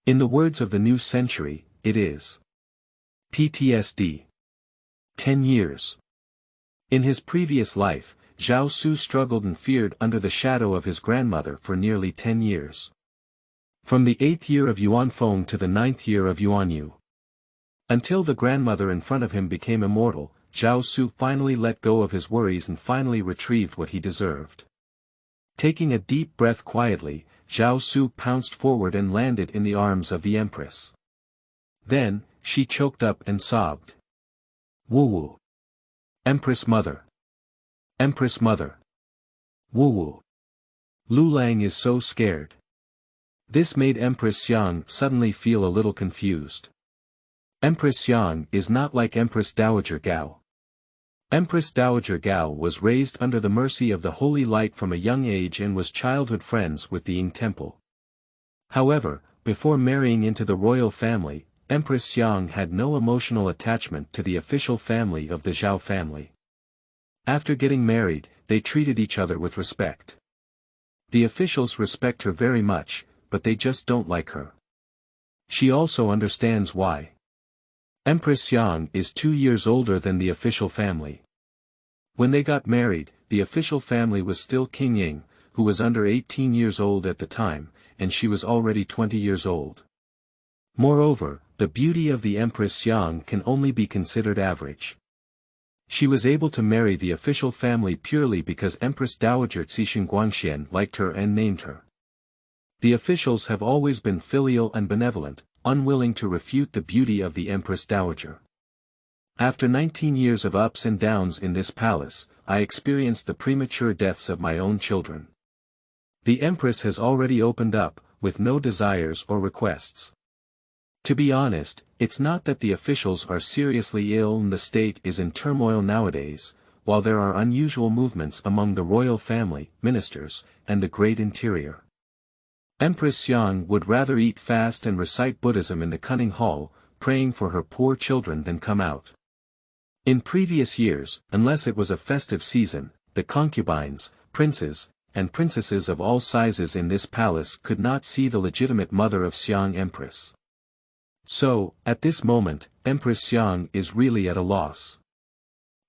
S1: In the words of the new century, it is PTSD. 10 years. In his previous life, Zhao Su struggled and feared under the shadow of his grandmother for nearly 10 years. From the 8th year of Yuan Feng to the 9th year of Yuan Yu. Until the grandmother in front of him became immortal, Zhao Su finally let go of his worries and finally retrieved what he deserved. Taking a deep breath quietly, Zhao Su pounced forward and landed in the arms of the Empress. Then, she choked up and sobbed. Woo-woo. Empress Mother. Empress Mother. Woo-woo. Lu Lang is so scared. This made Empress Xiang suddenly feel a little confused. Empress Xiang is not like Empress Dowager Gao. Empress Dowager Gao was raised under the mercy of the Holy Light from a young age and was childhood friends with the Ying Temple. However, before marrying into the royal family, Empress Xiang had no emotional attachment to the official family of the Zhao family. After getting married, they treated each other with respect. The officials respect her very much, but they just don't like her. She also understands why. Empress Xiang is 2 years older than the official family. When they got married, the official family was still King Ying, who was under 18 years old at the time, and she was already 20 years old. Moreover, the beauty of the Empress Xiang can only be considered average. She was able to marry the official family purely because Empress Dowager Cixin Guangxian liked her and named her. The officials have always been filial and benevolent, unwilling to refute the beauty of the Empress Dowager. After 19 years of ups and downs in this palace, I experienced the premature deaths of my own children. The Empress has already opened up, with no desires or requests. To be honest, it's not that the officials are seriously ill and the state is in turmoil nowadays, while there are unusual movements among the royal family, ministers, and the great interior. Empress Xiang would rather eat fast and recite Buddhism in the cunning hall, praying for her poor children than come out. In previous years, unless it was a festive season, the concubines, princes, and princesses of all sizes in this palace could not see the legitimate mother of Xiang Empress. So, at this moment, Empress Xiang is really at a loss.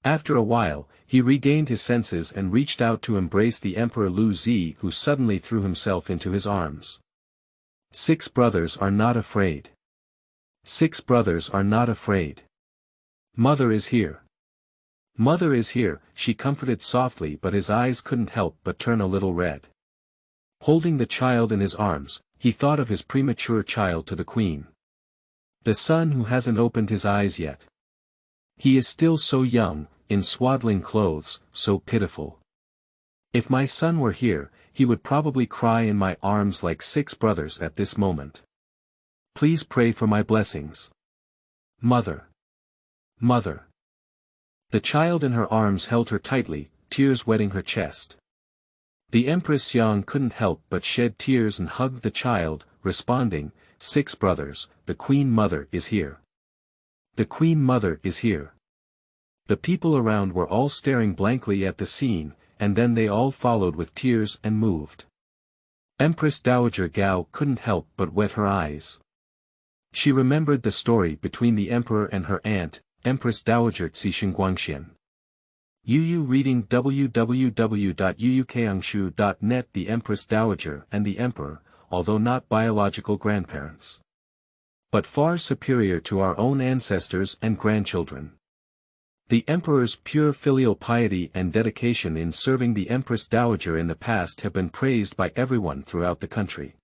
S1: After a while, he regained his senses and reached out to embrace the Emperor Lu Zi, who suddenly threw himself into his arms. 6 brothers are not afraid. 6 brothers are not afraid. Mother is here. Mother is here, she comforted softly, but his eyes couldn't help but turn a little red. Holding the child in his arms, he thought of his premature child to the queen. The son who hasn't opened his eyes yet. He is still so young, in swaddling clothes, so pitiful. If my son were here, he would probably cry in my arms like 6 brothers at this moment. Please pray for my blessings. Mother. Mother. The child in her arms held her tightly, tears wetting her chest. The Empress Xiang couldn't help but shed tears and hugged the child, responding, 6 brothers, the Queen Mother is here. The Queen Mother is here. The people around were all staring blankly at the scene, and then they all followed with tears and moved. Empress Dowager Gao couldn't help but wet her eyes. She remembered the story between the emperor and her aunt, Empress Dowager Cixinguangxian. Yu reading www.yuukangshu.net. The Empress Dowager and the Emperor, although not biological grandparents, but far superior to our own ancestors and grandchildren. The Emperor's pure filial piety and dedication in serving the Empress Dowager in the past have been praised by everyone throughout the country.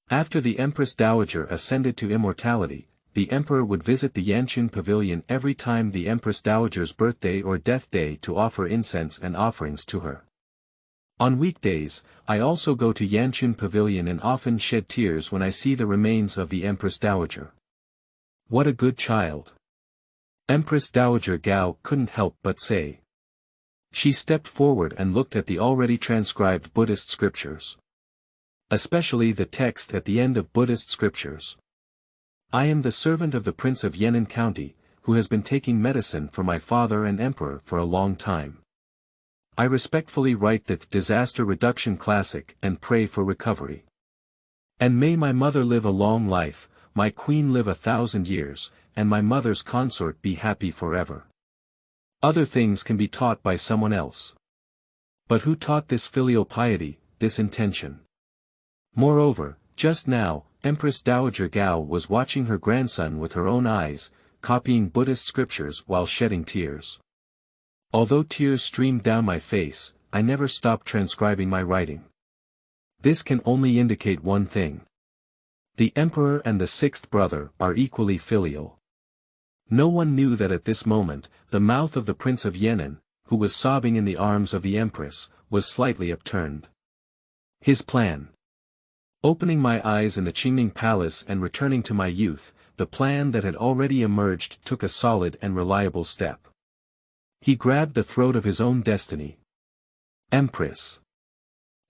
S1: After the Empress Dowager ascended to immortality, the Emperor would visit the Yanqun Pavilion every time the Empress Dowager's birthday or death day to offer incense and offerings to her. On weekdays, I also go to Yanqun Pavilion and often shed tears when I see the remains of the Empress Dowager. What a good child! Empress Dowager Gao couldn't help but say. She stepped forward and looked at the already transcribed Buddhist scriptures. Especially the text at the end of Buddhist scriptures. I am the servant of the Prince of Yan'an County, who has been taking medicine for my father and emperor for a long time. I respectfully write the Disaster Reduction Classic and pray for recovery. And may my mother live a long life, my queen live 1,000 years, and my mother's consort be happy forever. Other things can be taught by someone else. But who taught this filial piety, this intention? Moreover, just now, Empress Dowager Gao was watching her grandson with her own eyes, copying Buddhist scriptures while shedding tears. Although tears streamed down my face, I never stopped transcribing my writing. This can only indicate one thing. The emperor and the 6th brother are equally filial. No one knew that at this moment, the mouth of the Prince of Yan'an, who was sobbing in the arms of the Empress, was slightly upturned. His plan. Opening my eyes in the Qingming Palace and returning to my youth, the plan that had already emerged took a solid and reliable step. He grabbed the throat of his own destiny. Empress.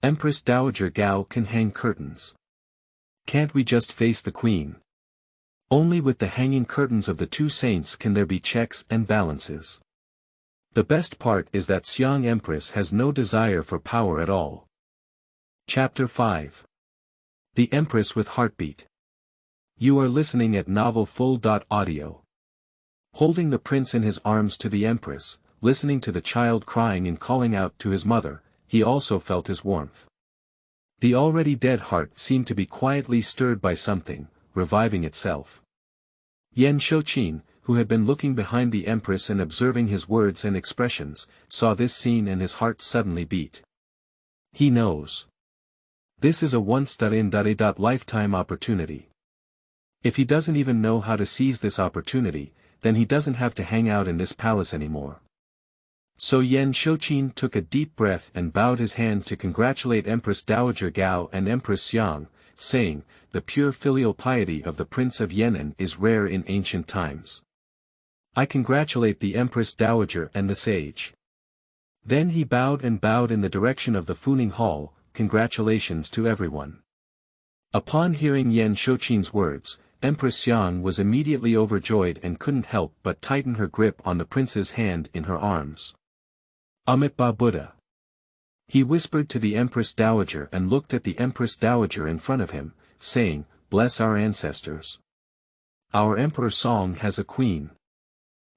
S1: Empress Dowager Gao can hang curtains. Can't we just face the queen? Only with the hanging curtains of the 2 saints can there be checks and balances. The best part is that Xiang Empress has no desire for power at all. Chapter 5. The Empress with Heartbeat. You are listening at novelfull.audio. Holding the prince in his arms to the Empress, listening to the child crying and calling out to his mother, he also felt his warmth. The already dead heart seemed to be quietly stirred by something, reviving itself. Yan Shouqin, who had been looking behind the Empress and observing his words and expressions, saw this scene and his heart suddenly beat. He knows. This is a once-in-a-lifetime opportunity. If he doesn't even know how to seize this opportunity, then he doesn't have to hang out in this palace anymore. So Yan Shouqin took a deep breath and bowed his hand to congratulate Empress Dowager Gao and Empress Xiang, saying, "The pure filial piety of the Prince of Yan'an is rare in ancient times. I congratulate the Empress Dowager and the sage." Then he bowed in the direction of the Funing Hall, "Congratulations to everyone." Upon hearing Yan Shouqin's words, Empress Xiang was immediately overjoyed and couldn't help but tighten her grip on the prince's hand in her arms. "Amitabha Buddha." He whispered to the Empress Dowager and looked at the Empress Dowager in front of him, saying, "Bless our ancestors. Our Emperor Song has a queen."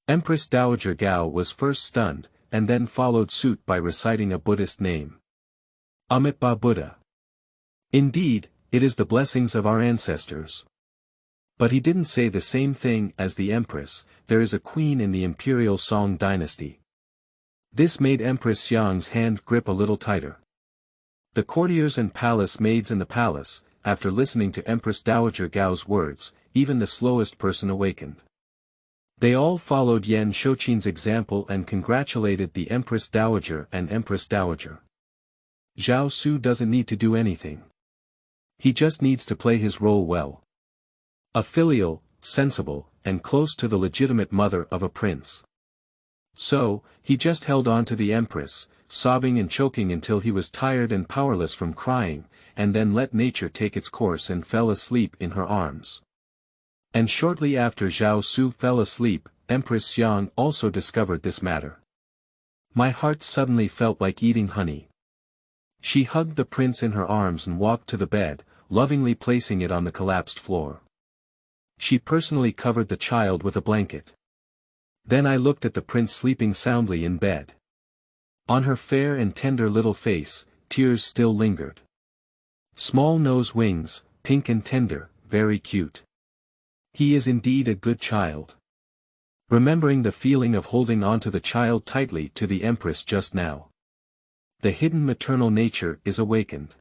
S1: Empress Dowager Gao was first stunned, and then followed suit by reciting a Buddhist name. "Amitabha Buddha. Indeed, it is the blessings of our ancestors." But he didn't say the same thing as the Empress. "There is a queen in the imperial Song dynasty." This made Empress Xiang's hand grip a little tighter. The courtiers and palace maids in the palace, after listening to Empress Dowager Gao's words, even the slowest person awakened. They all followed Yan Shouqin's example and congratulated the Empress Dowager and Empress Dowager. Zhao Su doesn't need to do anything. He just needs to play his role well. A filial, sensible, and close to the legitimate mother of a prince. So, he just held on to the Empress, sobbing and choking until he was tired and powerless from crying, and then let nature take its course and fell asleep in her arms. And shortly after Zhao Su fell asleep, Empress Xiang also discovered this matter. My heart suddenly felt like eating honey. She hugged the prince in her arms and walked to the bed, lovingly placing it on the collapsed floor. She personally covered the child with a blanket. Then I looked at the prince sleeping soundly in bed. On her fair and tender little face, tears still lingered. Small nose wings, pink and tender, very cute. He is indeed a good child. Remembering the feeling of holding onto the child tightly to the Empress just now. The hidden maternal nature is awakened.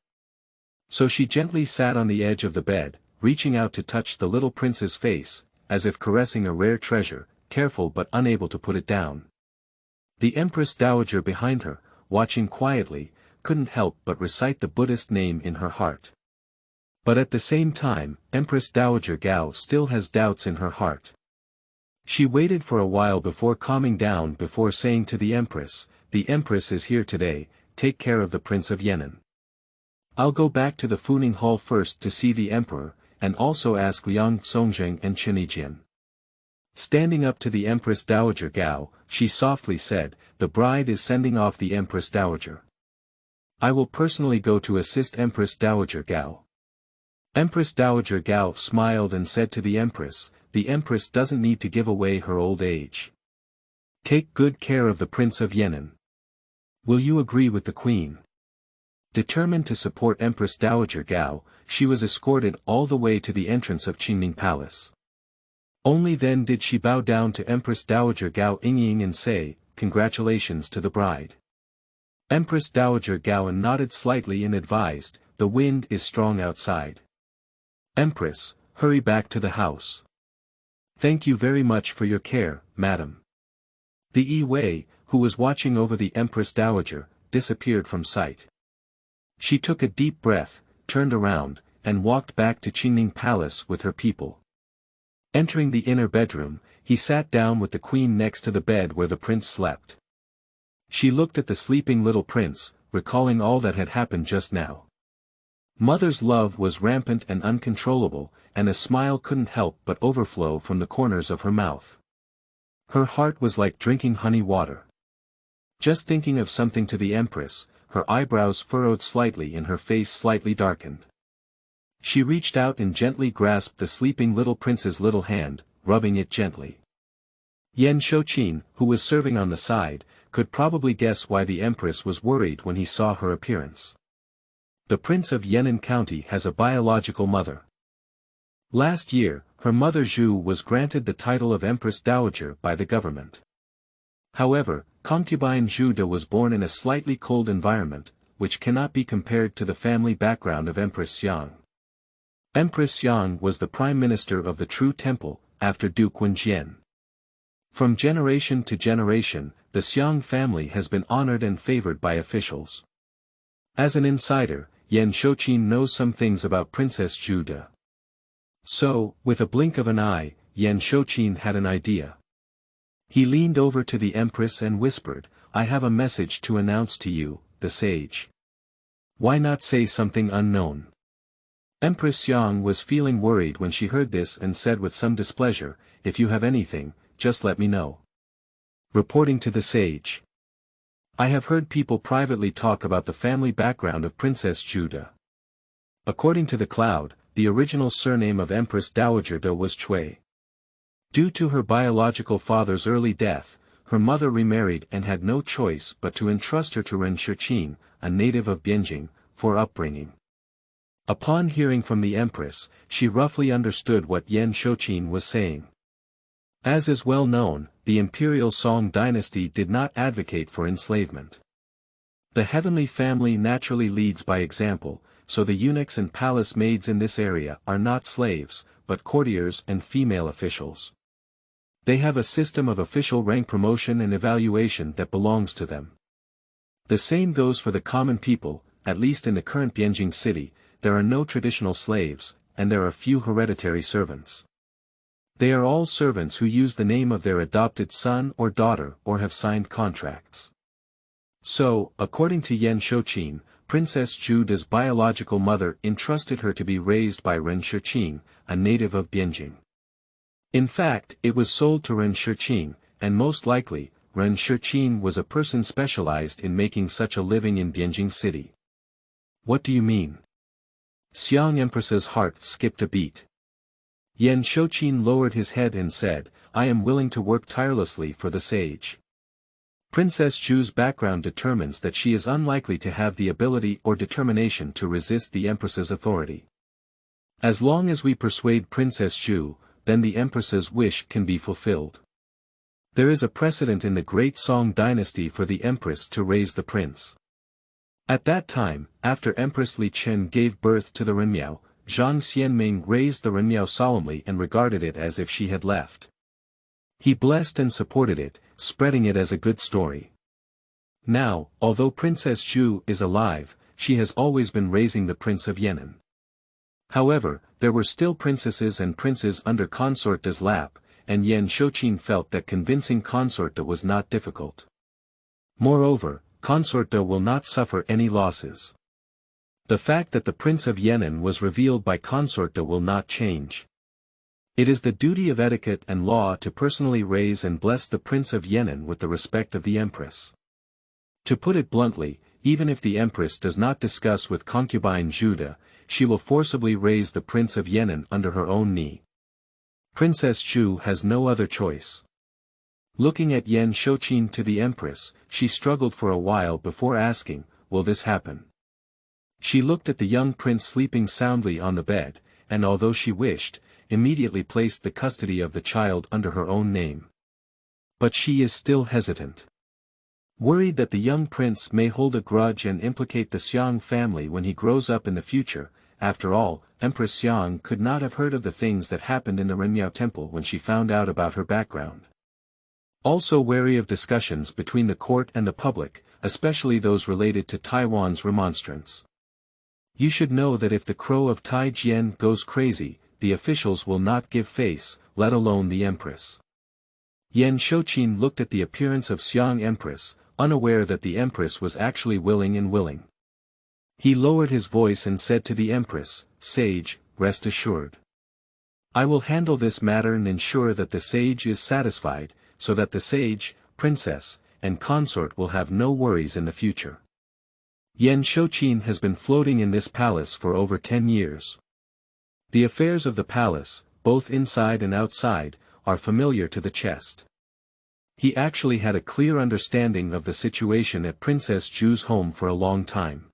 S1: So she gently sat on the edge of the bed, reaching out to touch the little prince's face, as if caressing a rare treasure, careful but unable to put it down. The Empress Dowager behind her, watching quietly, couldn't help but recite the Buddhist name in her heart. But at the same time, Empress Dowager Gao still has doubts in her heart. She waited for a while before calming down before saying to the Empress is here today, take care of the Prince of Yan'an. I'll go back to the Funing Hall first to see the Emperor, and also ask Liang Songjing and Qinijian. Standing up to the Empress Dowager Gao, she softly said, the bride is sending off the Empress Dowager. I will personally go to assist Empress Dowager Gao. Empress Dowager Gao smiled and said to the Empress doesn't need to give away her old age. Take good care of the Prince of Yan'an. Will you agree with the Queen? Determined to support Empress Dowager Gao, she was escorted all the way to the entrance of Qingning Palace. Only then did she bow down to Empress Dowager Gao Yingying and say, congratulations to the bride. Empress Dowager Gao nodded slightly and advised, the wind is strong outside. Empress, hurry back to the house. Thank you very much for your care, madam. The Yi Wei, who was watching over the Empress Dowager, disappeared from sight. She took a deep breath, turned around, and walked back to Qingning Palace with her people. Entering the inner bedroom, he sat down with the queen next to the bed where the prince slept. She looked at the sleeping little prince, recalling all that had happened just now. Mother's love was rampant and uncontrollable, and a smile couldn't help but overflow from the corners of her mouth. Her heart was like drinking honey water. Just thinking of something to the Empress, her eyebrows furrowed slightly and her face slightly darkened. She reached out and gently grasped the sleeping little prince's little hand, rubbing it gently. Yan Shouqin, who was serving on the side, could probably guess why the Empress was worried when he saw her appearance. The Prince of Yan'an County has a biological mother. Last year, her mother Zhu was granted the title of Empress Dowager by the government. However, concubine Zhu De was born in a slightly cold environment, which cannot be compared to the family background of Empress Xiang. Empress Xiang was the prime minister of the True Temple, after Duke Wenjian. From generation to generation, the Xiang family has been honored and favored by officials. As an insider, Yan Shouqin knows some things about Princess Zhu De. So, with a blink of an eye, Yan Shouqin had an idea. He leaned over to the Empress and whispered, "I have a message to announce to you, the sage." Why not say something unknown? Empress Xiang was feeling worried when she heard this and said with some displeasure, "If you have anything, just let me know." Reporting to the sage. I have heard people privately talk about the family background of Princess Zhu De. According to the cloud, the original surname of Empress Dowager De was Cui. Due to her biological father's early death, her mother remarried and had no choice but to entrust her to Ren Shiqin, a native of Bianjing, for upbringing. Upon hearing from the Empress, she roughly understood what Yan Shouqin was saying. As is well known, the imperial Song dynasty did not advocate for enslavement. The heavenly family naturally leads by example, so the eunuchs and palace maids in this area are not slaves, but courtiers and female officials. They have a system of official rank promotion and evaluation that belongs to them. The same goes for the common people, at least in the current Bianjing city, there are no traditional slaves, and there are few hereditary servants. They are all servants who use the name of their adopted son or daughter or have signed contracts. So, according to Yan Shouqin, Princess Zhu De's biological mother entrusted her to be raised by Ren Shiqin, a native of Bianjing. In fact, it was sold to Ren Shiqin, and most likely, Ren Shiqin was a person specialized in making such a living in Bianjing city. What do you mean? Xiang Empress's heart skipped a beat. Yan Shouqin lowered his head and said, "I am willing to work tirelessly for the sage." Princess Zhu's background determines that she is unlikely to have the ability or determination to resist the Empress's authority. As long as we persuade Princess Zhu, then the Empress's wish can be fulfilled. There is a precedent in the Great Song dynasty for the Empress to raise the prince. At that time, after Empress Li Chen gave birth to the Renmiao, Zhang Xianming raised the Renmiao solemnly and regarded it as if she had left. He blessed and supported it, spreading it as a good story. Now, although Princess Zhu is alive, she has always been raising the Prince of Yan'an. However, there were still princesses and princes under Consort De's lap, and Yan Shouqin felt that convincing Consort De was not difficult. Moreover, Consort De will not suffer any losses. The fact that the Prince of Yan'an was revealed by Consort De will not change. It is the duty of etiquette and law to personally raise and bless the Prince of Yan'an with the respect of the Empress. To put it bluntly, even if the Empress does not discuss with concubine Zhu De, she will forcibly raise the Prince of Yan'an under her own knee. Princess Zhu has no other choice. Looking at Yan Shouqin to the Empress, she struggled for a while before asking, "Will this happen?" She looked at the young prince sleeping soundly on the bed, and although she wished, immediately placed the custody of the child under her own name. But she is still hesitant. Worried that the young prince may hold a grudge and implicate the Xiang family when he grows up in the future. After all, Empress Xiang could not have heard of the things that happened in the Renmiao temple when she found out about her background. Also wary of discussions between the court and the public, especially those related to Taiwan's remonstrance. You should know that if the crow of Taijian goes crazy, the officials will not give face, let alone the Empress. Yan Shouqin looked at the appearance of Xiang Empress, unaware that the Empress was actually willing. He lowered his voice and said to the Empress, "Sage, rest assured. I will handle this matter and ensure that the sage is satisfied, so that the sage, princess, and consort will have no worries in the future." Yan Shouqin has been floating in this palace for over 10 years. The affairs of the palace, both inside and outside, are familiar to the chest. He actually had a clear understanding of the situation at Princess Zhu's home for a long time.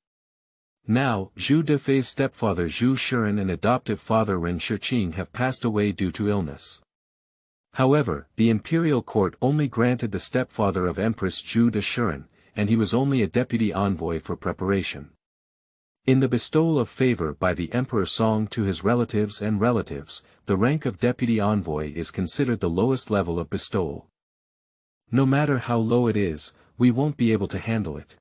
S1: Now, Zhu Defei's stepfather Zhu Shiren and adoptive father Ren Shiqin have passed away due to illness. However, the imperial court only granted the stepfather of Empress Zhu De Shiren, and he was only a deputy envoy for preparation. In the bestowal of favor by the emperor Song to his relatives and relatives, the rank of deputy envoy is considered the lowest level of bestowal. No matter how low it is, we won't be able to handle it.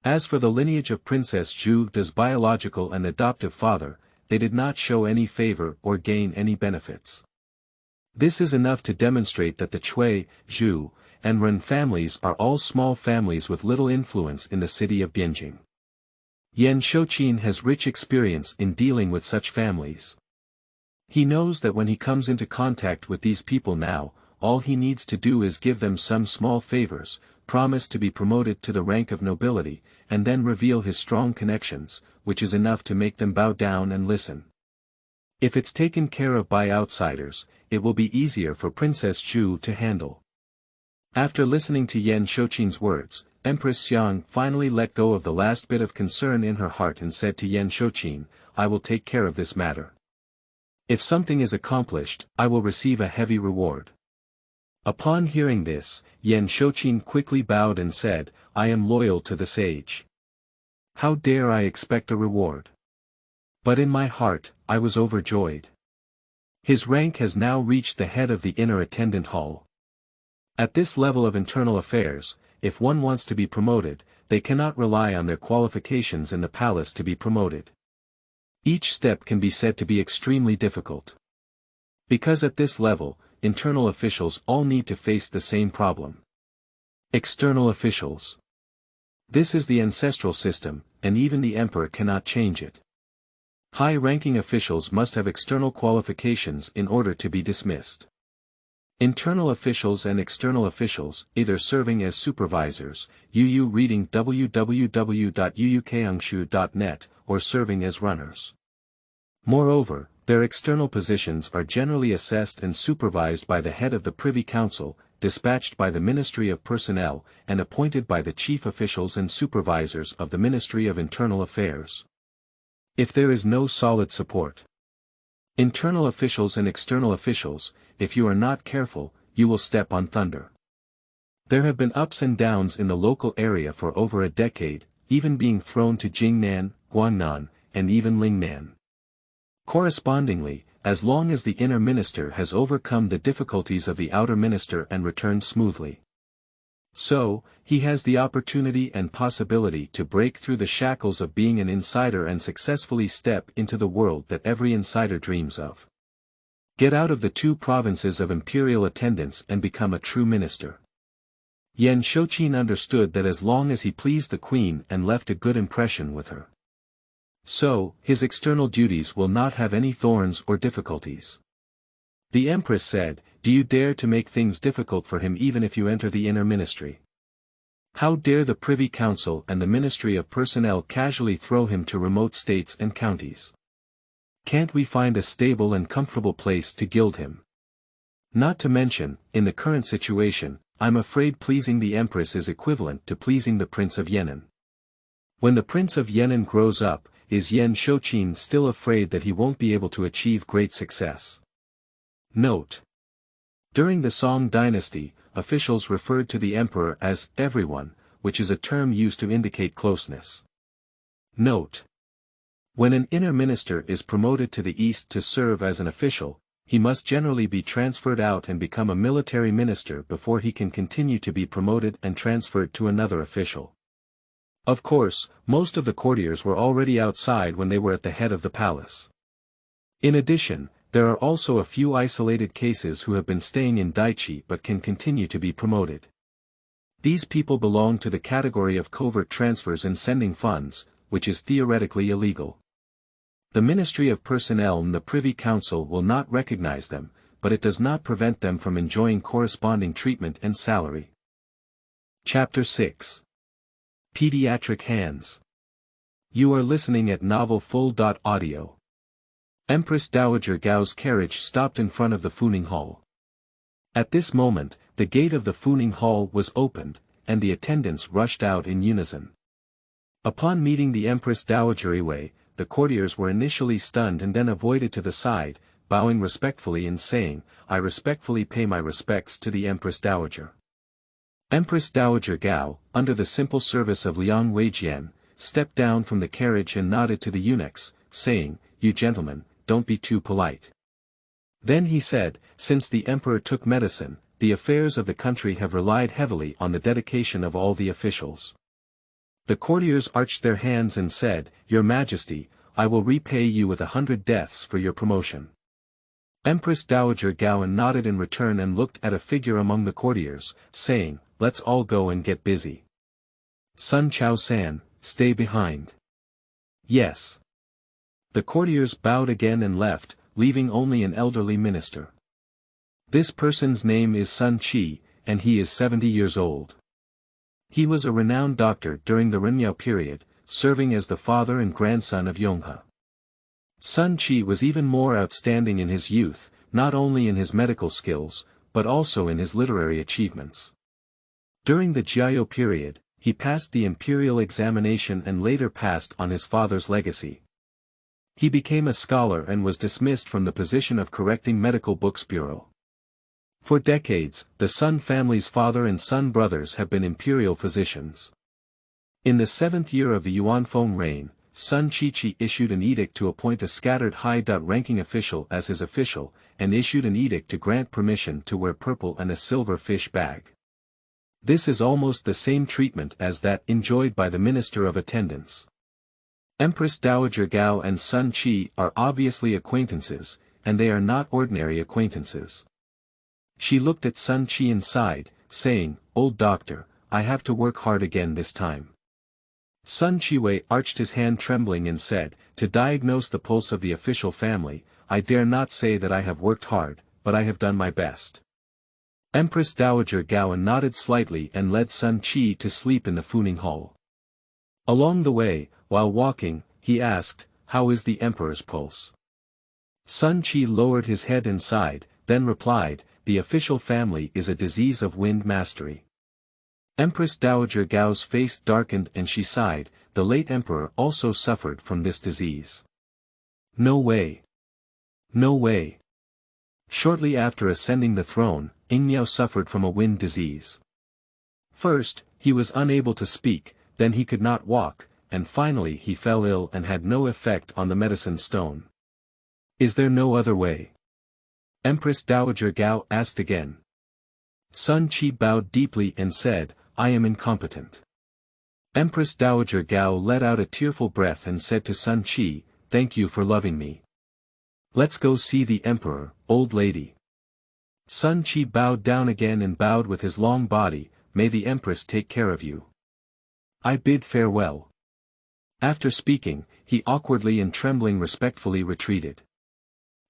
S1: As for the lineage of Princess Zhu's biological and adoptive father, they did not show any favor or gain any benefits. This is enough to demonstrate that the Cui, Zhu, and Ren families are all small families with little influence in the city of Bianjing. Yan Shouqin has rich experience in dealing with such families. He knows that when he comes into contact with these people now, all he needs to do is give them some small favors, promise to be promoted to the rank of nobility, and then reveal his strong connections, which is enough to make them bow down and listen. If it's taken care of by outsiders, it will be easier for Princess Zhu to handle. After listening to Yan Shouqin's words, Empress Xiang finally let go of the last bit of concern in her heart and said to Yan Shouqin, "I will take care of this matter. If something is accomplished, I will receive a heavy reward." Upon hearing this, Yan Shouqin quickly bowed and said, "I am loyal to the sage. How dare I expect a reward?" But in my heart, I was overjoyed. His rank has now reached the head of the inner attendant hall. At this level of internal affairs, if one wants to be promoted, they cannot rely on their qualifications in the palace to be promoted. Each step can be said to be extremely difficult. Because at this level, internal officials all need to face the same problem. External officials. This is the ancestral system, and even the emperor cannot change it. High-ranking officials must have external qualifications in order to be dismissed. Internal officials and external officials, either serving as supervisors, reading www.uukangshu.net, or serving as runners. Moreover, their external positions are generally assessed and supervised by the head of the Privy Council, dispatched by the Ministry of Personnel, and appointed by the chief officials and supervisors of the Ministry of Internal Affairs. If there is no solid support, internal officials and external officials, if you are not careful, you will step on thunder. There have been ups and downs in the local area for over a decade, even being thrown to Jingnan, Guangnan, and even Lingnan. Correspondingly, as long as the inner minister has overcome the difficulties of the outer minister and returned smoothly, so, he has the opportunity and possibility to break through the shackles of being an insider and successfully step into the world that every insider dreams of. Get out of the two provinces of imperial attendance and become a true minister. Yan Shouqin understood that as long as he pleased the queen and left a good impression with her, so, his external duties will not have any thorns or difficulties. The Empress said, "Do you dare to make things difficult for him even if you enter the inner ministry? How dare the Privy Council and the Ministry of Personnel casually throw him to remote states and counties? Can't we find a stable and comfortable place to gild him? Not to mention, in the current situation, I'm afraid pleasing the Empress is equivalent to pleasing the Prince of Yan'an. When the Prince of Yan'an grows up, is Yan Shouqin still afraid that he won't be able to achieve great success?" Note. During the Song dynasty, officials referred to the emperor as everyone, which is a term used to indicate closeness. Note. When an inner minister is promoted to the east to serve as an official, he must generally be transferred out and become a military minister before he can continue to be promoted and transferred to another official. Of course, most of the courtiers were already outside when they were at the head of the palace. In addition, there are also a few isolated cases who have been staying in Daichi but can continue to be promoted. These people belong to the category of covert transfers and sending funds, which is theoretically illegal. The Ministry of Personnel and the Privy Council will not recognize them, but it does not prevent them from enjoying corresponding treatment and salary. Chapter 6. Pediatric Hands. You are listening at novelfull.audio. Empress Dowager Gao's carriage stopped in front of the Funing Hall. At this moment, the gate of the Funing Hall was opened, and the attendants rushed out in unison. Upon meeting the Empress Dowager Iwei, the courtiers were initially stunned and then avoided to the side, bowing respectfully and saying, "I respectfully pay my respects to the Empress Dowager." Empress Dowager Gao, under the simple service of Liang Weijian, stepped down from the carriage and nodded to the eunuchs, saying, "You gentlemen, don't be too polite." Then he said, "Since the emperor took medicine, the affairs of the country have relied heavily on the dedication of all the officials." The courtiers arched their hands and said, "Your Majesty, I will repay you with 100 deaths for your promotion." Empress Dowager Gao nodded in return and looked at a figure among the courtiers, saying, "Let's all go and get busy. Sun Chao-san, stay behind." "Yes." The courtiers bowed again and left, leaving only an elderly minister. This person's name is Sun Qi, and he is 70 years old. He was a renowned doctor during the Renmiao period, serving as the father and grandson of Yonghe. Sun Qi was even more outstanding in his youth, not only in his medical skills, but also in his literary achievements. During the Jiao period, he passed the imperial examination and later passed on his father's legacy. He became a scholar and was dismissed from the position of correcting medical books bureau. For decades, the Sun family's father and Sun brothers have been imperial physicians. In the 7th year of the Yuanfeng reign, Sun Qiqi issued an edict to appoint a scattered high-ranking official as his official, and issued an edict to grant permission to wear purple and a silver fish bag. This is almost the same treatment as that enjoyed by the Minister of Attendance. Empress Dowager Gao and Sun Qi are obviously acquaintances, and they are not ordinary acquaintances. She looked at Sun Qi and sighed, saying, "Old doctor, I have to work hard again this time." Sun Qiwei arched his hand trembling and said, "To diagnose the pulse of the official family, I dare not say that I have worked hard, but I have done my best." Empress Dowager Gao nodded slightly and led Sun Qi to sleep in the Funing Hall. Along the way, while walking, he asked, "How is the emperor's pulse?" Sun Qi lowered his head and sighed, then replied, "The official family is a disease of wind mastery." Empress Dowager Gao's face darkened and she sighed, "The late emperor also suffered from this disease." "No way. No way." Shortly after ascending the throne, Yingmiao suffered from a wind disease. First, he was unable to speak, then he could not walk, and finally he fell ill and had no effect on the medicine stone. "Is there no other way?" Empress Dowager Gao asked again. Sun Qi bowed deeply and said, "I am incompetent." Empress Dowager Gao let out a tearful breath and said to Sun Qi, "Thank you for loving me. Let's go see the emperor, old lady." Sun Qi bowed down again and bowed with his long body, "May the empress take care of you. I bid farewell." After speaking, he awkwardly and trembling respectfully retreated.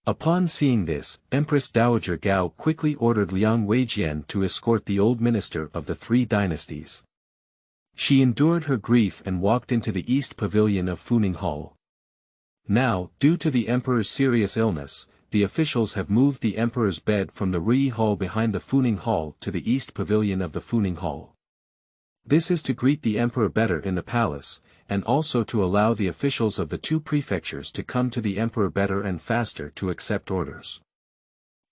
S1: Upon seeing this, Empress Dowager Gao quickly ordered Liang Weijian to escort the old minister of the 3 dynasties. She endured her grief and walked into the east pavilion of Funing Hall. Now, due to the emperor's serious illness, the officials have moved the emperor's bed from the Ri Hall behind the Funing Hall to the east pavilion of the Funing Hall. This is to greet the emperor better in the palace, and also to allow the officials of the 2 prefectures to come to the emperor better and faster to accept orders.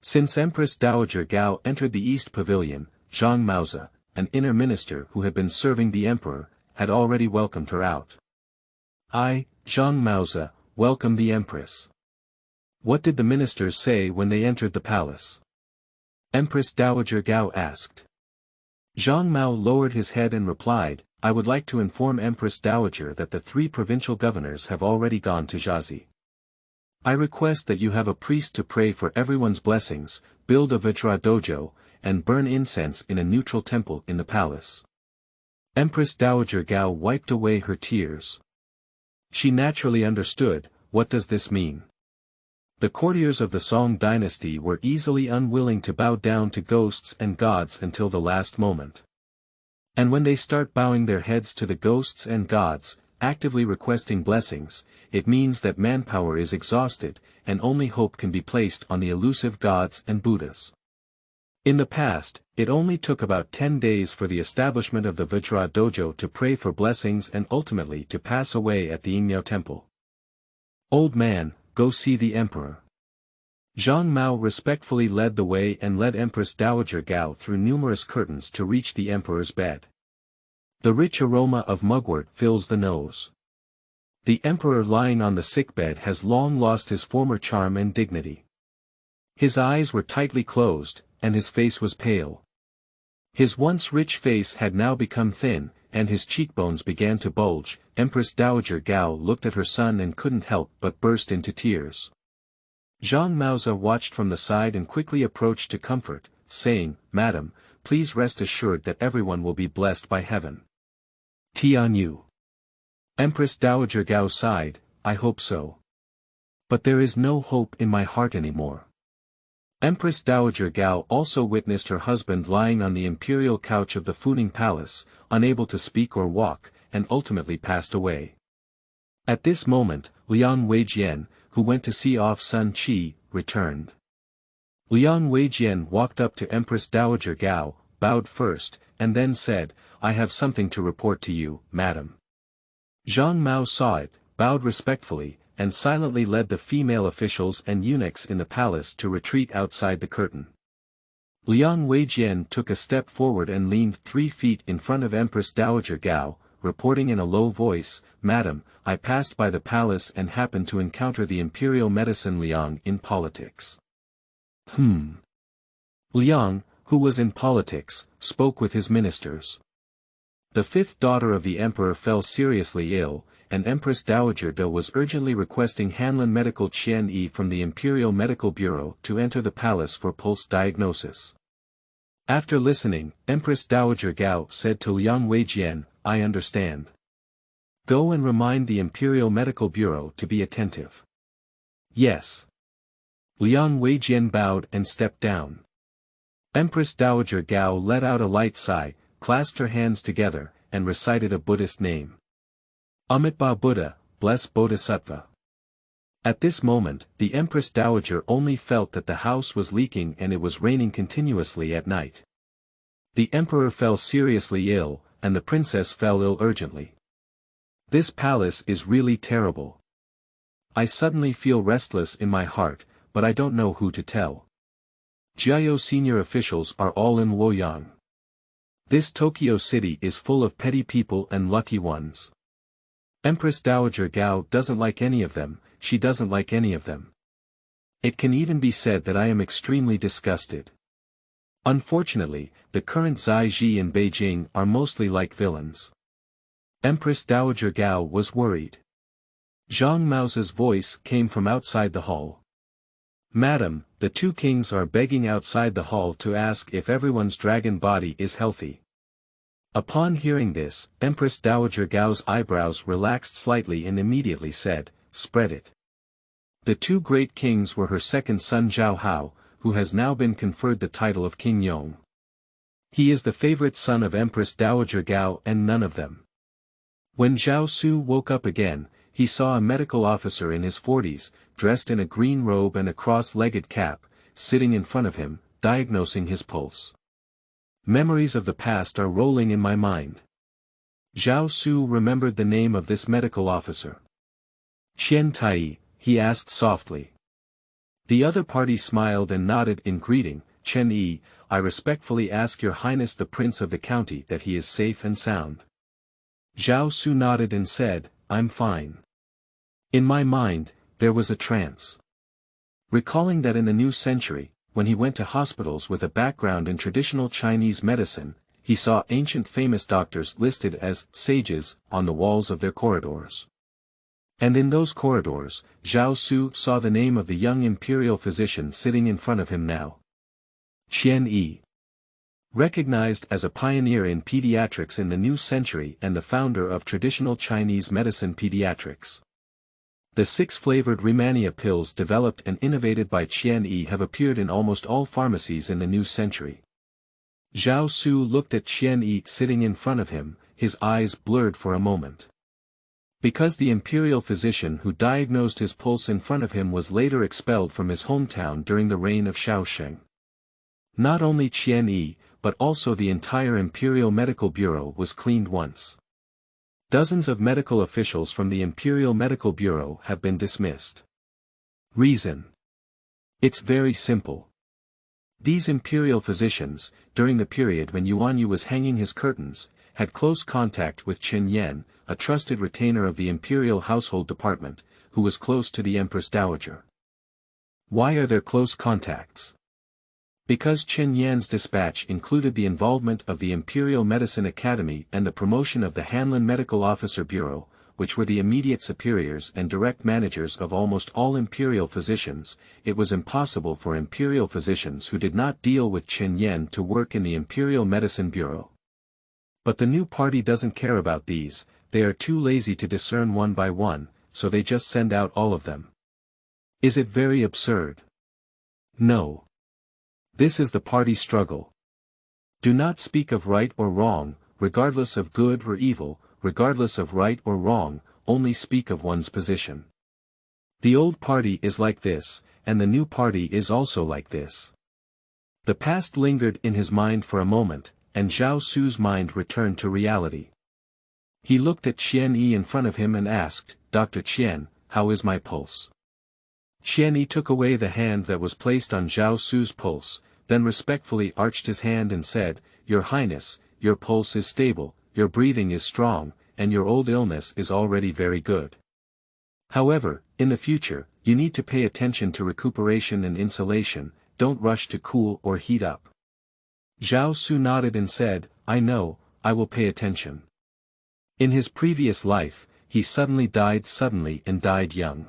S1: Since Empress Dowager Gao entered the east pavilion, Zhang Maozi, an inner minister who had been serving the emperor, had already welcomed her out. "I, Zhang Maozi, welcome the empress." "What did the ministers say when they entered the palace?" Empress Dowager Gao asked. Zhang Mao lowered his head and replied, "I would like to inform Empress Dowager that the 3 provincial governors have already gone to Jiazi. I request that you have a priest to pray for everyone's blessings, build a Vajra dojo, and burn incense in a neutral temple in the palace." Empress Dowager Gao wiped away her tears. She naturally understood, what does this mean? The courtiers of the Song dynasty were easily unwilling to bow down to ghosts and gods until the last moment. And when they start bowing their heads to the ghosts and gods, actively requesting blessings, it means that manpower is exhausted, and only hope can be placed on the elusive gods and Buddhas. In the past, it only took about 10 days for the establishment of the Vajra dojo to pray for blessings and ultimately to pass away at the Yingmiao temple. "Old man, go see the emperor." Zhang Mao respectfully led the way and led Empress Dowager Gao through numerous curtains to reach the emperor's bed. The rich aroma of mugwort fills the nose. The emperor lying on the sickbed has long lost his former charm and dignity. His eyes were tightly closed, and his face was pale. His once rich face had now become thin, and his cheekbones began to bulge. Empress Dowager Gao looked at her son and couldn't help but burst into tears. Zhang Maoza watched from the side and quickly approached to comfort, saying, "Madam, please rest assured that everyone will be blessed by heaven." Tianyu. Empress Dowager Gao sighed, "I hope so. But there is no hope in my heart anymore." Empress Dowager Gao also witnessed her husband lying on the imperial couch of the Funing Palace, unable to speak or walk, and ultimately passed away. At this moment, Liang Weijian, who went to see off Sun Qi, returned. Liang Weijian walked up to Empress Dowager Gao, bowed first, and then said, "I have something to report to you, madam." Zhang Mao saw it, bowed respectfully, and silently led the female officials and eunuchs in the palace to retreat outside the curtain. Liang Weijian took a step forward and leaned 3 feet in front of Empress Dowager Gao, reporting in a low voice, "Madam, I passed by the palace and happened to encounter the imperial medicine Liang in politics." Liang, who was in politics, spoke with his ministers. The 5th daughter of the emperor fell seriously ill, and Empress Dowager Da was urgently requesting Hanlin Medical Qian Yi from the Imperial Medical Bureau to enter the palace for pulse diagnosis. After listening, Empress Dowager Gao said to Liang Weijian, "I understand. Go and remind the Imperial Medical Bureau to be attentive." "Yes." Liang Weijian bowed and stepped down. Empress Dowager Gao let out a light sigh, clasped her hands together, and recited a Buddhist name. Amitabha Buddha, bless Bodhisattva. At this moment, the Empress Dowager only felt that the house was leaking and it was raining continuously at night. The emperor fell seriously ill, and the princess fell ill urgently. This palace is really terrible. I suddenly feel restless in my heart, but I don't know who to tell. Jiao senior officials are all in Luoyang. This Tokyo city is full of petty people and lucky ones. Empress Dowager Gao doesn't like any of them, she doesn't like any of them. It can even be said that I am extremely disgusted. Unfortunately, the current Zaiji in Beijing are mostly like villains. Empress Dowager Gao was worried. Zhang Maoza's voice came from outside the hall. "Madam, the 2 kings are begging outside the hall to ask if everyone's dragon body is healthy." Upon hearing this, Empress Dowager Gao's eyebrows relaxed slightly and immediately said, "Spread it." The 2 great kings were her second son Zhao Hao, who has now been conferred the title of King Yong. He is the favorite son of Empress Dowager Gao and none of them. When Zhao Su woke up again, he saw a medical officer in his 40s, dressed in a green robe and a cross-legged cap, sitting in front of him, diagnosing his pulse. Memories of the past are rolling in my mind. Zhao Su remembered the name of this medical officer. "Qian Tai," he asked softly. The other party smiled and nodded in greeting. "Chen Yi, I respectfully ask your highness the prince of the county that he is safe and sound." Zhao Su nodded and said, "I'm fine." In my mind, there was a trance. Recalling that in the new century, when he went to hospitals with a background in traditional Chinese medicine, he saw ancient famous doctors listed as sages on the walls of their corridors. And in those corridors, Zhao Su saw the name of the young imperial physician sitting in front of him now. Qian Yi. Recognized as a pioneer in pediatrics in the new century and the founder of traditional Chinese medicine Pediatrics. The 6-flavored Rehmannia pills developed and innovated by Qian Yi have appeared in almost all pharmacies in the new century. Zhao Su looked at Qian Yi sitting in front of him, his eyes blurred for a moment. Because the imperial physician who diagnosed his pulse in front of him was later expelled from his hometown during the reign of Shao Sheng. Not only Qian Yi, but also the entire Imperial Medical Bureau was cleaned once. Dozens of medical officials from the Imperial Medical Bureau have been dismissed. Reason. It's very simple. These imperial physicians, during the period when Yuanyu was hanging his curtains, had close contact with Qin Yan, a trusted retainer of the imperial household department, who was close to the Empress Dowager. Why are there close contacts? Because Qin Yan's dispatch included the involvement of the Imperial Medicine Academy and the promotion of the Hanlin Medical Officer Bureau, which were the immediate superiors and direct managers of almost all imperial physicians. It was impossible for imperial physicians who did not deal with Qin Yan to work in the Imperial Medicine Bureau. But the new party doesn't care about these, they are too lazy to discern one by one, so they just send out all of them. Is it very absurd? No. This is the party struggle. Do not speak of right or wrong, regardless of good or evil, regardless of right or wrong, only speak of one's position. The old party is like this, and the new party is also like this. The past lingered in his mind for a moment, and Zhao Su's mind returned to reality. He looked at Qian Yi in front of him and asked, "Dr. Qian, how is my pulse?" Qian Yi took away the hand that was placed on Zhao Su's pulse, then respectfully arched his hand and said, "Your Highness, your pulse is stable, your breathing is strong, and your old illness is already very good. However, in the future, you need to pay attention to recuperation and insulation, don't rush to cool or heat up." Zhao Su nodded and said, "I know, I will pay attention." In his previous life, he suddenly died and died young.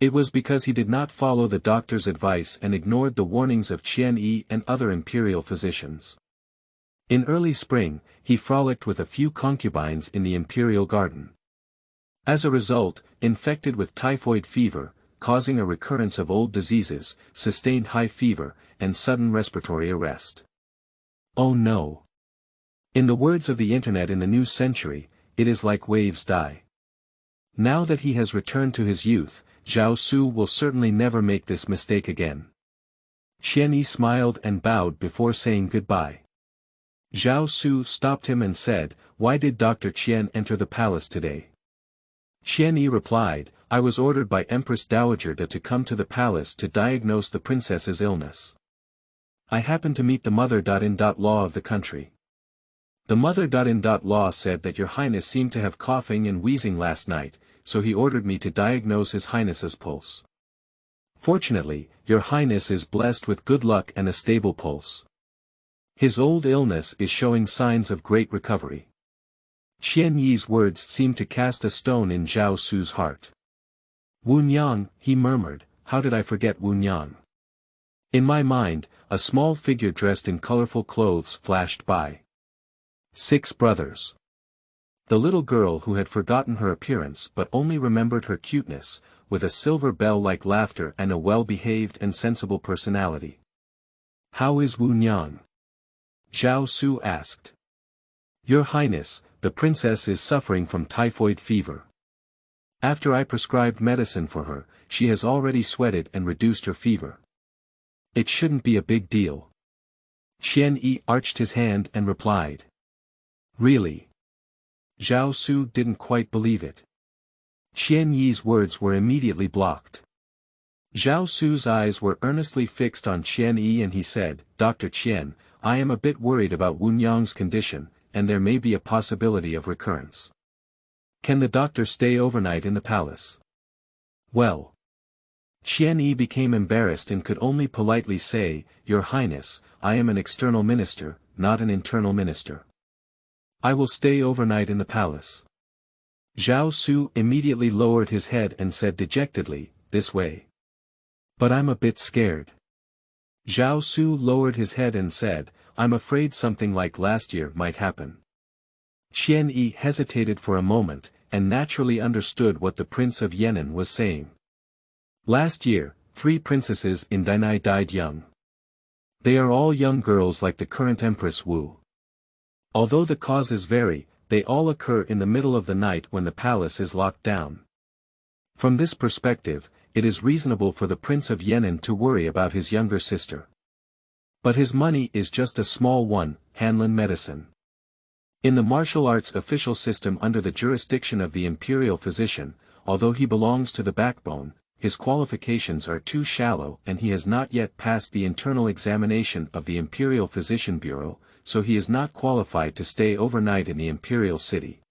S1: It was because he did not follow the doctor's advice and ignored the warnings of Qian Yi and other imperial physicians. In early spring, he frolicked with a few concubines in the imperial garden. As a result, infected with typhoid fever, causing a recurrence of old diseases, sustained high fever, and sudden respiratory arrest. Oh no! In the words of the internet in the new century, it is like waves die. Now that he has returned to his youth, Zhao Su will certainly never make this mistake again. Qian Yi smiled and bowed before saying goodbye. Zhao Su stopped him and said, "Why did Dr. Qian enter the palace today?" Qian Yi replied, "I was ordered by Empress Dowager to come to the palace to diagnose the princess's illness. I happened to meet the mother.in.law of the country. The mother.in.law said that your highness seemed to have coughing and wheezing last night, so he ordered me to diagnose his highness's pulse. Fortunately, your highness is blessed with good luck and a stable pulse. His old illness is showing signs of great recovery." Qian Yi's words seemed to cast a stone in Zhao Su's heart. "Wunyang," he murmured, "how did I forget Wunyang?" In my mind, a small figure dressed in colorful clothes flashed by. 6 brothers. The little girl who had forgotten her appearance but only remembered her cuteness, with a silver bell-like laughter and a well-behaved and sensible personality. "How is Wunyang?" Zhao Su asked. "Your Highness, the princess is suffering from typhoid fever. After I prescribed medicine for her, she has already sweated and reduced her fever. It shouldn't be a big deal." Qian Yi arched his hand and replied. "Really?" Zhao Su didn't quite believe it. Qian Yi's words were immediately blocked. Zhao Su's eyes were earnestly fixed on Qian Yi and he said, "Dr. Qian, I am a bit worried about Wunyang's condition, and there may be a possibility of recurrence. Can the doctor stay overnight in the palace?" "Well." Qian Yi became embarrassed and could only politely say, "Your Highness, I am an external minister, not an internal minister. I will stay overnight in the palace." Zhao Su immediately lowered his head and said dejectedly, "This way." "But I'm a bit scared." Zhao Su lowered his head and said, "I'm afraid something like last year might happen." Qian Yi hesitated for a moment, and naturally understood what the Prince of Yan'an was saying. Last year, 3 princesses in Dynasty died young. They are all young girls like the current Empress Wu. Although the causes vary, they all occur in the middle of the night when the palace is locked down. From this perspective, it is reasonable for the Prince of Yan'an to worry about his younger sister. But his money is just a small one, Hanlin medicine. In the martial arts official system under the jurisdiction of the imperial physician, although he belongs to the backbone, his qualifications are too shallow and he has not yet passed the internal examination of the Imperial Physician Bureau, so he is not qualified to stay overnight in the imperial city.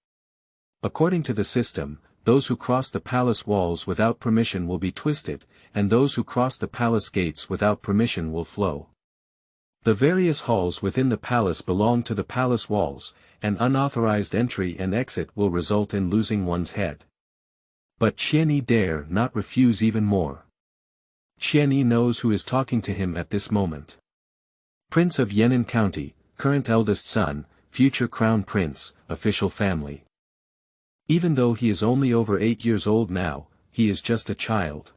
S1: According to the system, those who cross the palace walls without permission will be twisted, and those who cross the palace gates without permission will flow. The various halls within the palace belong to the palace walls, and unauthorized entry and exit will result in losing one's head. But Qianyi dare not refuse even more. Qianyi knows who is talking to him at this moment. Prince of Yan'an County, current eldest son, future crown prince, official family. Even though he is only over 8 years old now, he is just a child.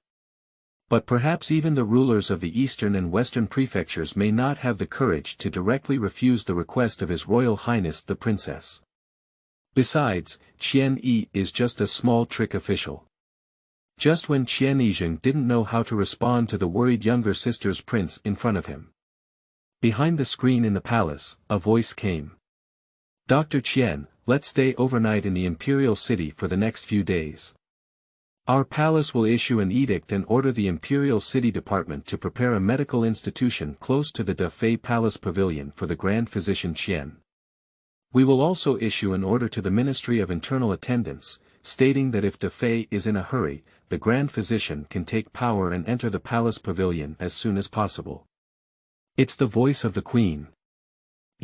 S1: But perhaps even the rulers of the eastern and western prefectures may not have the courage to directly refuse the request of His Royal Highness the Princess. Besides, Qianyi is just a small trick official. Just when Qianyi didn't know how to respond to the worried younger sister's prince in front of him. Behind the screen in the palace, a voice came. Dr. Qian, let's stay overnight in the imperial city for the next few days. Our palace will issue an edict and order the imperial city department to prepare a medical institution close to the Defei Palace Pavilion for the Grand Physician Qian. We will also issue an order to the Ministry of Internal Attendance, stating that if Defei is in a hurry, the Grand Physician can take power and enter the palace pavilion as soon as possible. It's the voice of the Queen.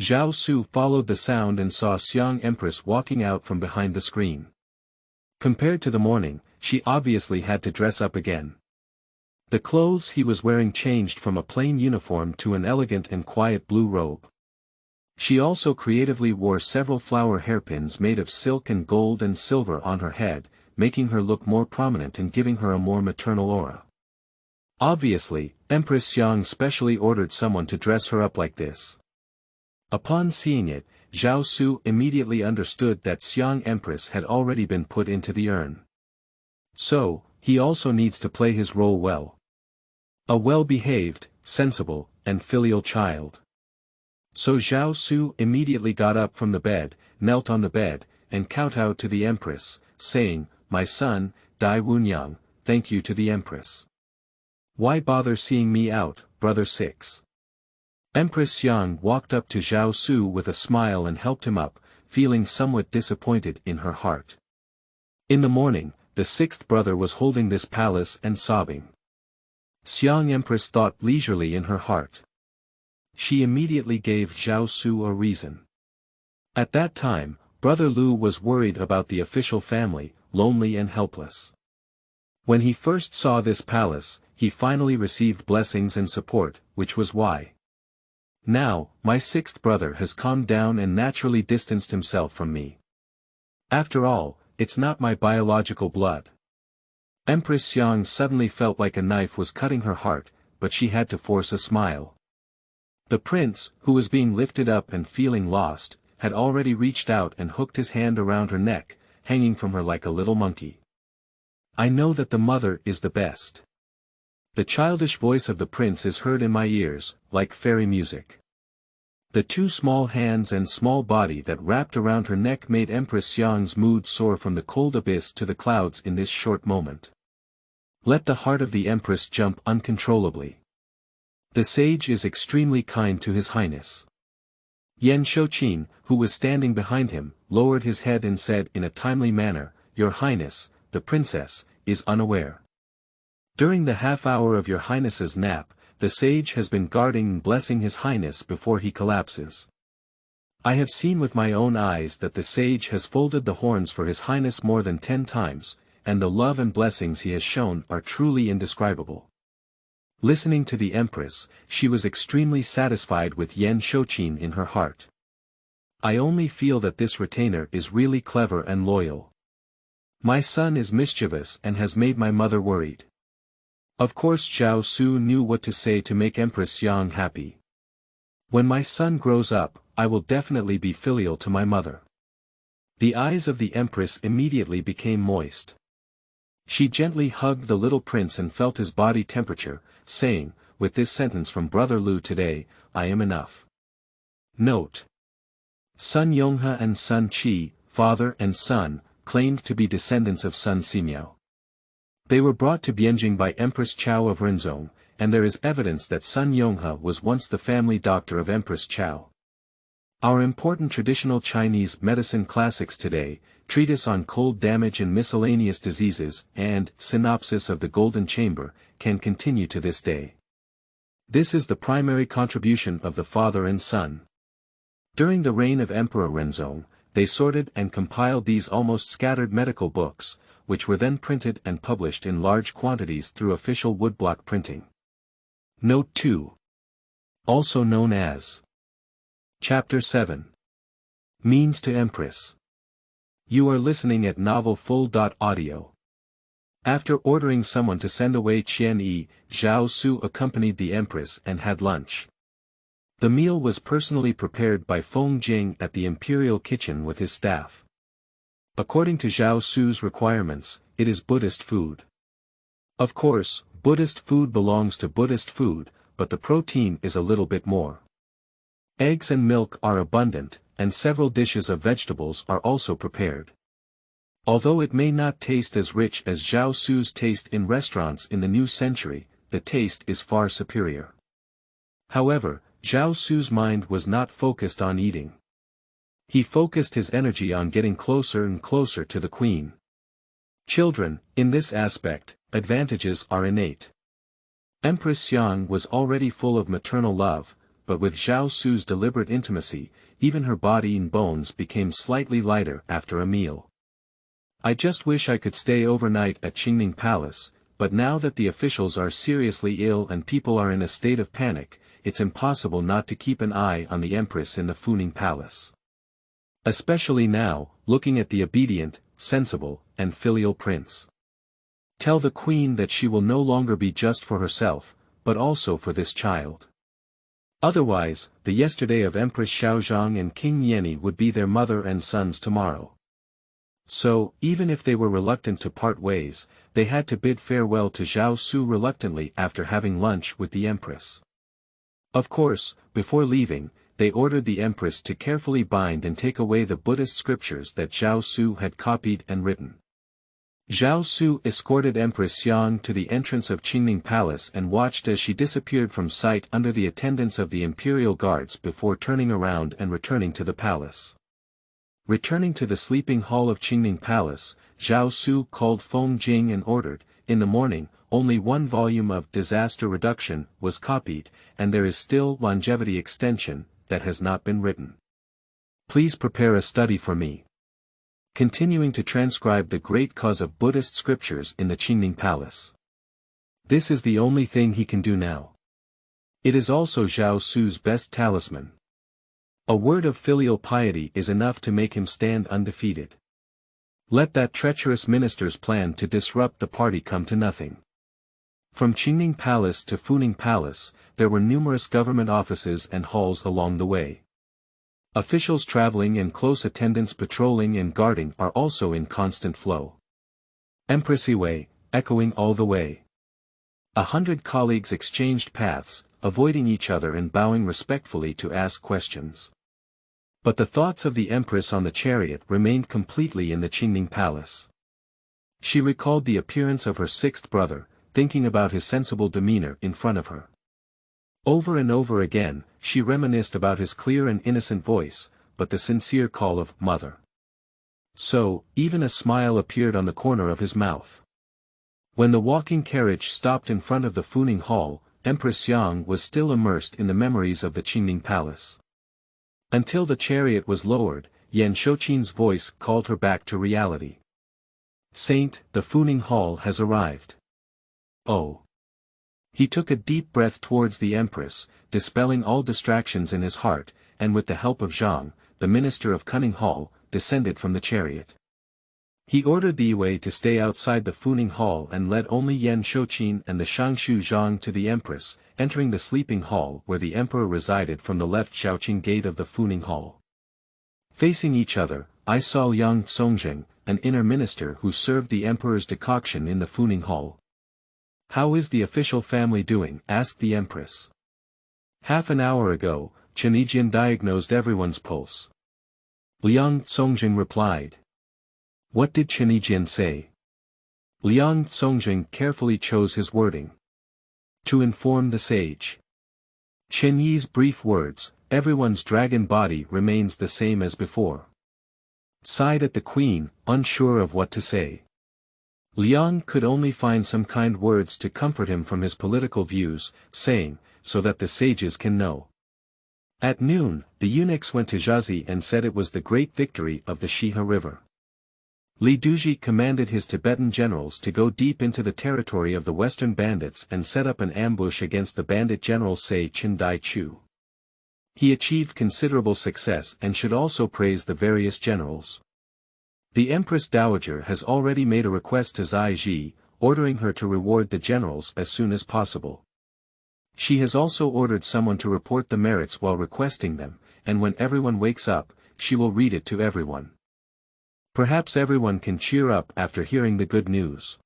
S1: Zhao Su followed the sound and saw Xiang Empress walking out from behind the screen. Compared to the morning, she obviously had to dress up again. The clothes he was wearing changed from a plain uniform to an elegant and quiet blue robe. She also creatively wore several flower hairpins made of silk and gold and silver on her head, making her look more prominent and giving her a more maternal aura. Obviously, Empress Xiang specially ordered someone to dress her up like this. Upon seeing it, Zhao Su immediately understood that Xiang Empress had already been put into the urn. So, he also needs to play his role well. A well-behaved, sensible, and filial child. So Zhao Su immediately got up from the bed, knelt on the bed, and kowtowed to the Empress, saying, "My son, Dai Wunyang, thank you to the Empress. Why bother seeing me out, brother 6? Empress Xiang walked up to Zhao Su with a smile and helped him up, feeling somewhat disappointed in her heart. In the morning, the 6th brother was holding this palace and sobbing. Xiang Empress thought leisurely in her heart. She immediately gave Zhao Su a reason. At that time, Brother Lu was worried about the official family, lonely and helpless. When he first saw this palace, he finally received blessings and support, which was why. Now, my 6th brother has calmed down and naturally distanced himself from me. After all, it's not my biological blood. Empress Xiang suddenly felt like a knife was cutting her heart, but she had to force a smile. The prince, who was being lifted up and feeling lost, had already reached out and hooked his hand around her neck, hanging from her like a little monkey. I know that the mother is the best. The childish voice of the prince is heard in my ears, like fairy music. The 2 small hands and small body that wrapped around her neck made Empress Xiang's mood soar from the cold abyss to the clouds in this short moment. Let the heart of the Empress jump uncontrollably. The sage is extremely kind to His Highness. Yan Shouqin, who was standing behind him, lowered his head and said in a timely manner, Your Highness, the princess, is unaware. During the half-hour of Your Highness's nap, the sage has been guarding and blessing His Highness before he collapses. I have seen with my own eyes that the sage has folded the horns for His Highness more than 10 times, and the love and blessings he has shown are truly indescribable. Listening to the Empress, she was extremely satisfied with Yan Shouqin in her heart. I only feel that this retainer is really clever and loyal. My son is mischievous and has made my mother worried. Of course Zhao Su knew what to say to make Empress Xiang happy. When my son grows up, I will definitely be filial to my mother. The eyes of the Empress immediately became moist. She gently hugged the little prince and felt his body temperature, saying, with this sentence from Brother Lu today, I am enough. Note. Sun Yonghe and Sun Qi, father and son, claimed to be descendants of Sun Simiao. They were brought to Bianjing by Empress Shao of Renzong, and there is evidence that Sun Yonghe was once the family doctor of Empress Shao. Our important traditional Chinese medicine classics today, Treatise on Cold Damage and Miscellaneous Diseases, and Synopsis of the Golden Chamber, can continue to this day. This is the primary contribution of the father and son. During the reign of Emperor Renzong, they sorted and compiled these almost scattered medical books, which were then printed and published in large quantities through official woodblock printing. Note 2. Also known as Chapter 7. Means to Empress. You are listening at novelfull.audio. After ordering someone to send away Qian Yi, Zhao Su accompanied the Empress and had lunch. The meal was personally prepared by Feng Jing at the imperial kitchen with his staff. According to Zhao Su's requirements, it is Buddhist food. Of course, Buddhist food belongs to Buddhist food, but the protein is a little bit more. Eggs and milk are abundant, and several dishes of vegetables are also prepared. Although it may not taste as rich as Zhao Su's taste in restaurants in the new century, the taste is far superior. However, Zhao Su's mind was not focused on eating. He focused his energy on getting closer and closer to the queen. Children, in this aspect, advantages are innate. Empress Xiang was already full of maternal love, but with Zhao Su's deliberate intimacy, even her body and bones became slightly lighter after a meal. I just wish I could stay overnight at Qingning Palace, but now that the officials are seriously ill and people are in a state of panic, it's impossible not to keep an eye on the Empress in the Funing Palace. Especially now, looking at the obedient, sensible, and filial prince. Tell the queen that she will no longer be just for herself, but also for this child. Otherwise, the yesterday of Empress Xiaozhang and King Yenny would be their mother and sons tomorrow. So, even if they were reluctant to part ways, they had to bid farewell to Zhao Su reluctantly after having lunch with the Empress. Of course, before leaving, they ordered the Empress to carefully bind and take away the Buddhist scriptures that Zhao Su had copied and written. Zhao Su escorted Empress Xiang to the entrance of Qingning Palace and watched as she disappeared from sight under the attendance of the imperial guards before turning around and returning to the palace. Returning to the sleeping hall of Qingning Palace, Zhao Su called Feng Jing and ordered, in the morning, only one volume of Disaster Reduction was copied, and there is still Longevity Extension that has not been written. Please prepare a study for me. Continuing to transcribe the great cause of Buddhist scriptures in the Qingning Palace. This is the only thing he can do now. It is also Zhao Su's best talisman. A word of filial piety is enough to make him stand undefeated. Let that treacherous minister's plan to disrupt the party come to nothing. From Qingning Palace to Funing Palace, there were numerous government offices and halls along the way. Officials traveling in close attendance patrolling and guarding are also in constant flow. Empressy Way, echoing all the way. 100 colleagues exchanged paths, avoiding each other and bowing respectfully to ask questions. But the thoughts of the Empress on the chariot remained completely in the Qingning Palace. She recalled the appearance of her sixth brother, thinking about his sensible demeanor in front of her. Over and over again, she reminisced about his clear and innocent voice, but the sincere call of "Mother." So, even a smile appeared on the corner of his mouth. When the walking carriage stopped in front of the Funing Hall, Empress Yang was still immersed in the memories of the Qingning Palace. Until the chariot was lowered, Yan Shouqin's voice called her back to reality. "Saint, the Funing Hall has arrived." Oh. He took a deep breath towards the Empress, dispelling all distractions in his heart, and with the help of Zhang, the minister of Cunning Hall, descended from the chariot. He ordered the Yue to stay outside the Funing Hall and led only Yan Shouqin and the Shangshu Zhang to the Empress, entering the sleeping hall where the emperor resided from the left Shaoqing gate of the Funing Hall. Facing each other, I saw Yang Songjing, an inner minister who served the emperor's decoction in the Funing Hall. "How is the official family doing?" asked the Empress. "Half an hour ago, Chenijian diagnosed everyone's pulse." Liang Songjing replied. "What did Chenijian say?" Liang Songjing carefully chose his wording. To inform the sage. Chen Yi's brief words, everyone's dragon body remains the same as before. Sighed at the queen, unsure of what to say. Liang could only find some kind words to comfort him from his political views, saying, so that the sages can know. At noon, the eunuchs went to Jiazi and said it was the great victory of the Shihe River. Li Duji commanded his Tibetan generals to go deep into the territory of the western bandits and set up an ambush against the bandit general Sei Qindai Chu. He achieved considerable success and should also praise the various generals. The Empress Dowager has already made a request to Zai Ji, ordering her to reward the generals as soon as possible. She has also ordered someone to report the merits while requesting them, and when everyone wakes up, she will read it to everyone. Perhaps everyone can cheer up after hearing the good news.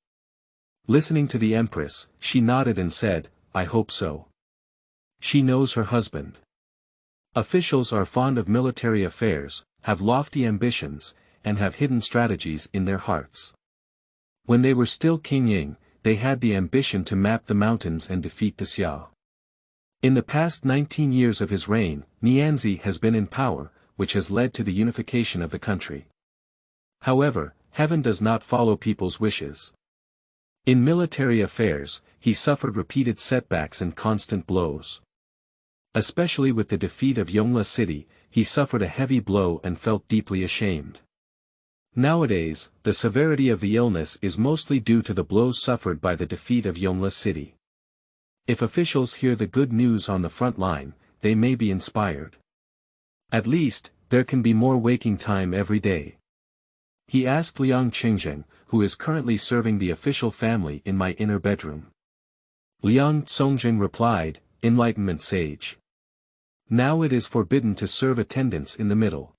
S1: Listening to the Empress, she nodded and said, I hope so. She knows her husband. Officials are fond of military affairs, have lofty ambitions, and have hidden strategies in their hearts. When they were still King Ying, they had the ambition to map the mountains and defeat the Xia. In the past 19 years of his reign, Nianzi has been in power, which has led to the unification of the country. However, heaven does not follow people's wishes. In military affairs, he suffered repeated setbacks and constant blows. Especially with the defeat of Yongla City, he suffered a heavy blow and felt deeply ashamed. Nowadays, the severity of the illness is mostly due to the blows suffered by the defeat of Yongla City. If officials hear the good news on the front line, they may be inspired. At least, there can be more waking time every day. He asked Liang Qingjing, who is currently serving the official family in my inner bedroom. Liang Songjing replied, Enlightenment sage. Now it is forbidden to serve attendants in the middle.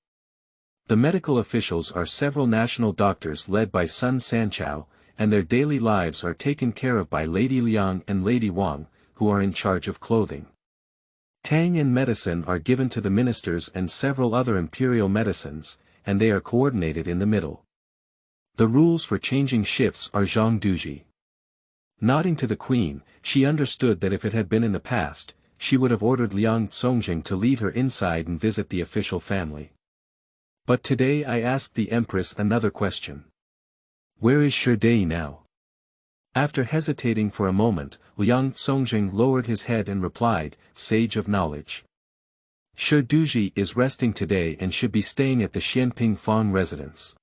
S1: The medical officials are several national doctors led by Sun Sanchao, and their daily lives are taken care of by Lady Liang and Lady Wang, who are in charge of clothing. Tang and medicine are given to the ministers and several other imperial medicines, and they are coordinated in the middle. The rules for changing shifts are Zhang Duji. Nodding to the queen, she understood that if it had been in the past, she would have ordered Liang Songjing to lead her inside and visit the official family. But today I asked the Empress another question. Where is Sherdei now? After hesitating for a moment, Liang Songjing lowered his head and replied, Sage of knowledge. Shirduji is resting today and should be staying at the Xianping Fang residence.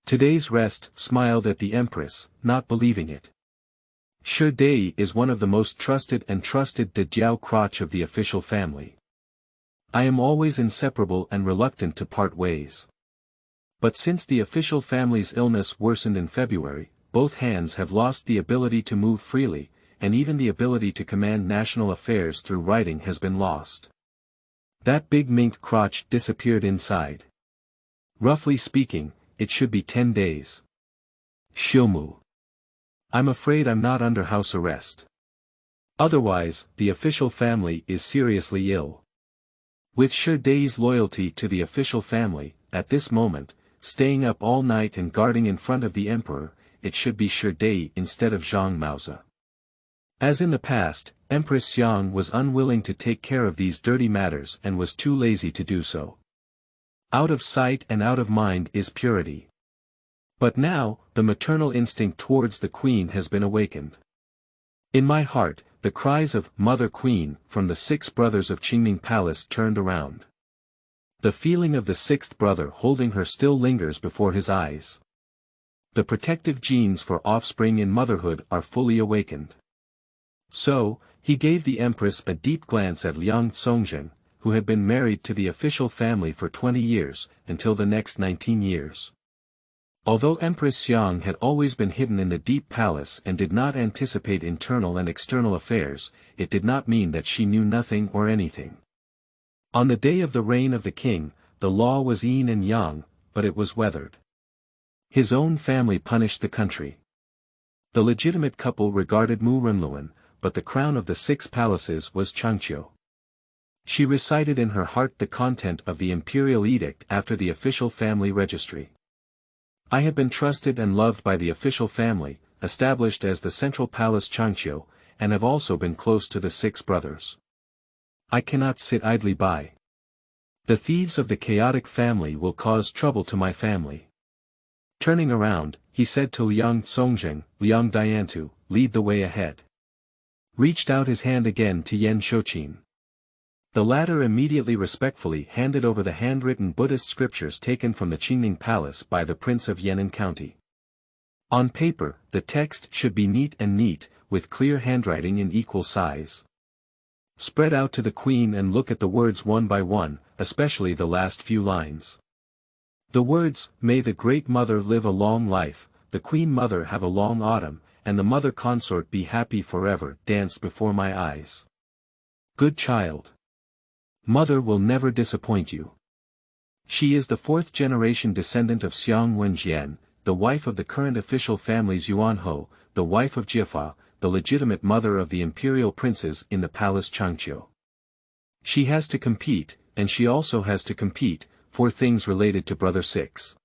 S1: Today's rest smiled at the Empress, not believing it. Sherdei is one of the most trusted de Jiao crotch of the official family. I am always inseparable and reluctant to part ways. But since the official family's illness worsened in February, both hands have lost the ability to move freely, and even the ability to command national affairs through writing has been lost. That big mink crotch disappeared inside. Roughly speaking, it should be 10 days. Shilmu. I'm afraid I'm not under house arrest. Otherwise, the official family is seriously ill. With Sherdei's loyalty to the official family, at this moment, staying up all night and guarding in front of the emperor, it should be Sherdei instead of Zhang Maozi. As in the past, Empress Xiang was unwilling to take care of these dirty matters and was too lazy to do so. Out of sight and out of mind is purity. But now, the maternal instinct towards the queen has been awakened. In my heart, the cries of Mother Queen from the 6 brothers of Qingming Palace turned around. The feeling of the 6th brother holding her still lingers before his eyes. The protective genes for offspring in motherhood are fully awakened. So, he gave the Empress a deep glance at Liang Songjing, who had been married to the official family for 20 years, until the next 19 years. Although Empress Xiang had always been hidden in the deep palace and did not anticipate internal and external affairs, it did not mean that she knew nothing or anything. On the day of the reign of the king, the law was yin and yang, but it was weathered. His own family punished the country. The legitimate couple regarded Mu Renluan, but the crown of the 6 palaces was Changqiu. She recited in her heart the content of the imperial edict after the official family registry. I have been trusted and loved by the official family, established as the central palace Changqiu, and have also been close to the 6 brothers. I cannot sit idly by. The thieves of the chaotic family will cause trouble to my family. Turning around, he said to Liang Songjing, Liang Diantu, lead the way ahead. Reached out his hand again to Yan Shouqin. The latter immediately respectfully handed over the handwritten Buddhist scriptures taken from the Qingning Palace by the Prince of Yan'an County. On paper, the text should be neat, with clear handwriting in equal size. Spread out to the Queen and look at the words one by one, especially the last few lines. The words, "May the Great Mother live a long life, the Queen Mother have a long autumn, and the Mother Consort be happy forever," danced before my eyes. Good child. Mother will never disappoint you. She is the 4th-generation descendant of Xiang Wenjian, the wife of the current official families Yuanhou, the wife of Jiffa, the legitimate mother of the imperial princes in the palace Changqiu. She has to compete, and she also has to compete, for things related to Brother 6.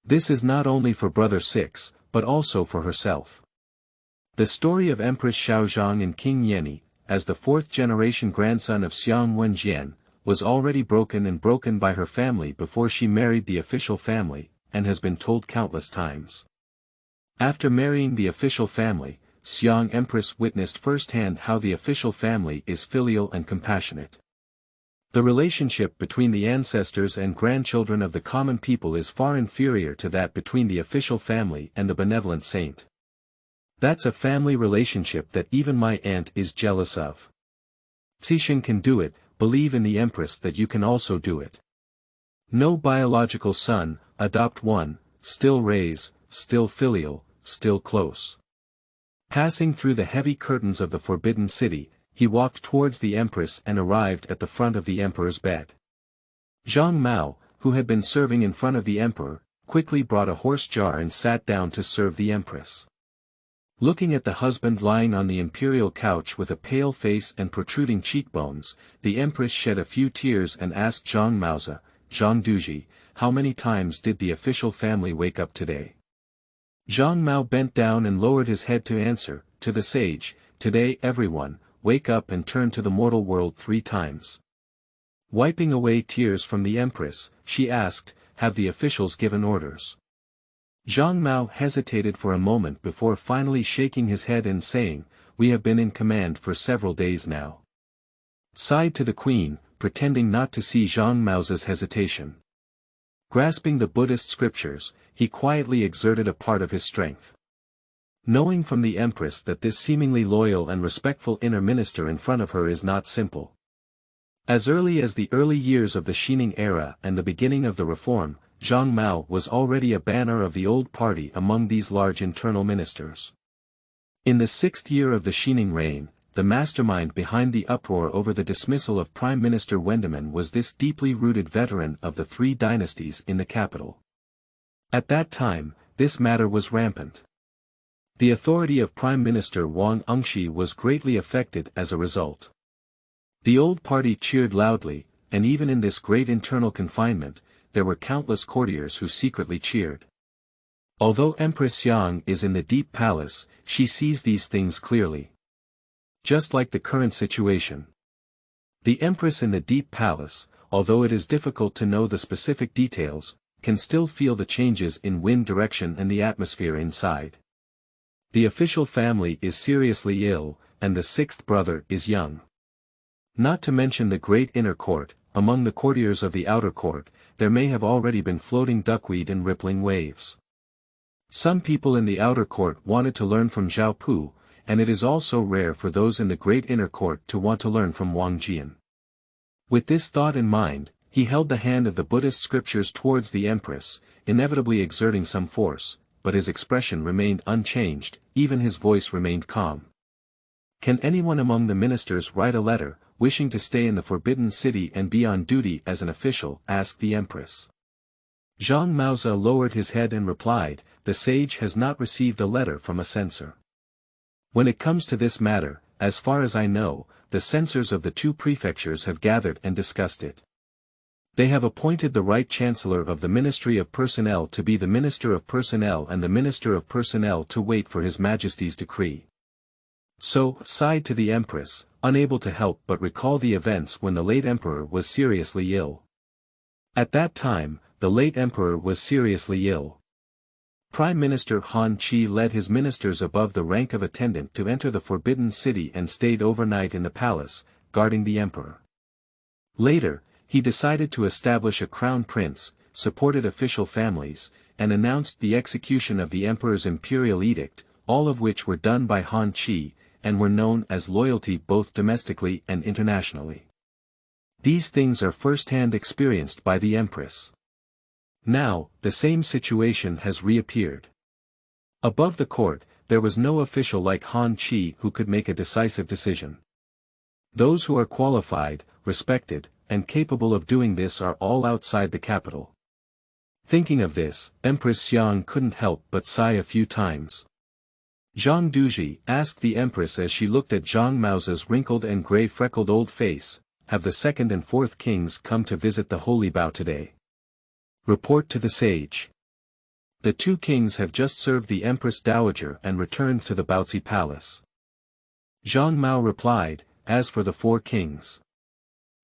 S1: This is not only for Brother 6, but also for herself. The story of Empress Xiaozhang and King Yanni, as the 4th-generation grandson of Xiang Wenjian, was already broken by her family before she married the official family, and has been told countless times. After marrying the official family, Xiang Empress witnessed firsthand how the official family is filial and compassionate. The relationship between the ancestors and grandchildren of the common people is far inferior to that between the official family and the benevolent saint. That's a family relationship that even my aunt is jealous of. Cixin can do it, believe in the Empress that you can also do it. No biological son, adopt one, still raise, still filial, still close. Passing through the heavy curtains of the Forbidden City, he walked towards the Empress and arrived at the front of the Emperor's bed. Zhang Mao, who had been serving in front of the Emperor, quickly brought a horse jar and sat down to serve the Empress. Looking at the husband lying on the imperial couch with a pale face and protruding cheekbones, the Empress shed a few tears and asked Zhang Maozi, Zhang Duji, how many times did the official family wake up today? Zhang Mao bent down and lowered his head to answer, to the sage, today everyone, wake up and turn to the mortal world 3 times. Wiping away tears from the Empress, she asked, have the officials given orders? Zhang Mao hesitated for a moment before finally shaking his head and saying, we have been in command for several days now. Sighed to the Queen, pretending not to see Zhang Maozi's hesitation. Grasping the Buddhist scriptures, he quietly exerted a part of his strength. Knowing from the Empress that this seemingly loyal and respectful inner minister in front of her is not simple. As early as the early years of the Xining era and the beginning of the reform, Zhang Mao was already a banner of the old party among these large internal ministers. In the 6th year of the Xining reign, the mastermind behind the uproar over the dismissal of Prime Minister Wendeman was this deeply rooted veteran of the 3 dynasties in the capital. At that time, this matter was rampant. The authority of Prime Minister Wang Engshi was greatly affected as a result. The old party cheered loudly, and even in this great internal confinement, there were countless courtiers who secretly cheered. Although Empress Xiang is in the Deep Palace, she sees these things clearly. Just like the current situation. The Empress in the Deep Palace, although it is difficult to know the specific details, can still feel the changes in wind direction and the atmosphere inside. The official family is seriously ill, and the 6th brother is young. Not to mention the great inner court, among the courtiers of the outer court, there may have already been floating duckweed and rippling waves. Some people in the outer court wanted to learn from Zhao Pu, and it is also rare for those in the great inner court to want to learn from Wang Jian. With this thought in mind, he held the hand of the Buddhist scriptures towards the Empress, inevitably exerting some force, but his expression remained unchanged, even his voice remained calm. Can anyone among the ministers write a letter, wishing to stay in the Forbidden City and be on duty as an official? Asked the Empress. Zhang Maozi lowered his head and replied, the sage has not received a letter from a censor. When it comes to this matter, as far as I know, the censors of the 2 prefectures have gathered and discussed it. They have appointed the right chancellor of the Ministry of Personnel to be the Minister of Personnel and the Minister of Personnel to wait for His Majesty's decree. So, sighed to the Empress, unable to help but recall the events when the late Emperor was seriously ill. At that time, the late Emperor was seriously ill. Prime Minister Han Chi led his ministers above the rank of attendant to enter the Forbidden City and stayed overnight in the palace, guarding the Emperor. Later, he decided to establish a crown prince, supported official families, and announced the execution of the Emperor's imperial edict, all of which were done by Han Chi, and were known as loyalty both domestically and internationally. These things are first-hand experienced by the Empress. Now, the same situation has reappeared. Above the court, there was no official like Han Chi who could make a decisive decision. Those who are qualified, respected, and capable of doing this are all outside the capital. Thinking of this, Empress Xiang couldn't help but sigh a few times. Zhang Duji asked the Empress as she looked at Zhang Maoza's wrinkled and grey-freckled old face, "Have the second and fourth kings come to visit the holy Bao today?" Report to the sage. The two kings have just served the Empress Dowager and returned to the Baozi Palace. Zhang Mao replied, "As for the four kings,"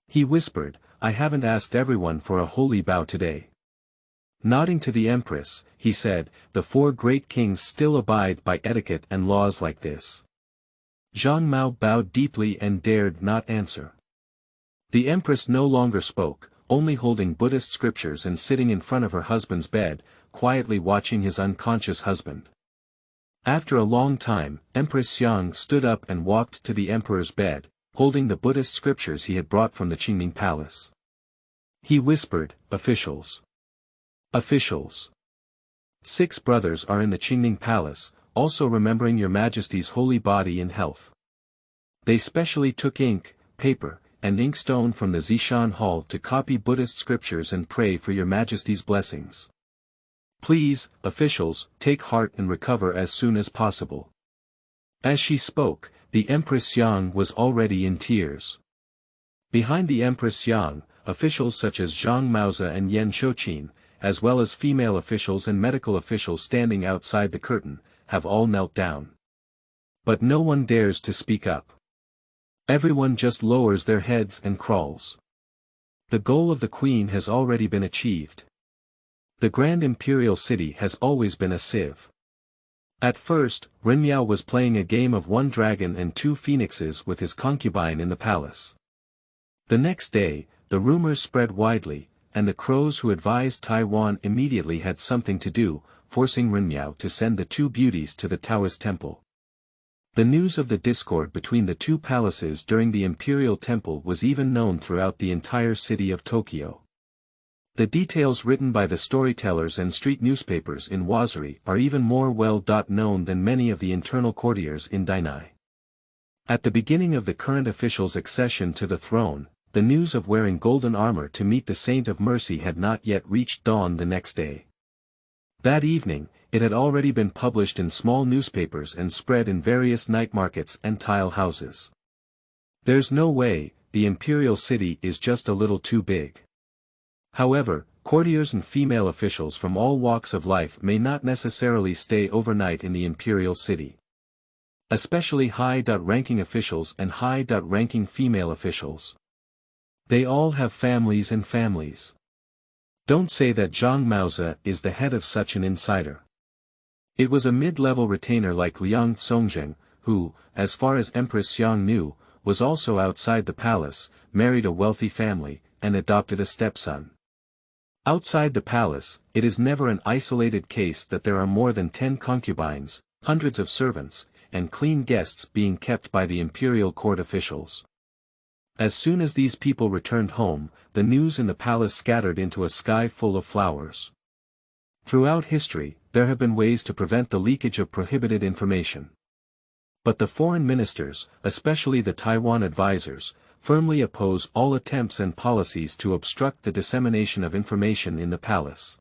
S1: he whispered, "I haven't asked everyone for a holy bow today." Nodding to the Empress, he said, "The four great kings still abide by etiquette and laws like this." Zhang Mao bowed deeply and dared not answer. The Empress no longer spoke, only holding Buddhist scriptures and sitting in front of her husband's bed, quietly watching his unconscious husband. After a long time, Empress Xiang stood up and walked to the Emperor's bed, holding the Buddhist scriptures he had brought from the Qingming Palace. He whispered, "Officials. Officials. 6 brothers are in the Qingming Palace, also remembering your Majesty's holy body in health. They specially took ink, paper, and inkstone from the Zishan Hall to copy Buddhist scriptures and pray for your Majesty's blessings. Please, officials, take heart and recover as soon as possible." As she spoke, the Empress Yang was already in tears. Behind the Empress Yang, officials such as Zhang Maoza and Yan Shouqin, as well as female officials and medical officials standing outside the curtain, have all knelt down. But no one dares to speak up. Everyone just lowers their heads and crawls. The goal of the Queen has already been achieved. The Grand Imperial City has always been a sieve. At first, Renmiao was playing a game of 1 dragon and 2 phoenixes with his concubine in the palace. The next day, the rumors spread widely, and the crows who advised Taiwan immediately had something to do, forcing Renmiao to send the 2 beauties to the Taoist temple. The news of the discord between the 2 palaces during the imperial temple was even known throughout the entire city of Tokyo. The details written by the storytellers and street newspapers in Waziri are even more well-known than many of the internal courtiers in Dainai. At the beginning of the current official's accession to the throne, the news of wearing golden armor to meet the Saint of Mercy had not yet reached dawn the next day. That evening, it had already been published in small newspapers and spread in various night markets and tile houses. There's no way, the imperial city is just a little too big. However, courtiers and female officials from all walks of life may not necessarily stay overnight in the imperial city. Especially high-ranking officials and high-ranking female officials. They all have families and families. Don't say that Zhang Maoza is the head of such an insider. It was a mid-level retainer like Liang Songjing, who, as far as Empress Xiang knew, was also outside the palace, married a wealthy family, and adopted a stepson. Outside the palace, it is never an isolated case that there are more than 10 concubines, hundreds of servants, and clean guests being kept by the imperial court officials. As soon as these people returned home, the news in the palace scattered into a sky full of flowers. Throughout history, there have been ways to prevent the leakage of prohibited information. But the foreign ministers, especially the Taiwan advisors, firmly oppose all attempts and policies to obstruct the dissemination of information in the palace.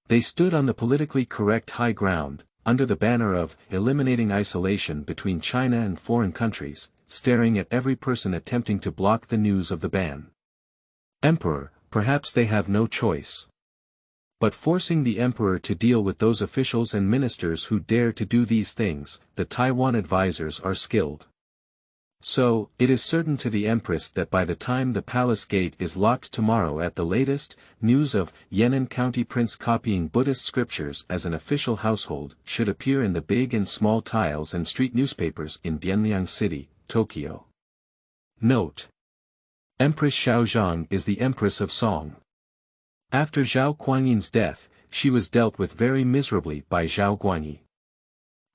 S1: They stood on the politically correct high ground, under the banner of eliminating isolation between China and foreign countries, staring at every person attempting to block the news of the ban. Emperor, perhaps they have no choice. But forcing the emperor to deal with those officials and ministers who dare to do these things, the Taiwan advisors are skilled. So, it is certain to the Empress that by the time the palace gate is locked tomorrow at the latest, news of Yan'an County Prince copying Buddhist scriptures as an official household should appear in the big and small tiles and street newspapers in Bianliang City, Tokyo. Note: Empress Shao Zhang is the Empress of Song. After Zhao Guanyin's death, she was dealt with very miserably by Zhao Guanyi.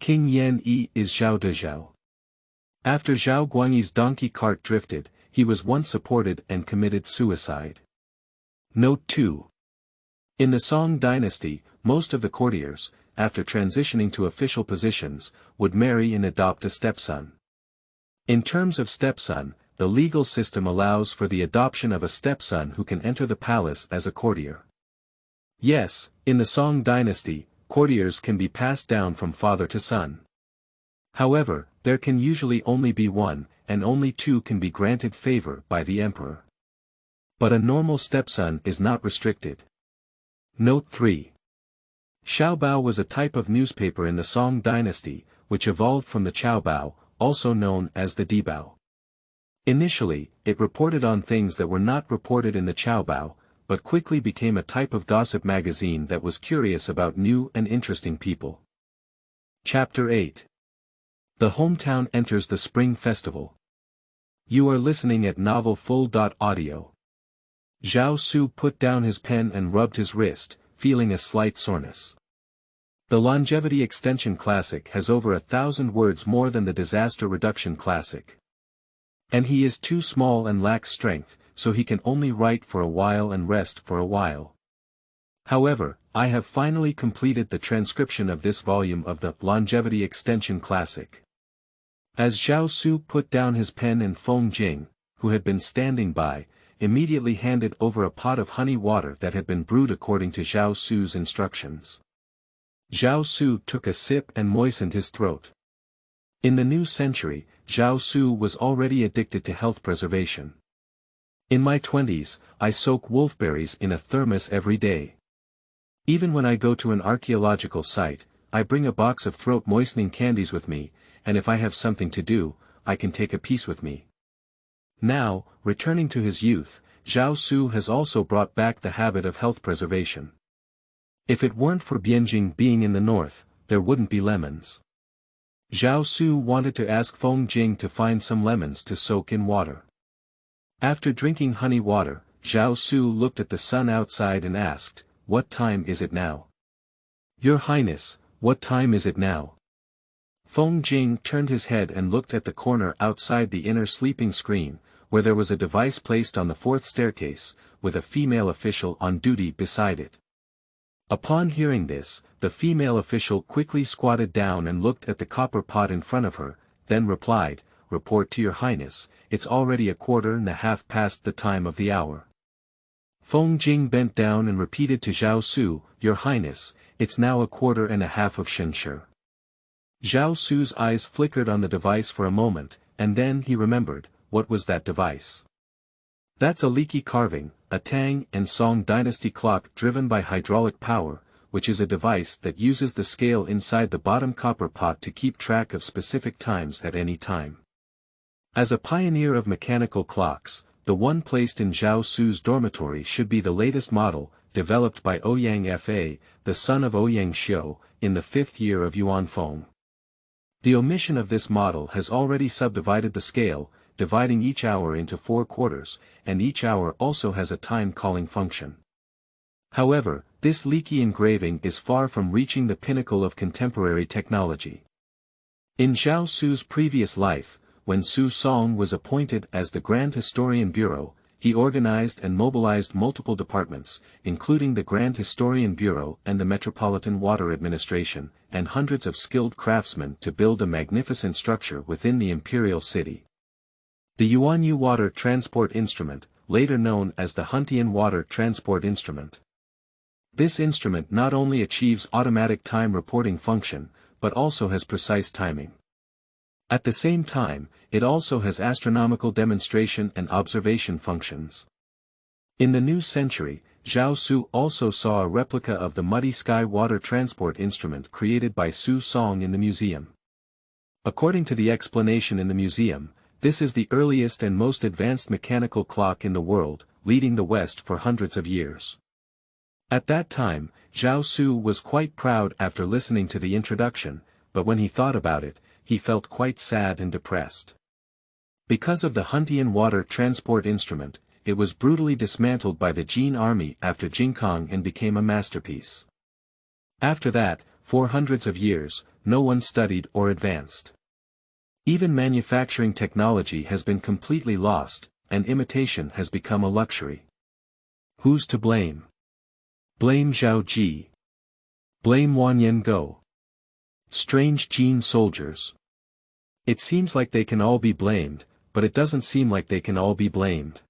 S1: King Yan Yi is Zhao de Zhao. After Zhao Guanyi's donkey cart drifted, he was once supported and committed suicide. Note 2. In the Song dynasty, most of the courtiers, after transitioning to official positions, would marry and adopt a stepson. In terms of stepson, the legal system allows for the adoption of a stepson who can enter the palace as a courtier. Yes, in the Song dynasty, courtiers can be passed down from father to son. However, there can usually only be one, and only two can be granted favor by the emperor. But a normal stepson is not restricted. Note 3. Xiaobao was a type of newspaper in the Song dynasty, which evolved from the Qiaobao, also known as the Dibao. Initially, it reported on things that were not reported in the Qiaobao, but quickly became a type of gossip magazine that was curious about new and interesting people. Chapter 8. The hometown enters the spring festival. You are listening at Novel Full.audio. Zhao Su put down his pen and rubbed his wrist, feeling a slight soreness. The Longevity Extension Classic has over 1,000 words more than the Disaster Reduction Classic. And he is too small and lacks strength, so he can only write for a while and rest for a while. However, I have finally completed the transcription of this volume of the Longevity Extension Classic. As Zhao Su put down his pen and Feng Jing, who had been standing by, immediately handed over a pot of honey water that had been brewed according to Zhao Su's instructions. Zhao Su took a sip and moistened his throat. In the new century, Zhao Su was already addicted to health preservation. In my 20s, I soak wolfberries in a thermos every day. Even when I go to an archaeological site, I bring a box of throat-moistening candies with me, and if I have something to do, I can take a piece with me. Now, returning to his youth, Zhao Su has also brought back the habit of health preservation. If it weren't for Bianjing being in the north, there wouldn't be lemons. Zhao Su wanted to ask Feng Jing to find some lemons to soak in water. After drinking honey water, Zhao Su looked at the sun outside and asked, "What time is it now?" "Your Highness, what time is it now?" Feng Jing turned his head and looked at the corner outside the inner sleeping screen, where there was a device placed on the fourth staircase, with a female official on duty beside it. Upon hearing this, the female official quickly squatted down and looked at the copper pot in front of her, then replied, "Report to your Highness, it's already 1:15 past the time of the hour." Feng Jing bent down and repeated to Zhao Su, "Your Highness, it's now 1:15 of Shenshi." Zhao Su's eyes flickered on the device for a moment, and then he remembered, what was that device? That's a leaky carving, a Tang and Song dynasty clock driven by hydraulic power, which is a device that uses the scale inside the bottom copper pot to keep track of specific times at any time. As a pioneer of mechanical clocks, the one placed in Zhao Su's dormitory should be the latest model, developed by Ouyang Fa, the son of Ouyang Xiu, in the 5th year of Yuan Feng. The omission of this model has already subdivided the scale, dividing each hour into 4 quarters, and each hour also has a time-calling function. However, this leaky engraving is far from reaching the pinnacle of contemporary technology. In Zhao Su's previous life, when Su Song was appointed as the Grand Historian Bureau, he organized and mobilized multiple departments, including the Grand Historian Bureau and the Metropolitan Water Administration, and hundreds of skilled craftsmen to build a magnificent structure within the imperial city. The Yuanyu Water Transport Instrument, later known as the Huntian Water Transport Instrument. This instrument not only achieves automatic time reporting function, but also has precise timing. At the same time, it also has astronomical demonstration and observation functions. In the new century, Zhao Su also saw a replica of the muddy sky water transport instrument created by Su Song in the museum. According to the explanation in the museum, this is the earliest and most advanced mechanical clock in the world, leading the West for hundreds of years. At that time, Zhao Su was quite proud after listening to the introduction, but when he thought about it, he felt quite sad and depressed. Because of the Huntian water transport instrument, it was brutally dismantled by the Jin army after Jingkong and became a masterpiece. After that, for hundreds of years, no one studied or advanced. Even manufacturing technology has been completely lost, and imitation has become a luxury. Who's to blame? Blame Zhao Ji. Blame Wanyan Go. Strange Jin soldiers. It seems like they can all be blamed, but it doesn't seem like they can all be blamed.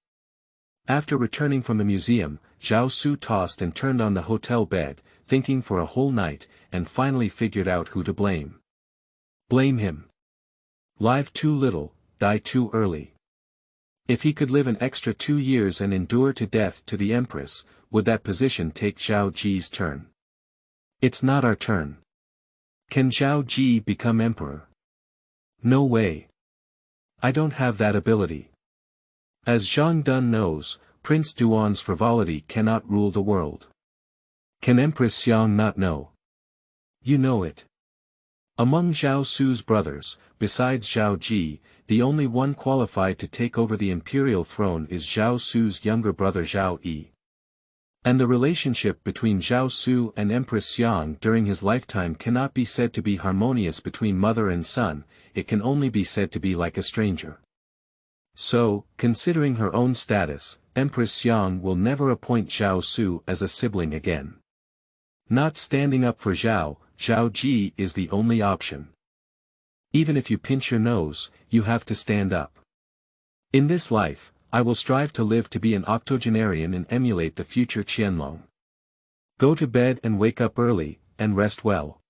S1: After returning from the museum, Zhao Su tossed and turned on the hotel bed, thinking for a whole night, and finally figured out who to blame. Blame him. Live too little, die too early. If he could live an extra 2 years and endure to death to the Empress, would that position take Zhao Ji's turn? It's not our turn. Can Zhao Ji become emperor? No way. I don't have that ability. As Zhang Dun knows, Prince Duan's frivolity cannot rule the world. Can Empress Xiang not know? You know it. Among Zhao Su's brothers, besides Zhao Ji, the only one qualified to take over the imperial throne is Zhao Su's younger brother Zhao Yi. And the relationship between Zhao Su and Empress Xiang during his lifetime cannot be said to be harmonious between mother and son, it can only be said to be like a stranger. So, considering her own status, Empress Xiang will never appoint Zhao Su as a sibling again. Not standing up for Zhao Ji is the only option. Even if you pinch your nose, you have to stand up. In this life, I will strive to live to be an octogenarian and emulate the future Qianlong. Go to bed and wake up early, and rest well.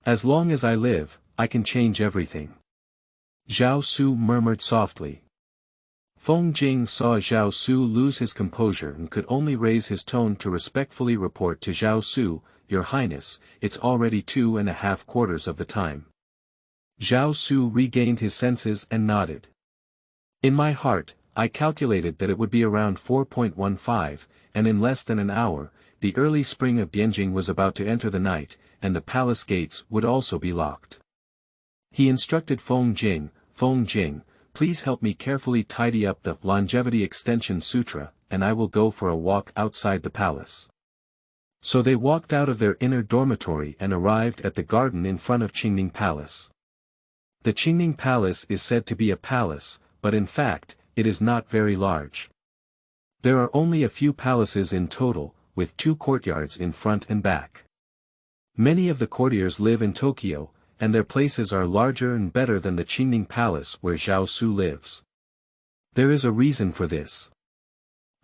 S1: As long as I live, I can change everything. Zhao Su murmured softly. Feng Jing saw Zhao Su lose his composure and could only raise his tone to respectfully report to Zhao Su, Your Highness, it's already 2.5 quarters of the time. Zhao Su regained his senses and nodded. In my heart, I calculated that it would be around 4.15, and in less than an hour, the early spring of Bianjing was about to enter the night, and the palace gates would also be locked. He instructed Feng Jing, please help me carefully tidy up the Longevity Extension Sutra, and I will go for a walk outside the palace. So they walked out of their inner dormitory and arrived at the garden in front of Qingning Palace. The Qingning Palace is said to be a palace, but in fact, it is not very large. There are only a few palaces in total, with 2 courtyards in front and back. Many of the courtiers live in Tokyo, and their places are larger and better than the Qingning Palace where Zhao Su lives. There is a reason for this.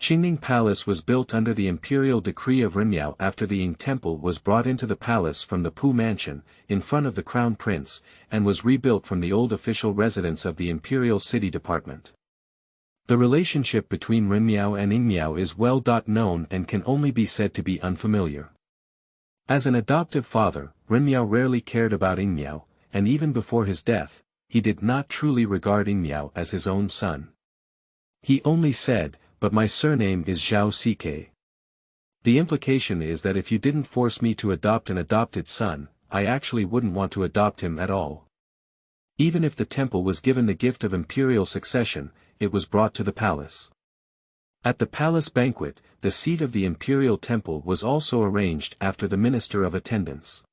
S1: Qingning Palace was built under the imperial decree of Renmiao after the Ying Temple was brought into the palace from the Pu Mansion, in front of the Crown Prince, and was rebuilt from the old official residence of the Imperial City Department. The relationship between Renmiao and Yingmiao is well known and can only be said to be unfamiliar. As an adoptive father, Renmiao rarely cared about Yingmiao, and even before his death, he did not truly regard Yingmiao as his own son. He only said, but my surname is Zhao Ck. The implication is that if you didn't force me to adopt an adopted son, I actually wouldn't want to adopt him at all. Even if the temple was given the gift of imperial succession, it was brought to the palace. At the palace banquet, the seat of the imperial temple was also arranged after the Minister of Attendance.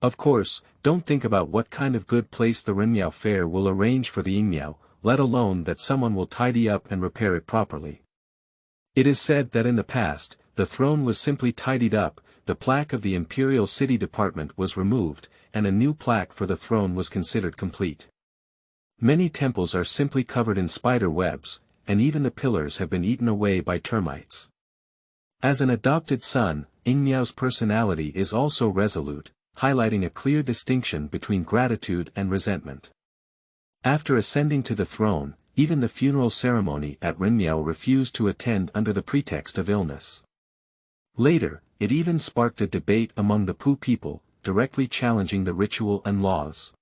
S1: Of course, don't think about what kind of good place the Renmiao fair will arrange for the Yingmiao, let alone that someone will tidy up and repair it properly. It is said that in the past, the throne was simply tidied up, the plaque of the Imperial City Department was removed, and a new plaque for the throne was considered complete. Many temples are simply covered in spider webs, and even the pillars have been eaten away by termites. As an adopted son, Yingmiao's personality is also resolute, highlighting a clear distinction between gratitude and resentment. After ascending to the throne, even the funeral ceremony at Renmiao refused to attend under the pretext of illness. Later, it even sparked a debate among the Pu people, directly challenging the ritual and laws.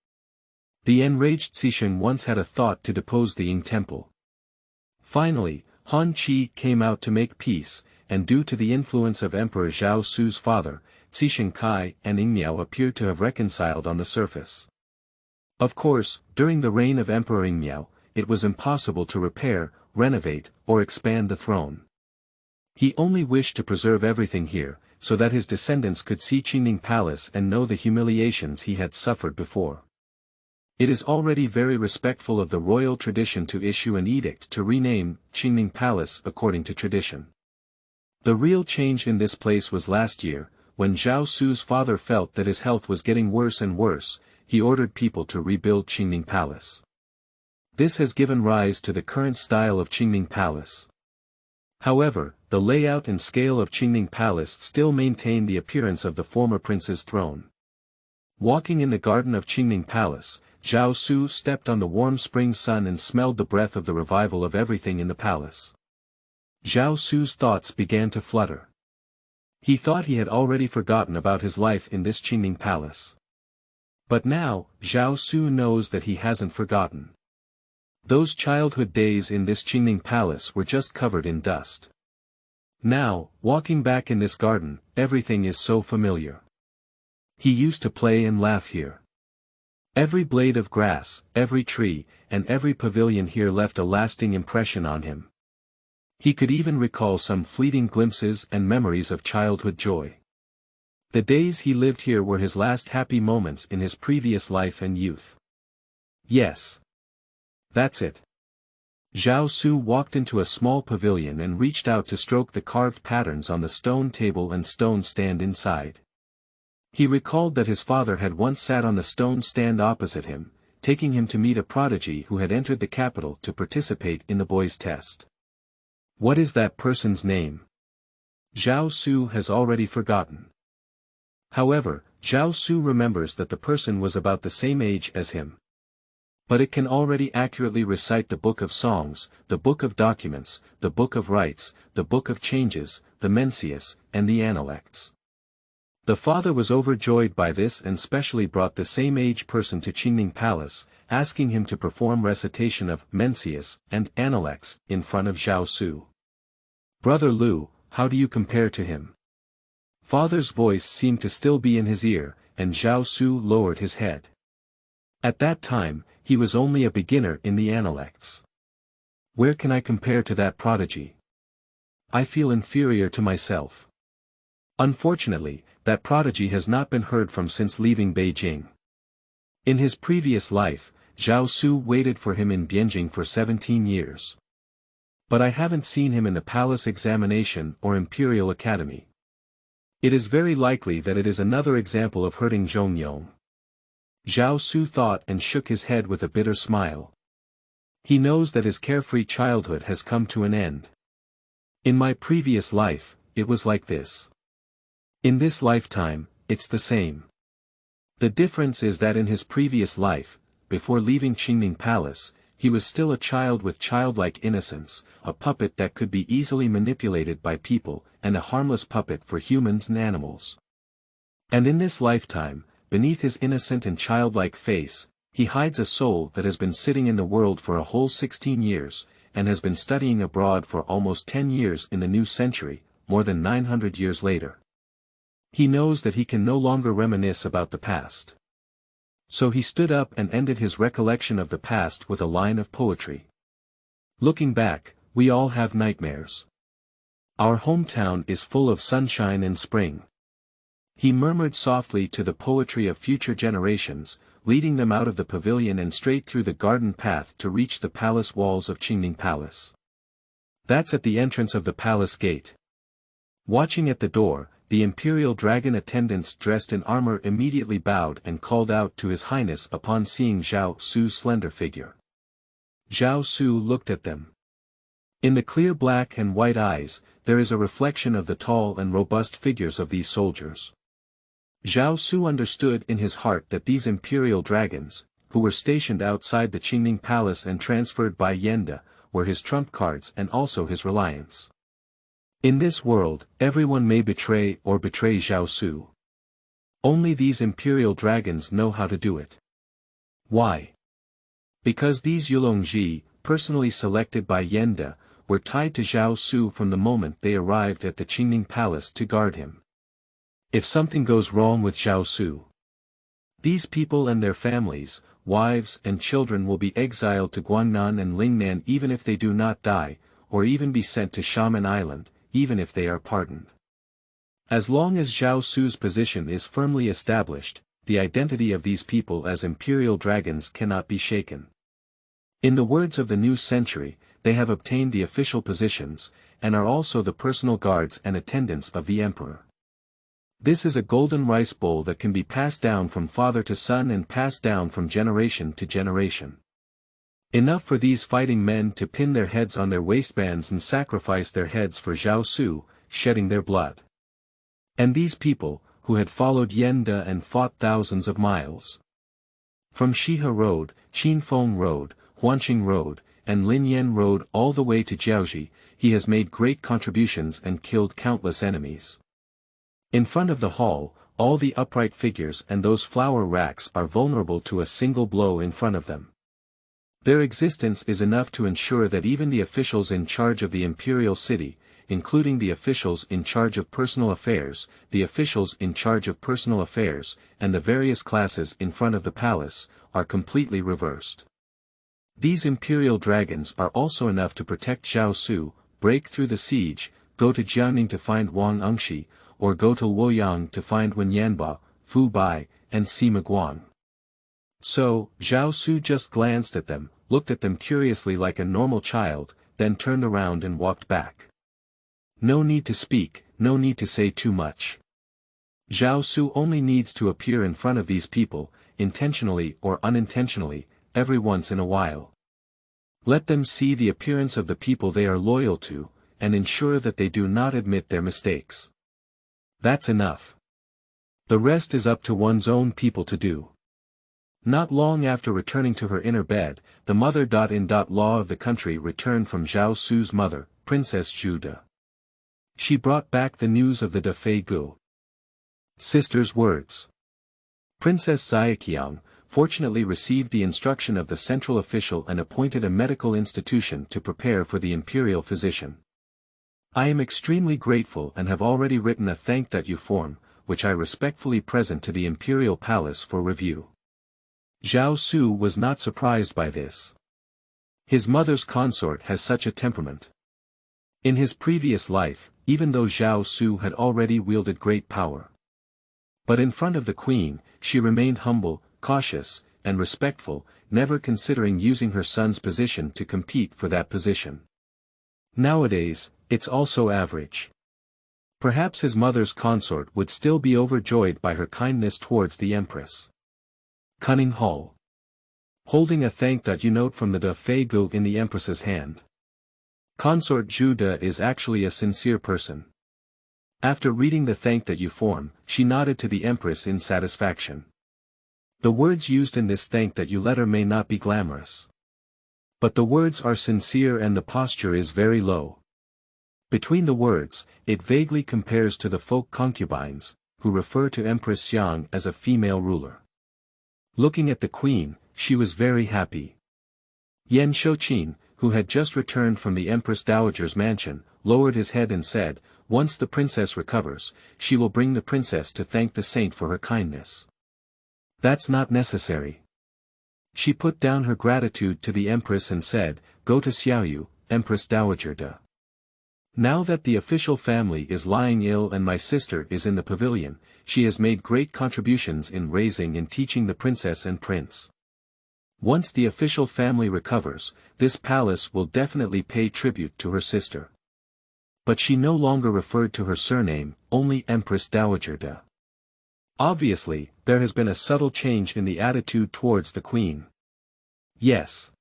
S1: The enraged Cixin once had a thought to depose the Ying temple. Finally, Han Qi came out to make peace, and due to the influence of Emperor Zhao Su's father, Cixin Kai and Yingmiao appeared to have reconciled on the surface. Of course, during the reign of Emperor Yingmiao, it was impossible to repair, renovate, or expand the throne. He only wished to preserve everything here, so that his descendants could see Qingning Palace and know the humiliations he had suffered before. It is already very respectful of the royal tradition to issue an edict to rename Qingning Palace according to tradition. The real change in this place was last year, when Zhao Su's father felt that his health was getting worse and worse, he ordered people to rebuild Qingning Palace. This has given rise to the current style of Qingning Palace. However, the layout and scale of Qingning Palace still maintain the appearance of the former prince's throne. Walking in the garden of Qingning Palace, Zhao Su stepped on the warm spring sun and smelled the breath of the revival of everything in the palace. Zhao Su's thoughts began to flutter. He thought he had already forgotten about his life in this Qingning Palace. But now, Zhao Su knows that he hasn't forgotten. Those childhood days in this Qingning Palace were just covered in dust. Now, walking back in this garden, everything is so familiar. He used to play and laugh here. Every blade of grass, every tree, and every pavilion here left a lasting impression on him. He could even recall some fleeting glimpses and memories of childhood joy. The days he lived here were his last happy moments in his previous life and youth. Yes. That's it. Zhao Su walked into a small pavilion and reached out to stroke the carved patterns on the stone table and stone stand inside. He recalled that his father had once sat on the stone stand opposite him, taking him to meet a prodigy who had entered the capital to participate in the boys' test. What is that person's name? Zhao Su has already forgotten. However, Zhao Su remembers that the person was about the same age as him. But it can already accurately recite the Book of Songs, the Book of Documents, the Book of Rites, the Book of Changes, the Mencius, and the Analects. The father was overjoyed by this and specially brought the same age person to Qingning Palace, asking him to perform recitation of Mencius and Analects in front of Zhao Su. Brother Lu, how do you compare to him? Father's voice seemed to still be in his ear, and Zhao Su lowered his head. At that time, he was only a beginner in the Analects. Where can I compare to that prodigy? I feel inferior to myself. Unfortunately, that prodigy has not been heard from since leaving Beijing. In his previous life, Zhao Su waited for him in Bianjing for 17 years. But I haven't seen him in the palace examination or imperial academy. It is very likely that it is another example of hurting Zhongyong. Zhao Su thought and shook his head with a bitter smile. He knows that his carefree childhood has come to an end. In my previous life, it was like this. In this lifetime, it's the same. The difference is that in his previous life, before leaving Qingning Palace, he was still a child with childlike innocence, a puppet that could be easily manipulated by people, and a harmless puppet for humans and animals. And in this lifetime, beneath his innocent and childlike face, he hides a soul that has been sitting in the world for a whole 16 years, and has been studying abroad for almost 10 years in the new century, more than 900 years later. He knows that he can no longer reminisce about the past. So he stood up and ended his recollection of the past with a line of poetry. Looking back, we all have nightmares. Our hometown is full of sunshine and spring. He murmured softly to the poetry of future generations, leading them out of the pavilion and straight through the garden path to reach the palace walls of Qingning Palace. That's at the entrance of the palace gate. Watching at the door, the imperial dragon attendants dressed in armor immediately bowed and called out to His Highness upon seeing Zhao Su's slender figure. Zhao Su looked at them. In the clear black and white eyes, there is a reflection of the tall and robust figures of these soldiers. Zhao Su understood in his heart that these imperial dragons, who were stationed outside the Qingming Palace and transferred by Yenda, were his trump cards and also his reliance. In this world, everyone may betray Zhao Su. Only these imperial dragons know how to do it. Why? Because these Yulongji, personally selected by Yenda, were tied to Zhao Su from the moment they arrived at the Qingming Palace to guard him. If something goes wrong with Zhao Su, these people and their families, wives and children will be exiled to Guangnan and Lingnan even if they do not die, or even be sent to Xiamen Island, even if they are pardoned. As long as Zhao Su's position is firmly established, the identity of these people as imperial dragons cannot be shaken. In the words of the new century, they have obtained the official positions, and are also the personal guards and attendants of the emperor. This is a golden rice bowl that can be passed down from father to son and passed down from generation to generation. Enough for these fighting men to pin their heads on their waistbands and sacrifice their heads for Zhao Su, shedding their blood. And these people, who had followed Yenda and fought thousands of miles. From Shihe Road, Qinfeng Road, Huanqing Road, and Linyan Road all the way to Jiaoji, he has made great contributions and killed countless enemies. In front of the hall, all the upright figures and those flower racks are vulnerable to a single blow in front of them. Their existence is enough to ensure that even the officials in charge of the imperial city, including the officials in charge of personal affairs, the officials in charge of personal affairs, and the various classes in front of the palace, are completely reversed. These imperial dragons are also enough to protect Zhao Su, break through the siege, go to Jiangning to find Wang Engshi, or go to Luoyang to find Wenyanba, Fu Bai, and Sima Guang. So, Zhao Su just glanced at them, looked at them curiously like a normal child, then turned around and walked back. No need to speak, no need to say too much. Zhao Su only needs to appear in front of these people, intentionally or unintentionally, every once in a while. Let them see the appearance of the people they are loyal to, and ensure that they do not admit their mistakes. That's enough. The rest is up to one's own people to do. Not long after returning to her inner bed, the mother-in-law of the country returned from Zhao Su's mother, Princess Zhu De. She brought back the news of the De Fei Gu sister's words. Princess Xiaoqiang, fortunately received the instruction of the central official and appointed a medical institution to prepare for the imperial physician. I am extremely grateful and have already written a thank-you form, which I respectfully present to the imperial palace for review. Zhao Su was not surprised by this. His mother's consort has such a temperament. In his previous life, even though Zhao Su had already wielded great power. But in front of the queen, she remained humble, cautious, and respectful, never considering using her son's position to compete for that position. Nowadays, it's also average. Perhaps his mother's consort would still be overjoyed by her kindness towards the Empress. Cunning Hall. Holding a thank-you note from the De Fei Gu in the Empress's hand. Consort Zhu De is actually a sincere person. After reading the thank-you form, she nodded to the Empress in satisfaction. The words used in this thank-you letter may not be glamorous. But the words are sincere and the posture is very low. Between the words, it vaguely compares to the folk concubines, who refer to Empress Xiang as a female ruler. Looking at the queen, she was very happy. Yan Shouqin, who had just returned from the Empress Dowager's mansion, lowered his head and said, "Once the princess recovers, she will bring the princess to thank the saint for her kindness." "That's not necessary." She put down her gratitude to the Empress and said, "Go to Xiaoyu, Empress Dowager De. Now that the official family is lying ill and my sister is in the pavilion, she has made great contributions in raising and teaching the princess and prince. Once the official family recovers, this palace will definitely pay tribute to her sister." But she no longer referred to her surname, only Empress Dowager De. Obviously, there has been a subtle change in the attitude towards the queen. Yes.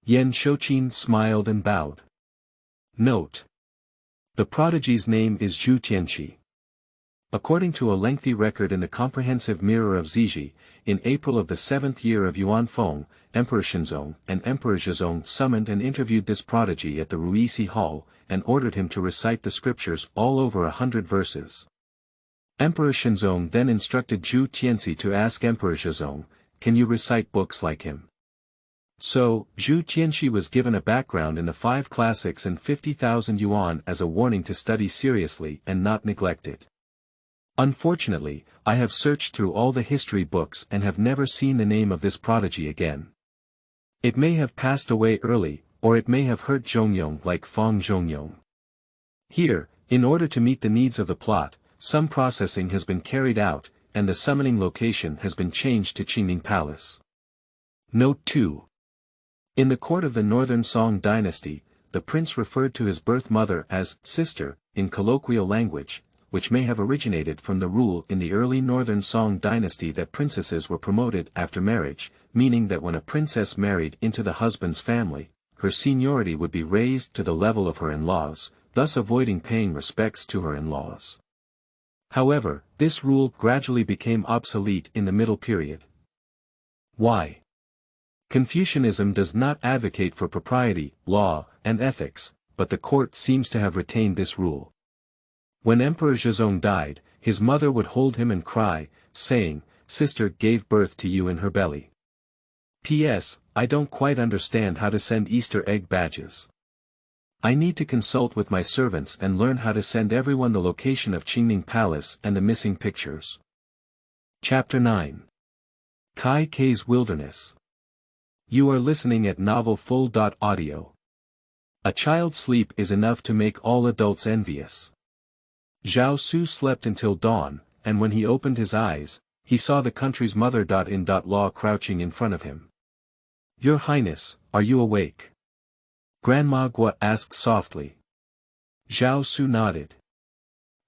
S1: Yan Shouqin smiled and bowed. Note. The prodigy's name is Zhu Tianqi. According to a lengthy record in the comprehensive Mirror of Ziji, in April of the 7th year of Yuan Feng, Emperor Shenzong and Emperor Zhizong summoned and interviewed this prodigy at the Ruisi Hall, and ordered him to recite the scriptures all over 100 verses. Emperor Shenzong then instructed Zhu Tianxi to ask Emperor Zhizong, "Can you recite books like him?" So, Zhu Tianxi was given a background in the 5 classics and 50,000 yuan as a warning to study seriously and not neglect it. Unfortunately, I have searched through all the history books and have never seen the name of this prodigy again. It may have passed away early, or it may have hurt Zhongyong like Fang Zhongyong. Here, in order to meet the needs of the plot, some processing has been carried out, and the summoning location has been changed to Qingning Palace. Note 2. In the court of the Northern Song dynasty, the prince referred to his birth mother as sister, in colloquial language, which may have originated from the rule in the early Northern Song dynasty that princesses were promoted after marriage, meaning that when a princess married into the husband's family, her seniority would be raised to the level of her in-laws, thus avoiding paying respects to her in-laws. However, this rule gradually became obsolete in the Middle Period. Why? Confucianism does not advocate for propriety, law, and ethics, but the court seems to have retained this rule. When Emperor Zhizong died, his mother would hold him and cry, saying, "Sister gave birth to you in her belly." P.S. I don't quite understand how to send Easter egg badges. I need to consult with my servants and learn how to send everyone the location of Qingning Palace and the missing pictures. Chapter 9. Kai K's Wilderness. You are listening at novelfull.audio. A child's sleep is enough to make all adults envious. Zhao Su slept until dawn, and when he opened his eyes, he saw the country's mother.in-law crouching in front of him. "Your Highness, are you awake?" Grandma Guo asked softly. Zhao Su nodded.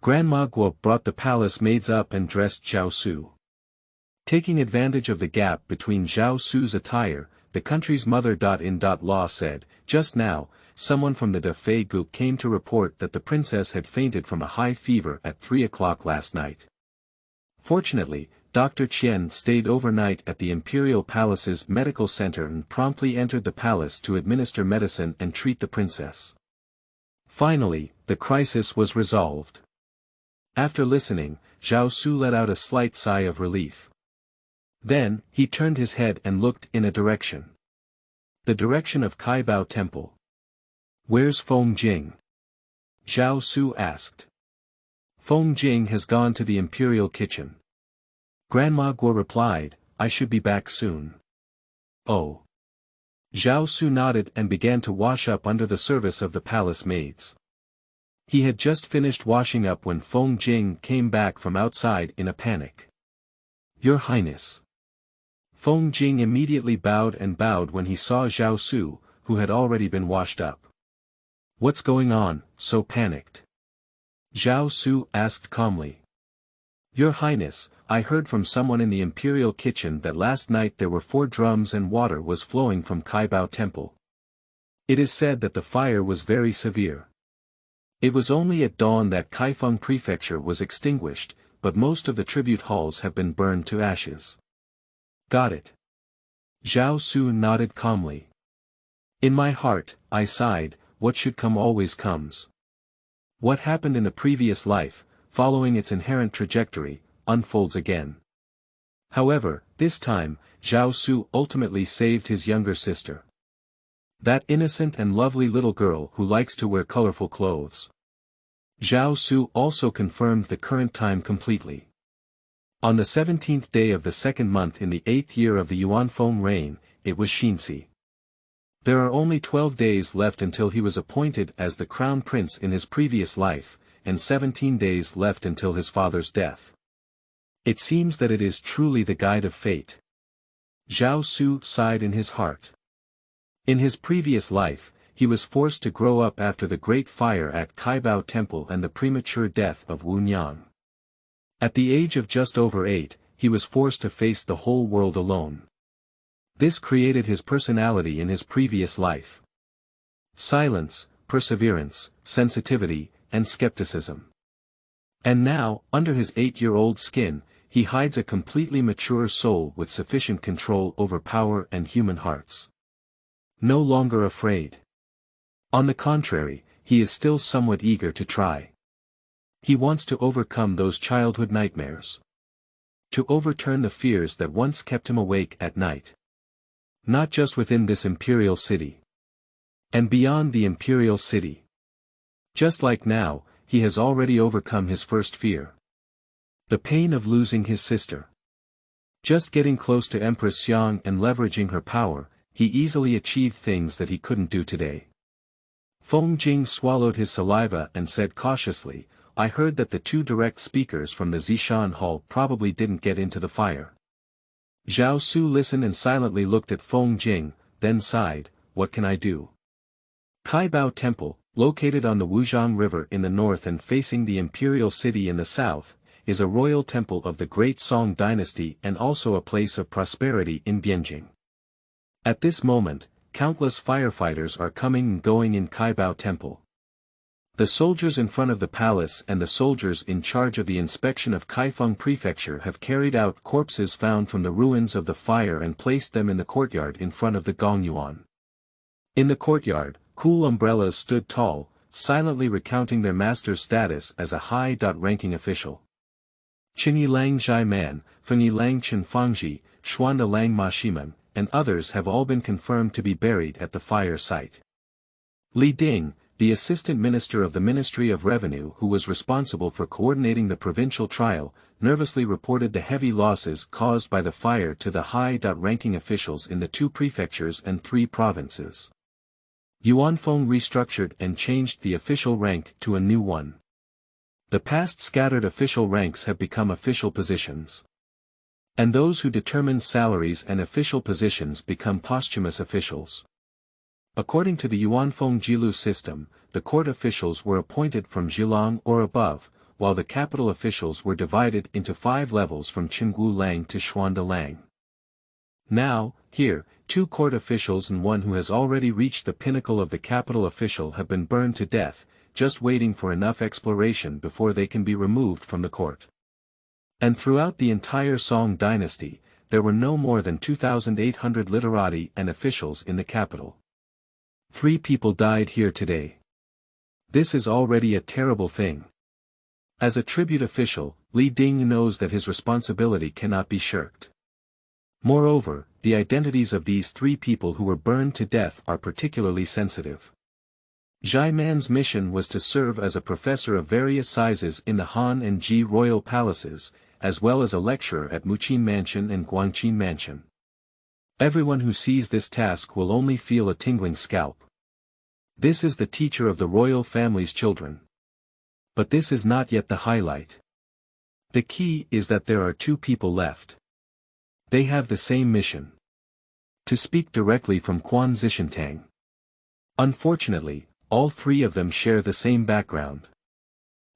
S1: Grandma Guo brought the palace maids up and dressed Zhao Su. Taking advantage of the gap between Zhao Su's attire, the country's mother.in-law said, "Just now, someone from the Defei Gu came to report that the princess had fainted from a high fever at 3 o'clock last night. Fortunately, Dr. Qian stayed overnight at the Imperial Palace's medical center and promptly entered the palace to administer medicine and treat the princess. Finally, the crisis was resolved." After listening, Zhao Su let out a slight sigh of relief. Then, he turned his head and looked in a direction. The direction of Kaibao Temple. "Where's Feng Jing?" Zhao Su asked. "Feng Jing has gone to the imperial kitchen." Grandma Guo replied, "I should be back soon." "Oh." Zhao Su nodded and began to wash up under the service of the palace maids. He had just finished washing up when Feng Jing came back from outside in a panic. "Your Highness." Feng Jing immediately bowed when he saw Zhao Su, who had already been washed up. "What's going on, so panicked?" Zhao Su asked calmly. "Your Highness, I heard from someone in the imperial kitchen that last night there were 4 drums and water was flowing from Kaibao Temple. It is said that the fire was very severe. It was only at dawn that Kaifeng Prefecture was extinguished, but most of the tribute halls have been burned to ashes." "Got it." Zhao Su nodded calmly. "In my heart, I sighed, what should come always comes. What happened in the previous life, following its inherent trajectory, unfolds again. However, this time, Zhao Su ultimately saved his younger sister. That innocent and lovely little girl who likes to wear colorful clothes." Zhao Su also confirmed the current time completely. On the 17th day of the 2nd month in the 8th year of the Yuan Feng reign, it was Xinci. There are only 12 days left until he was appointed as the crown prince in his previous life, and 17 days left until his father's death. It seems that it is truly the guide of fate. Zhao Su sighed in his heart. In his previous life, he was forced to grow up after the Great Fire at Kaibao Temple and the premature death of Wu Niang. At the age of just over 8, he was forced to face the whole world alone. This created his personality in his previous life. Silence, perseverance, sensitivity, and skepticism. And now, under his 8-year-old skin, he hides a completely mature soul with sufficient control over power and human hearts. No longer afraid. On the contrary, he is still somewhat eager to try. He wants to overcome those childhood nightmares. To overturn the fears that once kept him awake at night. Not just within this imperial city. And beyond the imperial city. Just like now, he has already overcome his first fear. The pain of losing his sister. Just getting close to Empress Xiang and leveraging her power, he easily achieved things that he couldn't do today. Feng Jing swallowed his saliva and said cautiously, I heard that the 2 direct speakers from the Zishan Hall probably didn't get into the fire. Zhao Su listened and silently looked at Feng Jing, then sighed, what can I do? Kaibao Temple, located on the Wuzhang River in the north and facing the imperial city in the south, is a royal temple of the Great Song dynasty and also a place of prosperity in Bianjing. At this moment, countless firefighters are coming and going in Kaibao Temple. The soldiers in front of the palace and the soldiers in charge of the inspection of Kaifeng Prefecture have carried out corpses found from the ruins of the fire and placed them in the courtyard in front of the Gongyuan. In the courtyard, cool umbrellas stood tall, silently recounting their master's status as a high-ranking official. Qingyi Lang Zhai Man, Fengyi Lang Chen Fangji, Xuanda Lang Ma Shimen, and others have all been confirmed to be buried at the fire site. Li Ding, the assistant minister of the Ministry of Revenue who was responsible for coordinating the provincial trial, nervously reported the heavy losses caused by the fire to the high-ranking officials in the 2 prefectures and 3 provinces. Yuanfeng restructured and changed the official rank to a new one. The past scattered official ranks have become official positions. And those who determine salaries and official positions become posthumous officials. According to the Yuanfeng Jilu system, the court officials were appointed from Zhilang or above, while the capital officials were divided into 5 levels from Qinggu Lang to Xuanda Lang. Now, here, 2 court officials and one who has already reached the pinnacle of the capital official have been burned to death, just waiting for enough exploration before they can be removed from the court. And throughout the entire Song dynasty, there were no more than 2,800 literati and officials in the capital. 3 people died here today. This is already a terrible thing. As a tribute official, Li Ding knows that his responsibility cannot be shirked. Moreover, the identities of these 3 people who were burned to death are particularly sensitive. Zhai Man's mission was to serve as a professor of various sizes in the Han and Ji royal palaces, as well as a lecturer at Muqin Mansion and Guangqin Mansion. Everyone who sees this task will only feel a tingling scalp. This is the teacher of the royal family's children. But this is not yet the highlight. The key is that there are 2 people left. They have the same mission. To speak directly from Quan Zishintang. Unfortunately, all 3 of them share the same background.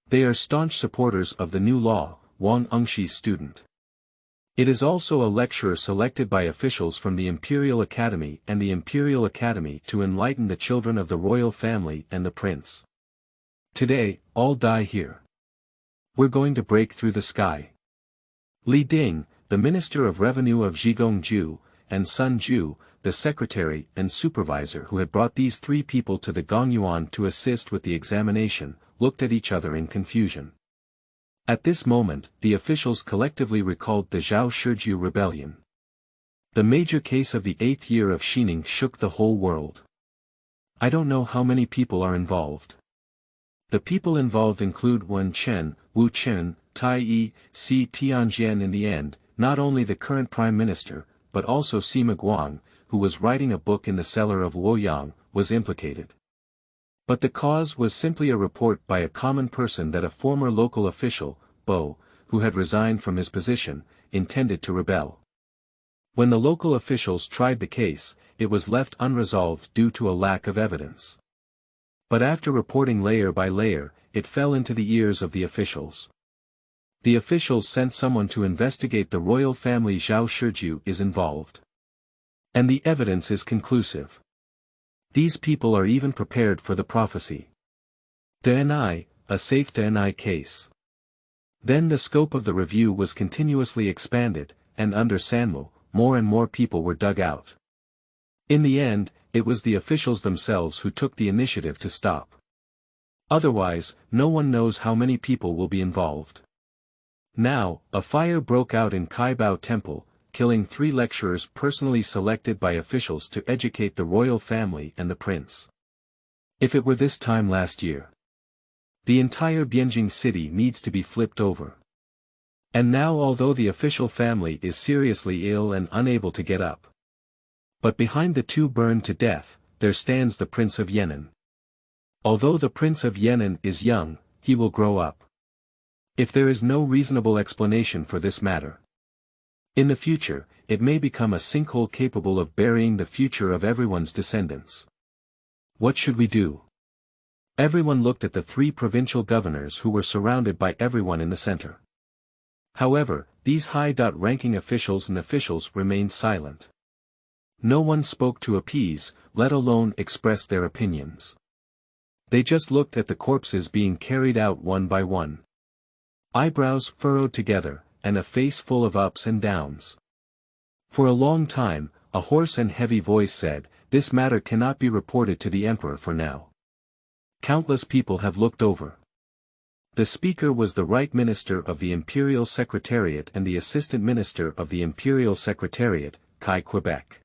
S1: They are staunch supporters of the new law, Wang Engxi's student. It is also a lecturer selected by officials from the Imperial Academy and the Imperial Academy to enlighten the children of the royal family and the prince. Today, all die here. We're going to break through the sky. Li Ding, the Minister of Revenue of Zhigongju, and Sun Ju, the secretary and supervisor who had brought these 3 people to the Gongyuan to assist with the examination, looked at each other in confusion. At this moment, the officials collectively recalled the Zhao Shiju rebellion. The major case of the 8th year of Xining shook the whole world. I don't know how many people are involved. The people involved include Wen Chen, Wu Chen, Tai Yi, Si Tianjian. In the end, not only the current prime minister, but also Sima Guang, who was writing a book in the cellar of Luoyang, was implicated. But the cause was simply a report by a common person that a former local official, Bo, who had resigned from his position, intended to rebel. When the local officials tried the case, it was left unresolved due to a lack of evidence. But after reporting layer by layer, it fell into the ears of the officials. The officials sent someone to investigate the royal family. Zhao Shiju is involved. And the evidence is conclusive. These people are even prepared for the prophecy. DNI, a safe DNI case. Then the scope of the review was continuously expanded, and under Sanmo, more and more people were dug out. In the end, it was the officials themselves who took the initiative to stop. Otherwise, no one knows how many people will be involved. Now, a fire broke out in Kaibao Temple, killing 3 lecturers personally selected by officials to educate the royal family and the prince. If it were this time last year, the entire Bianjing city needs to be flipped over. And now although the official family is seriously ill and unable to get up, but behind the 2 burned to death, there stands the Prince of Yenin. Although the Prince of Yenin is young, he will grow up. If there is no reasonable explanation for this matter, in the future, it may become a sinkhole capable of burying the future of everyone's descendants. What should we do? Everyone looked at the 3 provincial governors who were surrounded by everyone in the center. However, these high-ranking officials remained silent. No one spoke to appease, let alone express their opinions. They just looked at the corpses being carried out one by one. Eyebrows furrowed together, and a face full of ups and downs. For a long time, a hoarse and heavy voice said, "This matter cannot be reported to the emperor for now. Countless people have looked over." The speaker was the Right Minister of the Imperial Secretariat and the Assistant Minister of the Imperial Secretariat, Kai Quebec.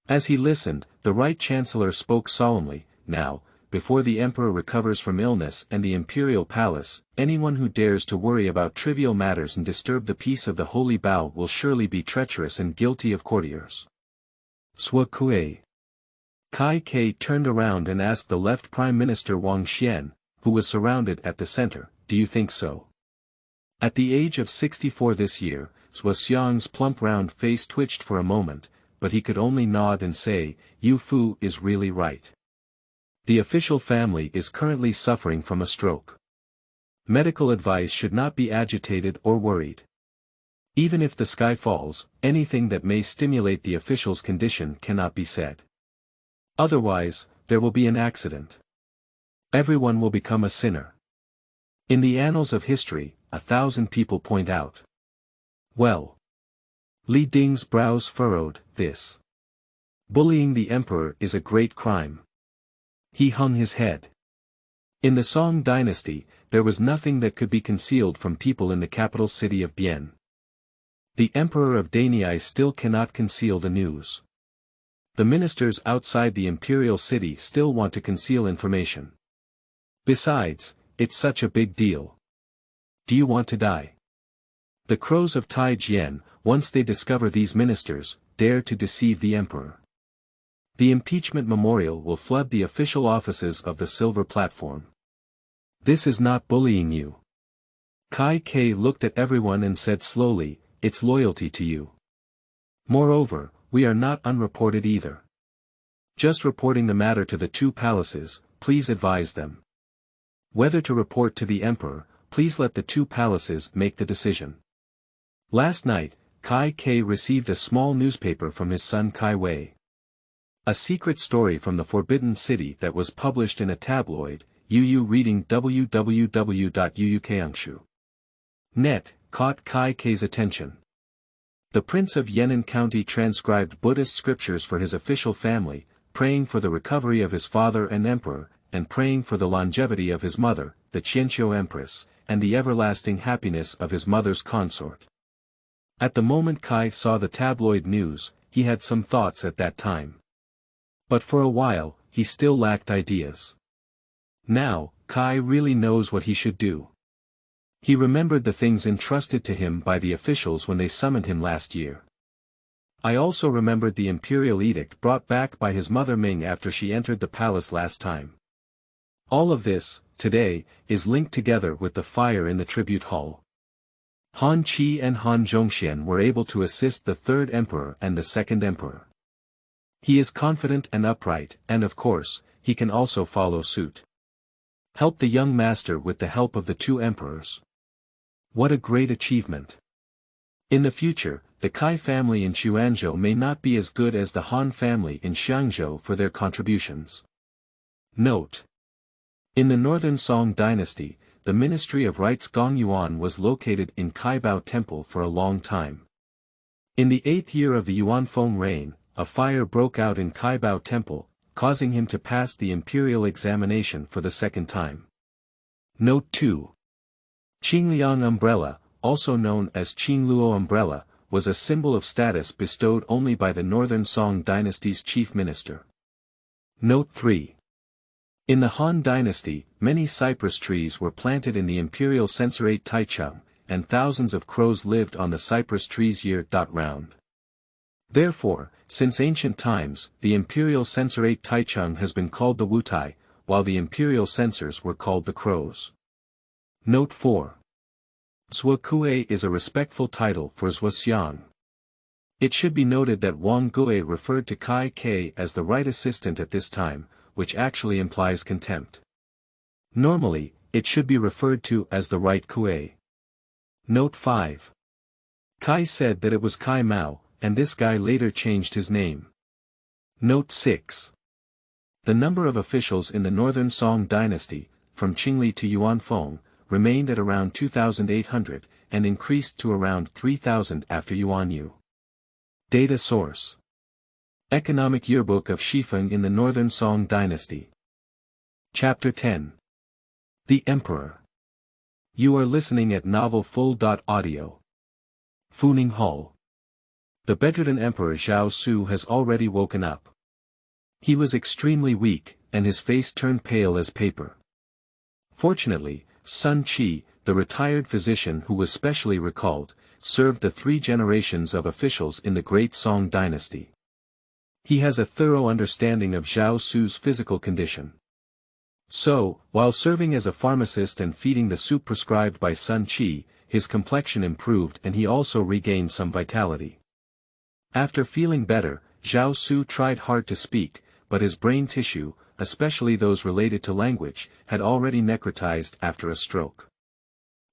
S1: As he listened, the Right Chancellor spoke solemnly, "Now, before the Emperor recovers from illness and the Imperial Palace, anyone who dares to worry about trivial matters and disturb the peace of the Holy Bao will surely be treacherous and guilty of courtiers." Sua Kue. Kai Ke turned around and asked the left Prime Minister Wang Xian, who was surrounded at the center, "Do you think so?" At the age of 64 this year, Sua Xiang's plump round face twitched for a moment, but he could only nod and say, "Yu Fu is really right. The official family is currently suffering from a stroke. Medical advice should not be agitated or worried. Even if the sky falls, anything that may stimulate the official's condition cannot be said. Otherwise, there will be an accident. Everyone will become a sinner. In the annals of history, 1,000 people point out." Well. Li Ding's brows furrowed, "This bullying the emperor is a great crime." He hung his head. In the Song dynasty, there was nothing that could be concealed from people in the capital city of Bian. The emperor of Danyai still cannot conceal the news. The ministers outside the imperial city still want to conceal information. Besides, it's such a big deal. Do you want to die? The crows of Taijian, once they discover these ministers, dare to deceive the emperor. The impeachment memorial will flood the official offices of the silver platform. This is not bullying you. Kai Ke looked at everyone and said slowly, "It's loyalty to you. Moreover, we are not unreported either. Just reporting the matter to the 2 palaces, please advise them. Whether to report to the emperor, please let the 2 palaces make the decision." Last night, Kai Ke received a small newspaper from his son Kai Wei. A secret story from the Forbidden City that was published in a tabloid, Yu reading www.uukangshu.net, caught Kai Ke's attention. The Prince of Yenin County transcribed Buddhist scriptures for his official family, praying for the recovery of his father and emperor, and praying for the longevity of his mother, the Qianqiu Empress, and the everlasting happiness of his mother's consort. At the moment Kai saw the tabloid news, he had some thoughts at that time. But for a while, he still lacked ideas. Now, Kai really knows what he should do. He remembered the things entrusted to him by the officials when they summoned him last year. I also remembered the imperial edict brought back by his mother Ming after she entered the palace last time. All of this, today, is linked together with the fire in the tribute hall. Han Qi and Han Zhongxian were able to assist the 3rd emperor and the 2nd emperor. He is confident and upright, and of course, he can also follow suit. Help the young master with the help of the 2 emperors. What a great achievement. In the future, the Kai family in Xuanzhou may not be as good as the Han family in Xiangzhou for their contributions. Note: in the Northern Song dynasty, the Ministry of Rites Gongyuan was located in Kaibao Temple for a long time. In the 8th year of the Yuanfeng reign, a fire broke out in Kaibao Temple, causing him to pass the imperial examination for the second time. Note 2. Qingliang umbrella, also known as Qingluo umbrella, was a symbol of status bestowed only by the Northern Song dynasty's chief minister. Note 3. In the Han dynasty, many cypress trees were planted in the imperial censorate Taichung, and thousands of crows lived on the cypress trees year-round. Therefore, since ancient times, the imperial censorate Taichung has been called the Wutai, while the imperial censors were called the crows. Note 4. Zhuo Kuei is a respectful title for Zhuo Xiang. It should be noted that Wang Gui referred to Kai Ke as the right assistant at this time, which actually implies contempt. Normally, it should be referred to as the right Kuei. Note 5. Kai said that it was Kai Mao, and this guy later changed his name. Note 6. The number of officials in the Northern Song dynasty, from Qingli to Yuanfeng, remained at around 2,800, and increased to around 3,000 after Yuanyu. Data source. Economic Yearbook of Shifeng in the Northern Song dynasty. Chapter 10. The Emperor. You are listening at Novel Full.audio. Funing Hall. The bedridden Emperor Zhao Su has already woken up. He was extremely weak, and his face turned pale as paper. Fortunately, Sun Qi, the retired physician who was specially recalled, served the 3 generations of officials in the Great Song dynasty. He has a thorough understanding of Zhao Su's physical condition. So, while serving as a pharmacist and feeding the soup prescribed by Sun Qi, his complexion improved and he also regained some vitality. After feeling better, Zhao Su tried hard to speak, but his brain tissue, especially those related to language, had already necrotized after a stroke.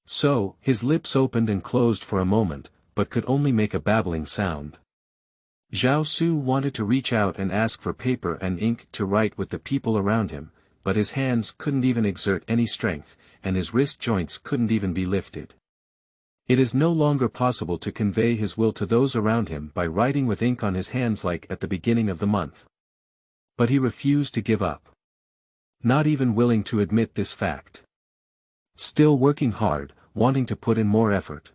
S1: So, his lips opened and closed for a moment, but could only make a babbling sound. Zhao Su wanted to reach out and ask for paper and ink to write with the people around him, but his hands couldn't even exert any strength, and his wrist joints couldn't even be lifted. It is no longer possible to convey his will to those around him by writing with ink on his hands like at the beginning of the month. But he refused to give up. Not even willing to admit this fact. Still working hard, wanting to put in more effort.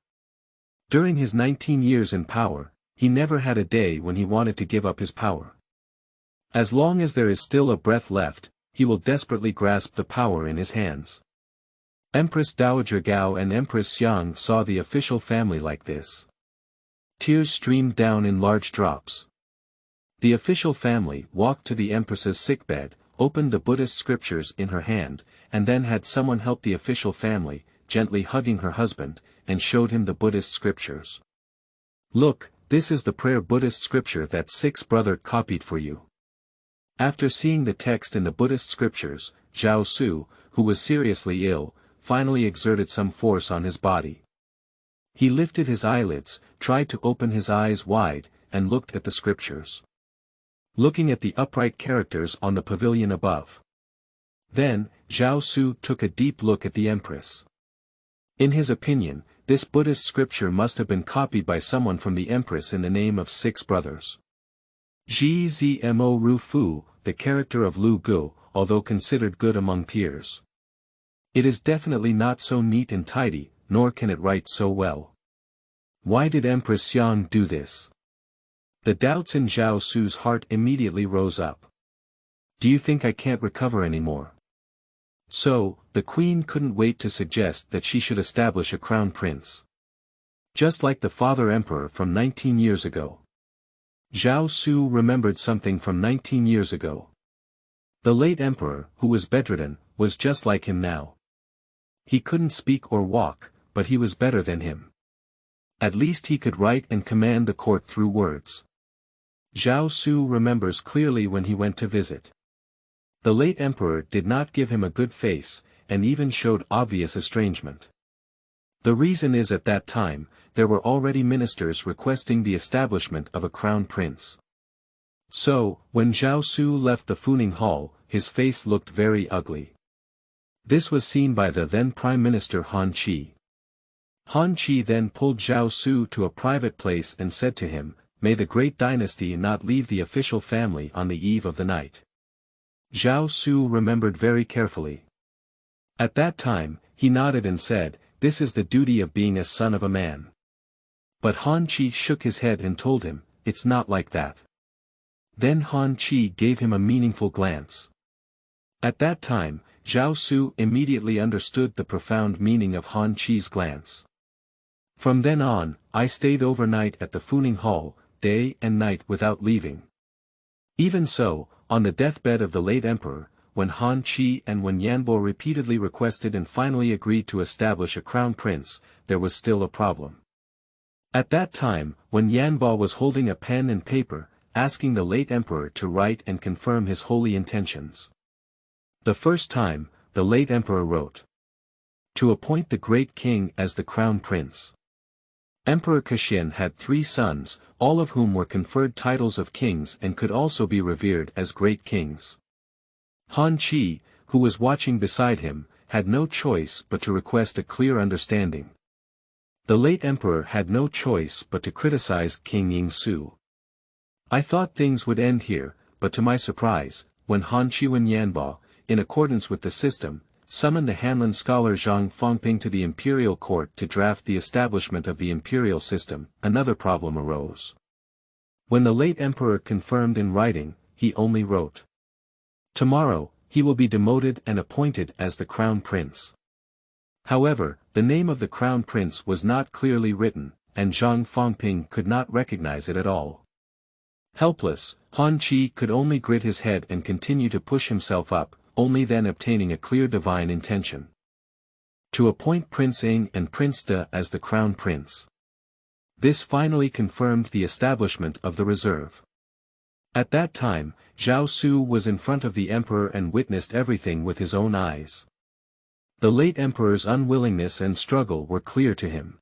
S1: During his 19 years in power, he never had a day when he wanted to give up his power. As long as there is still a breath left, he will desperately grasp the power in his hands. Empress Dowager Gao and Empress Xiang saw the official family like this. Tears streamed down in large drops. The official family walked to the Empress's sickbed, opened the Buddhist scriptures in her hand, and then had someone help the official family, gently hugging her husband, and showed him the Buddhist scriptures. Look, this is the prayer Buddhist scripture that Six's brother copied for you. After seeing the text in the Buddhist scriptures, Zhao Su, who was seriously ill, finally exerted some force on his body. He lifted his eyelids, tried to open his eyes wide, and looked at the scriptures. Looking at the upright characters on the pavilion above. Then, Zhao Su took a deep look at the Empress. In his opinion, this Buddhist scripture must have been copied by someone from the Empress in the name of Six brothers. Gzmo Ru Fu, the character of Lu Gu, although considered good among peers. It is definitely not so neat and tidy, nor can it write so well. Why did Empress Xiang do this? The doubts in Zhao Su's heart immediately rose up. Do you think I can't recover anymore? So, the queen couldn't wait to suggest that she should establish a crown prince. Just like the father emperor from 19 years ago. Zhao Su remembered something from 19 years ago. The late emperor, who was bedridden, was just like him now. He couldn't speak or walk, but he was better than him. At least he could write and command the court through words. Zhao Su remembers clearly when he went to visit. The late emperor did not give him a good face, and even showed obvious estrangement. The reason is at that time, there were already ministers requesting the establishment of a crown prince. So, when Zhao Su left the Funing Hall, his face looked very ugly. This was seen by the then Prime Minister Han Qi. Han Qi then pulled Zhao Su to a private place and said to him, "May the great dynasty not leave the official family on the eve of the night." Zhao Su remembered very carefully. At that time, he nodded and said, "This is the duty of being a son of a man." But Han Qi shook his head and told him, "It's not like that." Then Han Qi gave him a meaningful glance. At that time, Zhao Su immediately understood the profound meaning of Han Qi's glance. From then on, I stayed overnight at the Funing Hall, day and night without leaving. Even so, on the deathbed of the late emperor, when Han Qi and Wen Yanbo repeatedly requested and finally agreed to establish a crown prince, there was still a problem. At that time, Wen Yanbo was holding a pen and paper, asking the late emperor to write and confirm his holy intentions. The first time, the late emperor wrote, "To appoint the great king as the crown prince." Emperor Kexin had 3 sons, all of whom were conferred titles of kings and could also be revered as great kings. Han Qi, who was watching beside him, had no choice but to request a clear understanding. The late emperor had no choice but to criticize King Yingsu. I thought things would end here, but to my surprise, when Han Qi Wen Yanbo, in accordance with the system, summoned the Hanlin scholar Zhang Fangping to the imperial court to draft the establishment of the imperial system, another problem arose. When the late emperor confirmed in writing, he only wrote, "Tomorrow, he will be demoted and appointed as the crown prince." However, the name of the crown prince was not clearly written, and Zhang Fangping could not recognize it at all. Helpless, Han Qi could only grit his head and continue to push himself up, only then obtaining a clear divine intention. To appoint Prince Ing and Prince De as the crown prince. This finally confirmed the establishment of the reserve. At that time, Zhao Su was in front of the emperor and witnessed everything with his own eyes. The late emperor's unwillingness and struggle were clear to him.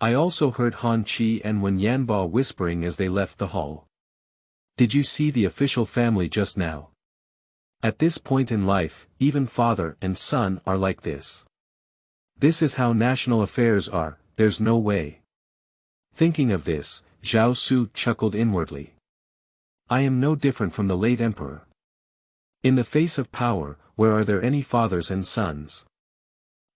S1: I also heard Han Qi and Wen Yanbo whispering as they left the hall. "Did you see the official family just now? At this point in life, even father and son are like this. This is how national affairs are, there's no way." Thinking of this, Zhao Su chuckled inwardly. I am no different from the late emperor. In the face of power, where are there any fathers and sons?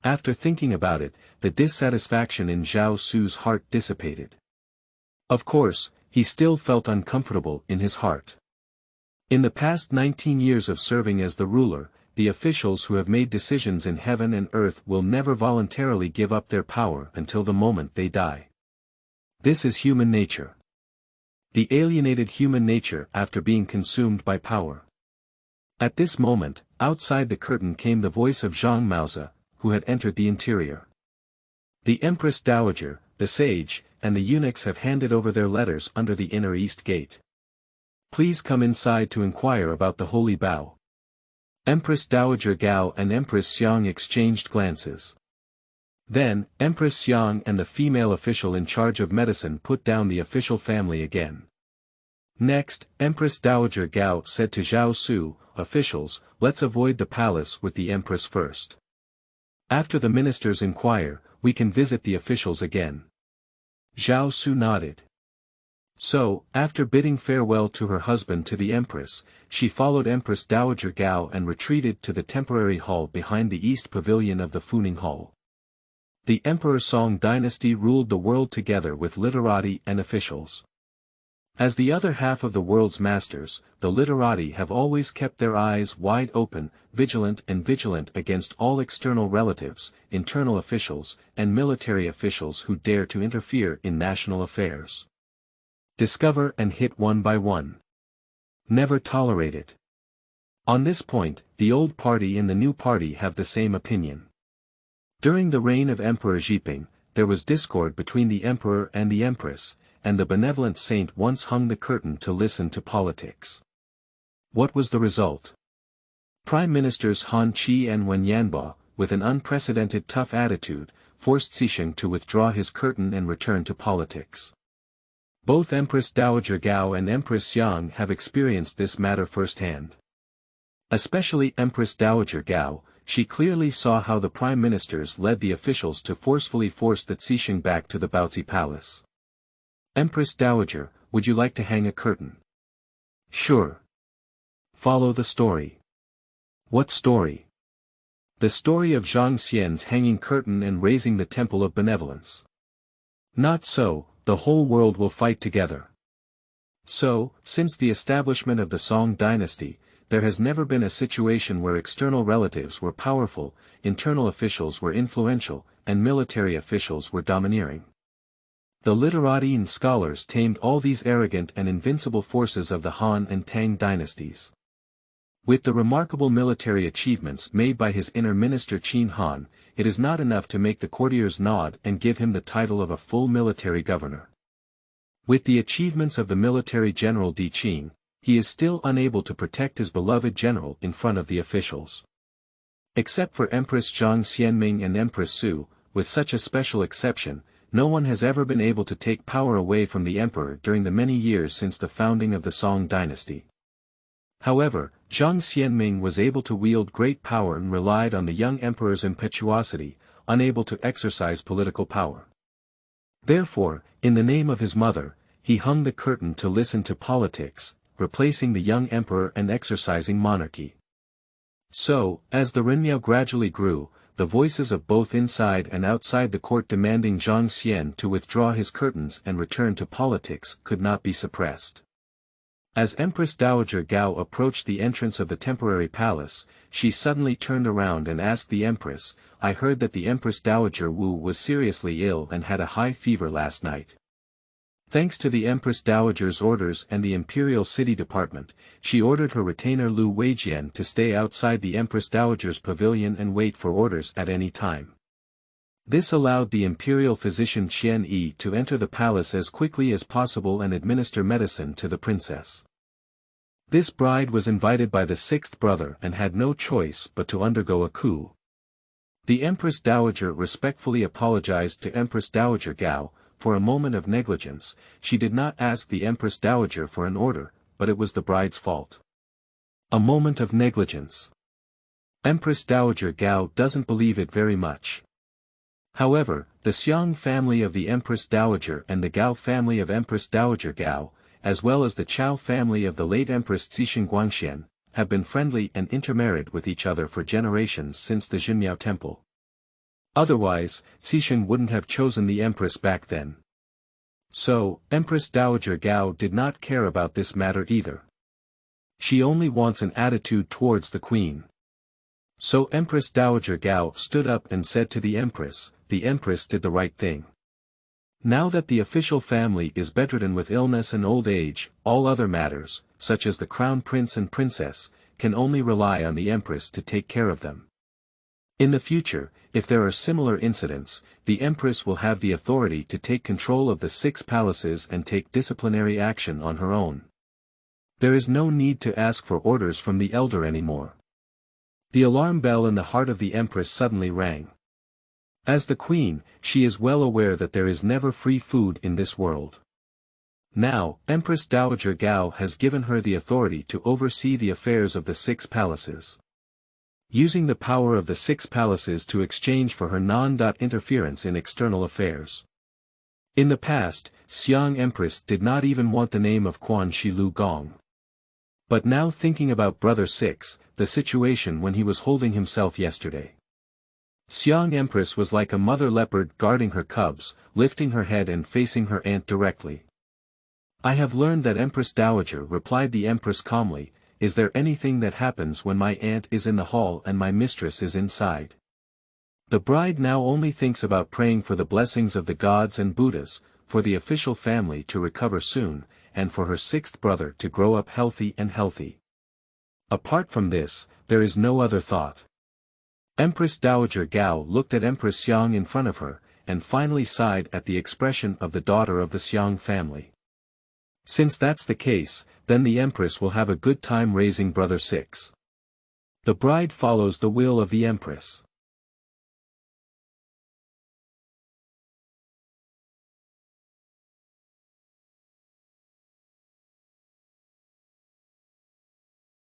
S1: After thinking about it, the dissatisfaction in Zhao Su's heart dissipated. Of course, he still felt uncomfortable in his heart. In the past 19 years of serving as the ruler, the officials who have made decisions in heaven and earth will never voluntarily give up their power until the moment they die. This is human nature. The alienated human nature after being consumed by power. At this moment, outside the curtain came the voice of Zhang Maozi, who had entered the interior. The Empress Dowager, the sage, and the eunuchs have handed over their letters under the inner east gate. Please come inside to inquire about the holy bow. Empress Dowager Gao and Empress Xiang exchanged glances. Then, Empress Xiang and the female official in charge of medicine put down the official family again. Next, Empress Dowager Gao said to Zhao Su, "Officials, let's avoid the palace with the Empress first. After the ministers inquire, we can visit the officials again." Zhao Su nodded. So, after bidding farewell to her husband to the Empress, she followed Empress Dowager Gao and retreated to the temporary hall behind the east pavilion of the Funing Hall. The Emperor Song dynasty ruled the world together with literati and officials. As the other half of the world's masters, the literati have always kept their eyes wide open, vigilant against all external relatives, internal officials, and military officials who dare to interfere in national affairs. Discover and hit one by one. Never tolerate it. On this point, the old party and the new party have the same opinion. During the reign of Emperor Xiping, there was discord between the emperor and the empress, and the benevolent saint once hung the curtain to listen to politics. What was the result? Prime Ministers Han Qi and Wen Yanbo, with an unprecedented tough attitude, forced Xisheng to withdraw his curtain and return to politics. Both Empress Dowager Gao and Empress Xiang have experienced this matter firsthand. Especially Empress Dowager Gao, she clearly saw how the prime ministers led the officials to forcefully force the Cixing back to the Baozi palace. Empress Dowager, would you like to hang a curtain? Sure. Follow the story. What story? The story of Zhang Xian's hanging curtain and raising the temple of benevolence. Not so, the whole world will fight together. So, since the establishment of the Song dynasty, there has never been a situation where external relatives were powerful, internal officials were influential, and military officials were domineering. The literati and scholars tamed all these arrogant and invincible forces of the Han and Tang dynasties. With the remarkable military achievements made by his inner minister Qin Han, it is not enough to make the courtiers nod and give him the title of a full military governor. With the achievements of the military general Di Qing, he is still unable to protect his beloved general in front of the officials. Except for Empress Zhang Xianming and Empress Su, with such a special exception, no one has ever been able to take power away from the emperor during the many years since the founding of the Song dynasty. However, Zhang Xianming was able to wield great power and relied on the young emperor's impetuosity, unable to exercise political power. Therefore, in the name of his mother, he hung the curtain to listen to politics, replacing the young emperor and exercising monarchy. So, as the Renmiao gradually grew, the voices of both inside and outside the court demanding Zhang Xian to withdraw his curtains and return to politics could not be suppressed. As Empress Dowager Gao approached the entrance of the temporary palace, she suddenly turned around and asked the Empress, "I heard that the Empress Dowager Wu was seriously ill and had a high fever last night." Thanks to the Empress Dowager's orders and the Imperial City Department, she ordered her retainer Lu Weijian to stay outside the Empress Dowager's pavilion and wait for orders at any time. This allowed the imperial physician Qian Yi to enter the palace as quickly as possible and administer medicine to the princess. This bride was invited by the sixth brother and had no choice but to undergo a coup. The Empress Dowager respectfully apologized to Empress Dowager Gao. For a moment of negligence, she did not ask the Empress Dowager for an order, but it was the bride's fault. A moment of negligence. Empress Dowager Gao doesn't believe it very much. However, the Xiang family of the Empress Dowager and the Gao family of Empress Dowager Gao, as well as the Chao family of the late Empress Cixing Guangxian, have been friendly and intermarried with each other for generations since the Xunmiao temple. Otherwise, Cixing wouldn't have chosen the Empress back then. So, Empress Dowager Gao did not care about this matter either. She only wants an attitude towards the queen. So Empress Dowager Gao stood up and said to the Empress did the right thing. Now that the official family is bedridden with illness and old age, all other matters, such as the crown prince and princess, can only rely on the Empress to take care of them. In the future, if there are similar incidents, the Empress will have the authority to take control of the 6 palaces and take disciplinary action on her own. There is no need to ask for orders from the elder anymore. The alarm bell in the heart of the Empress suddenly rang. As the queen, she is well aware that there is never free food in this world. Now, Empress Dowager Gao has given her the authority to oversee the affairs of the 6 palaces. Using the power of the 6 palaces to exchange for her non-interference in external affairs. In the past, Xiang Empress did not even want the name of Quan Shi Lu Gong. But now thinking about Brother 6, the situation when he was holding himself yesterday. Xiang Empress was like a mother leopard guarding her cubs, lifting her head and facing her aunt directly. "I have learned that Empress Dowager," replied the Empress calmly. "Is there anything that happens when my aunt is in the hall and my mistress is inside?" The bride now only thinks about praying for the blessings of the gods and Buddhas, for the official family to recover soon, and for her 6th brother to grow up healthy. Apart from this, there is no other thought. Empress Dowager Gao looked at Empress Xiang in front of her, and finally sighed at the expression of the daughter of the Xiang family. Since that's the case, then the Empress will have a good time raising Brother 6. The bride follows the will of the Empress.